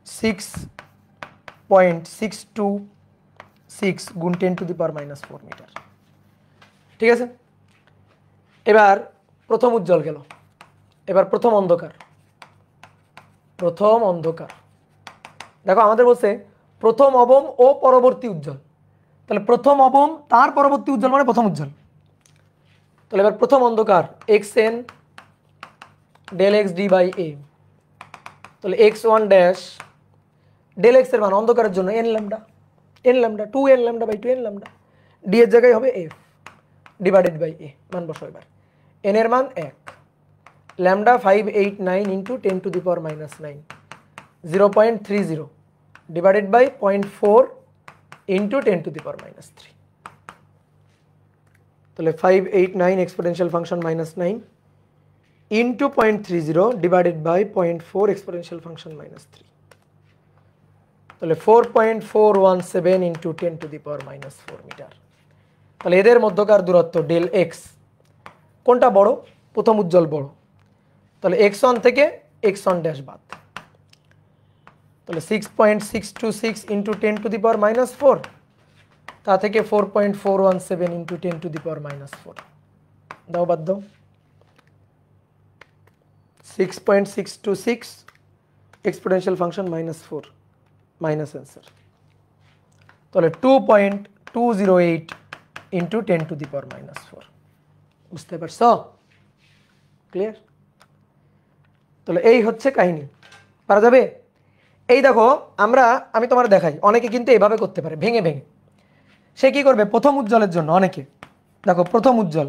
6.626 গুণ 10⁻⁴ মিটার। ঠিক আছে, এবার প্রথম উজ্জ্বল গেল, এবার প্রথম অন্ধকার। দেখো আমাদের বলছে প্রথম অবম ও পরবর্তী উজ্জ্বল, তাহলে প্রথম অবম তার পরবর্তী উজ্জ্বল মানে প্রথম উজ্জ্বল। তাহলে এবার প্রথম অন্ধকার xn del x d by a. তাহলে x1 ড্যাশ ডেল এক্স এর মান অন্ধকারের জন্য n lambda 2n lambda by 2n lambda, d এর জায়গায় হবে f ডিভাইডেড বাই এ। মান বসাও এবার, n এর মান 1 ল্যামডা 589 × 10⁻⁹ 0.30 ডিভাইডেড বাই 0.4 × 10⁻⁻3। তাহলে 589 exponential function -9 into 0.30 divided by 0.4 exponential function -3। তাহলে 4.417 × 10⁻⁴ মিটার। তাহলে এদের মধ্যকার দূরত্ব ডেল এক্স কোনটা বড়? প্রথম উজ্জ্বল বড়, তাহলে x1 থেকে x1 ড্যাশ বাদ। তাহলে 6.626 × 10⁻⁴, তা থেকে 4.417 × 10⁻⁴ দাও, বাদ দাও। 6.626 এক্সপোনেনশিয়াল ফাংশন -4 মাইনাস অ্যান্সার। তাহলে 2.208 × 10⁻⁴। বুঝতে পারছো? ক্লিয়ার? তাহলে এই হচ্ছে কাহিনী, পারা যাবে? এই দেখো আমি তোমার দেখাই, অনেকে কিন্তু এভাবে করতে পারে ভেঙে ভেঙে। সে কি করবে? প্রথম উজ্জ্বলের জন্য অনেকে দেখো প্রথম উজ্জ্বল,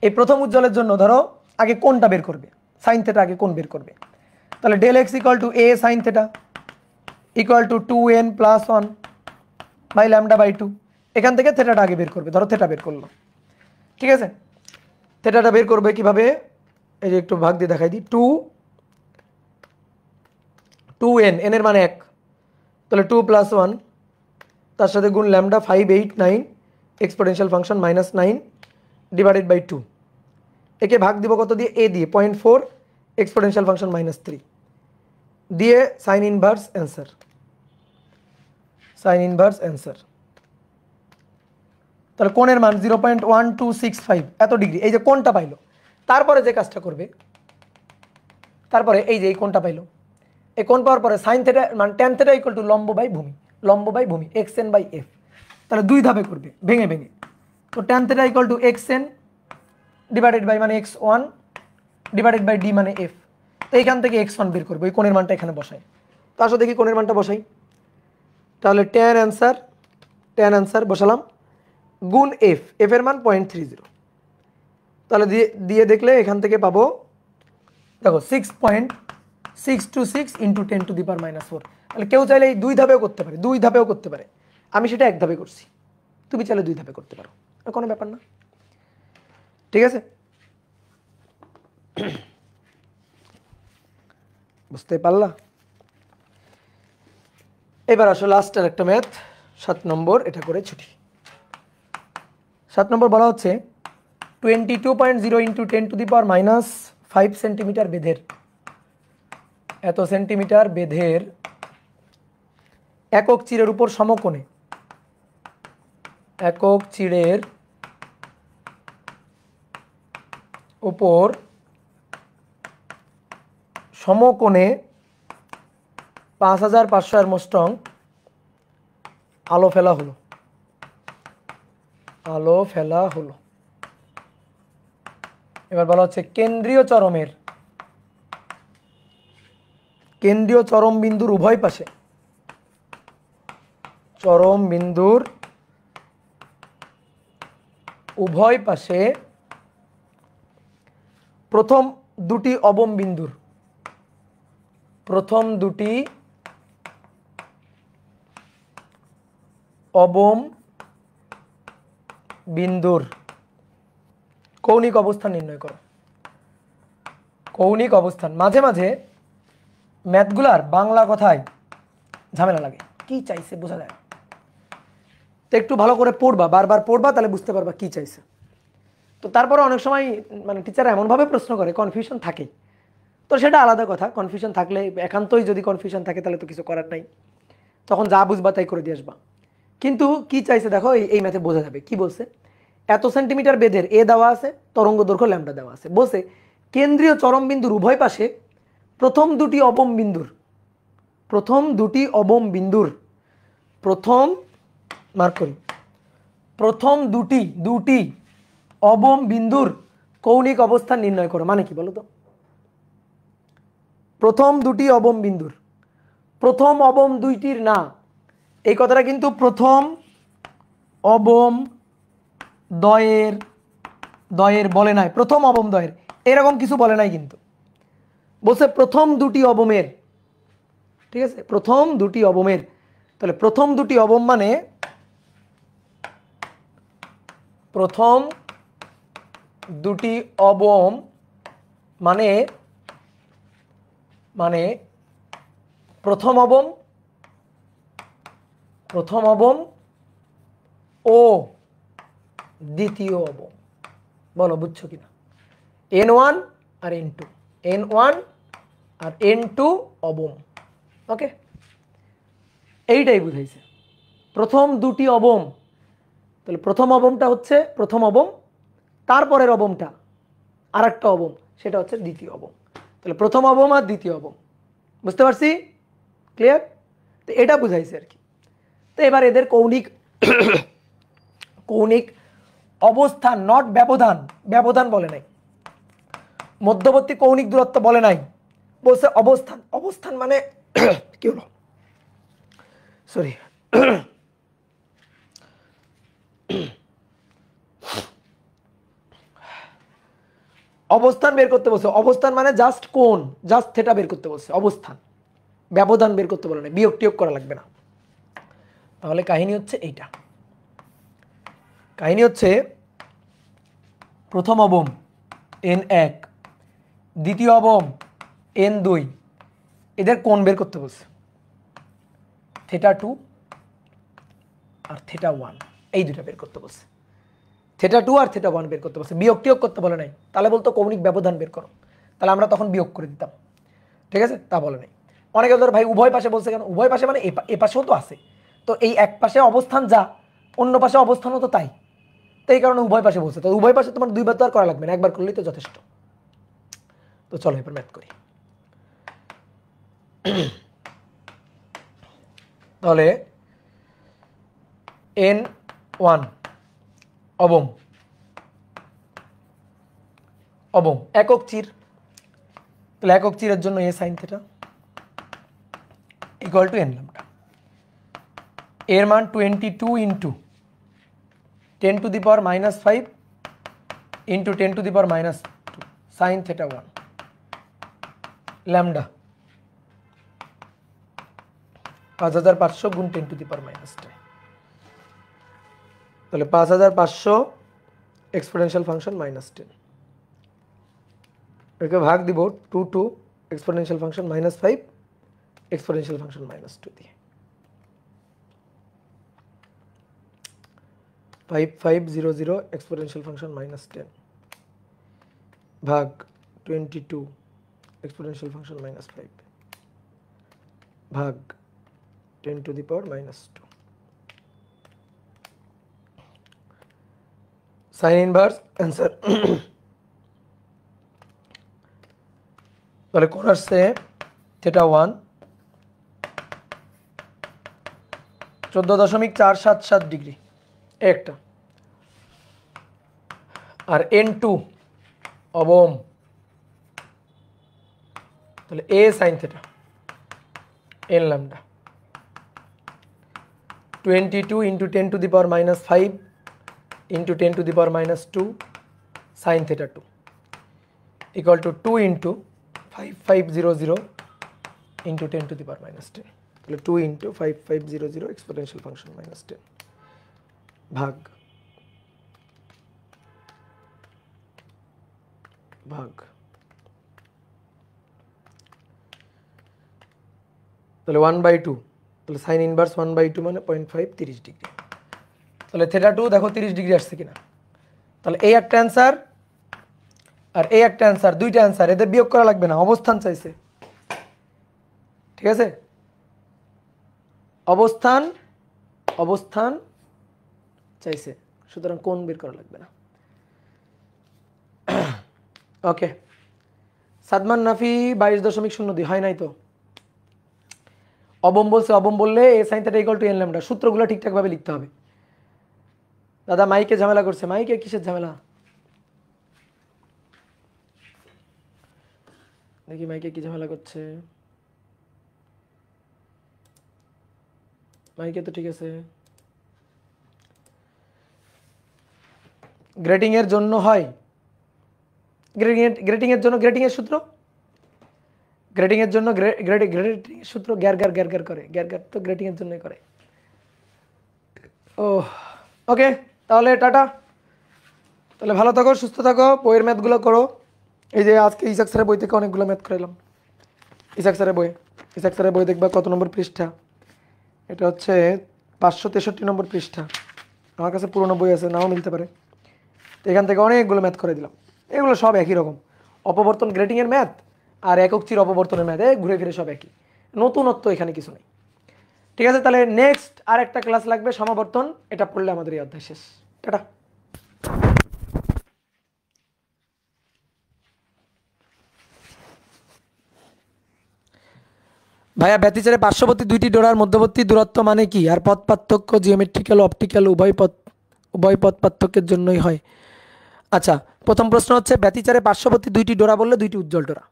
এই প্রথম উজ্জ্বলের জন্য ধরো আগে কোনটা বের করবে? সাইন থেটা আগে কোন বের করবে? তাহলে del x equal to a sine theta equal to 2n + 1 by lambda by 2। এখান থেকে থেটাটা আগে বের করবে, ধরো থেটা বের করলো। ঠিক আছে, থেটাটা বের করবে কিভাবে? এই যে একটু ভাগ দিয়ে দেখাই দিই, 2n, n এর মান 1, তাহলে 2 + 1 তার সাথে গুণ lambda 589 exponential function -9 divided by 2। একে ভাগ দিব কত দিয়ে? a দিয়ে 0.4 এক্সপোনেনশিয়াল ফাংশন -3 দিয়ে সাইন ইনভার্স অ্যান্সার। তাহলে কোণের মান 0.1265 এত ডিগ্রি, এই যে কোণটা পাইলো। তারপরে যে কাজটা করবে, তারপরে এই যে এই কোণটা পাইলো, এই কোণ পাওয়ার পরে সাইন থেটা মান ট্যান থেটা ইকুয়াল টু লম্ব বাই ভূমি xn বাই f। তাহলে দুই ধাপে করবে ভেঙে ভেঙে। তো tan theta equal to xn divided by মানে x1 ডিভাইডেড বাই d মানে f। তো এইখান থেকে x1 বের করবো, এই কোণের মানটা এখানে বসাই। তো আসো দেখি কোণের মানটা বসাই। তাহলে ট্যান অ্যান্সার বসালাম গুণ এফ, এফ এর মান 0.30। তাহলে দিয়ে দেখলে এখান থেকে পাবো দেখো 6.626 × 10⁻⁴। তাহলে কেউ চাইলে এই 2 ধাপেও করতে পারে, 2 ধাপেও করতে পারে, আমি সেটা 1 ধাপে করছি, তুমি চাইলে 2 ধাপে করতে পারো, কোনো ব্যাপার না, ঠিক আছে? বুঝতে পারলা? এবার আসো লাস্ট আর একটা ম্যাথ, 7 নম্বর, এটা করে ছুটি। 7 নম্বর বলা হচ্ছে 22.0 × 10⁻⁵ সেন্টিমিটার বেধের, এত সেন্টিমিটার বেধের একক চিরের উপর সমকোণে, একক চিরের উপর সমকোণে 5500 অ্যারমস্ট্রং আলো ফেলা হলো, আলো ফেলা হলো। এবার বলা হচ্ছে কেন্দ্রীয় চরম বিন্দুর উভয় পাশে, চরম বিন্দুর উভয় পাশে প্রথম দুটি অবম বিন্দুর, প্রথম দুটি অবম বিন্দুর কৌণিক অবস্থান নির্ণয় করো। কৌণিক অবস্থান, মাঝে মাঝে ম্যাথগুলার বাংলা কথায় ঝামেলা লাগে, কি চাইছে বোঝা যায়, তো একটু ভালো করে পড়বা, বারবার পড়বা, তাহলে বুঝতে পারবা কি চাইছে। তো তারপরে অনেক সময় মানে টিচার এমনভাবে প্রশ্ন করে কনফিউশন থাকে, তো সেটা আলাদা কথা, কনফিউশন থাকলে, একান্তই যদি কনফিউশন থাকে তাহলে তো কিছু করার নাই, তখন যা বুঝবা তাই করে দিয়ে আসবা। কিন্তু কি চাইছে দেখো, এই ম্যাথে বোঝা যাবে কি বলছে। এত সেন্টিমিটার বেধের এ দেওয়া আছে, তরঙ্গ দৈর্ঘ্য ল্যামডা দেওয়া আছে, বলছে কেন্দ্রীয় চরম বিন্দুর উভয় পাশে প্রথম দুটি অবম বিন্দুর, প্রথম মার্ক করি, প্রথম দুটি অবম বিন্দুর কৌণিক অবস্থান নির্ণয় করো। মানে কি বলো তো? প্রথম দুটি অবম বিন্দুর, প্রথম অবম দুইটির না, এই কথাটা কিন্তু প্রথম অবম দ্বয়ের বলে নাই, প্রথম অবম দ্বয়ের এরকম কিছু বলে নাই, কিন্তু বলছে প্রথম দুটি অবমের, ঠিক আছে, প্রথম দুটি অবমের। তাহলে প্রথম দুটি অবম মানে প্রথম দুটি অবম মানে প্রথম অবম ও দ্বিতীয় অবম। বলো বুঝছো কিনা? n1 আর n2, n1 আর n2 অবম, ওকে, এইটাই বুঝাইছে প্রথম দুটি অবম। তাহলে প্রথম অবমটা হচ্ছে প্রথম অবম, তারপরের অবমটা আর একটা অবম, সেটা হচ্ছে দ্বিতীয় অবম। তাহলে প্রথম অবম আর দ্বিতীয় অবম, বুঝতে পারছি? ক্লিয়ার? তো এটা বুঝাইছে আর কি। তো এবার এদের কৌণিক অবস্থান, নট ব্যবধান, ব্যবধান বলে নাই, মধ্যবর্তী কৌণিক দূরত্ব বলে নাই, বলছে অবস্থান। অবস্থান মানে কি হলো, সরি, অবস্থান বের করতে বলছে। অবস্থান মানে জাস্ট কোণ, জাস্ট থিটা বের করতে বলছে, অবস্থান, ব্যবধান বের করতে বলে না, বিয়োগ টিয়োগ করা লাগবে না। তাহলে কাহিনী হচ্ছে এইটা, কাহিনী হচ্ছে প্রথম অবম n1, দ্বিতীয় অবম n2, এদের কোণ বের করতে বলছে, θ2 আর θ1, এই দুটা বের করতে বলছে, θ2 আর θ1 বের করতে বলছে, বিয়োগ টিয়োগ করতে বলে নাই। তাহলে বলতো কৌণিক ব্যবধান বের করো, তাহলে আমরা তখন বিয়োগ করে দিতাম, ঠিক আছে, তা বলে নাই। অনেকে ধর ভাই উভয় পাশে বলছে কেন? উভয় পাশে মানে এ পাশেও তো আছে, তো এই এক পাশে অবস্থান যা, অন্য পাশে অবস্থানও তো তাই, তো এই কারণে উভয় পাশে বলছে। তো উভয় পাশে তোমার দুইবার তো আর করা লাগবে না, একবার করলেই তো যথেষ্ট। তো চলো এবার ম্যাথ করি। তাহলে n1 অবম একক চির, তাহলে একক চিরের জন্য a sine theta equal to n lambda. এর মান 22 into 10⁻⁻5 into 10⁻⁻2 sine theta 1 lambda 5500 গুণ 10⁻⁻10। তাহলে 5500 এক্সপোনেনশিয়াল ফাংশন -10, একে ভাগ দিব 2 এক্সপোনেনশিয়াল ফাংশন -5 এক্সপোনেনশিয়াল ফাংশন -2 দিয়ে। 5500 এক্সপোনেনশিয়াল ফাংশন -10 ভাগ 22 এক্সপোনেনশিয়াল ফাংশন -5 ভাগ 10⁻⁻2 সাইন ইনভার্স অ্যান্সার। তাহলে কোণ আসছে θ1 14.477 ডিগ্রি একটা, আর n2 অবম, তাহলে a sin θ n lambda 22 into 10⁻⁻5 into 10⁻⁻2 sin θ2 equal to 2 into 5500 into 10⁻⁻10, তাহলে 2 ইন্টু 5500 এক্সপোনেনশিয়াল ফাংশন -10 ভাগ তাহলে 1/2, তাহলে সাইন ইনভার্স 1/2 মানে 0.5 30 ডিগ্রি। তাহলে θ2 দেখো 30 ডিগ্রি আসছে কিনা। তাহলে এই একটা অ্যান্সার আর এই একটা অ্যান্সার, দুইটা অ্যান্সার, এদের বিয়োগ করা লাগবে না, অবস্থান চাইছে, ঠিক আছে? অবস্থান চাইছে, সুতরাং কোণ বের করা লাগবে না। ওকে, সাদমান নাফি 22.02 হয় নাই তো? অবম বলছে, অবম বললে a sine theta equal to n lambda. সূত্রগুলো ঠিকঠাকভাবে লিখতে হবে। দাদা মাইকে ঝামেলা করছে, মাইকে কিসের ঝামেলা দেখি, মাইকে কি ঝামেলা করছে? মাইকে তো ঠিক আছে। গ্রেটিং এর জন্য হয়, গ্রেটিং এর জন্য গ্রেটিং এর সূত্র, গ্রেটিং এর জন্য গ্রেটিং সূত্র গ্যার গ্যার গ্যার গ্যার করে, গ্যার গ্যার তো গ্রেটিং এর জন্যই করে। ও ওকে, তাহলে টাটা। তাহলে ভালো থাকো, সুস্থ থাকো, বইয়ের ম্যাথগুলো করো। এই যে আজকে ইসাক স্যারের বই থেকে অনেকগুলো ম্যাথ করাইলাম। ইসাক স্যারের বই দেখবা কত নম্বর পৃষ্ঠা? এটা হচ্ছে 563 নম্বর পৃষ্ঠা। আমার কাছে পুরোনো বই আছে, নাও মিলতে পারে। এখান থেকে অনেকগুলো ম্যাথ করে দিলাম। এগুলো সব একই রকম, অপবর্তন গ্রেটিংয়ের ম্যাথ আর একক চির অপবর্তনের ম্যাথ, ঘুরে ফিরে সব একই, নতুনত্ব এখানে কিছু নেই। ঠিক আছে, তাহলে নেক্সট আর একটা ক্লাস লাগবে সমাবর্তন, এটা পড়লে আমাদের এই অধ্যায় শেষ। টাটা। ভাইয়া ব্যতিচারে পার্শ্ববর্তী দুইটি ডোরার মধ্যবর্তী দূরত্ব মানে কি? আর পথ পার্থক্য জিওমেট্রিক্যাল অপটিক্যাল উভয় পথ পার্থক্যের জন্যই হয়। আচ্ছা, প্রথম প্রশ্ন হচ্ছে ব্যতিচারে পার্শ্ববর্তী দুইটি ডোরা বললে দুইটি উজ্জ্বল ডোরা,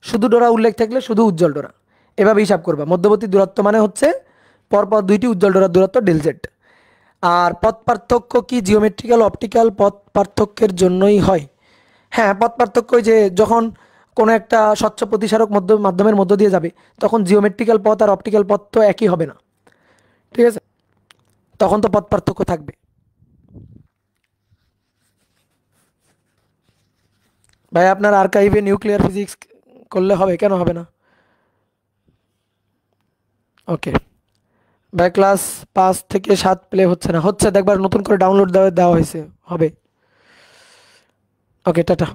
শুধু ডোরা উল্লেখ থাকলে শুধু উজ্জ্বল ডোরা, এভাবে হিসাব করবা। মধ্যবর্তী দূরত্ব মানে হচ্ছে পরপর দুইটি উজ্জ্বল ডোরার দূরত্ব ∆z। আর পথ পার্থক্য কি? জিওমেট্রিক্যাল অপটিক্যাল পথ পার্থক্যের জন্যই হয়। হ্যাঁ, পথ পার্থক্য যে যখন কোনো একটা স্বচ্ছ প্রতিসারক মাধ্যমের মধ্য দিয়ে যাবে, তখন জিওমেট্রিক্যাল পথ আর অপটিক্যাল পথ তো একই হবে না, ঠিক আছে? তখন তো পথ পার্থক্য থাকবে। ভাই আপনার আর্কাইভে নিউক্লিয়ার ফিজিক্স করলে হবে, কেন হবে না? ওকে ভাই, ক্লাস 5 থেকে 7 প্লে হচ্ছে না, হচ্ছে দেখবার নতুন করে ডাউনলোড দেওয়া হয়েছে, হবে। ওকে, টাটা।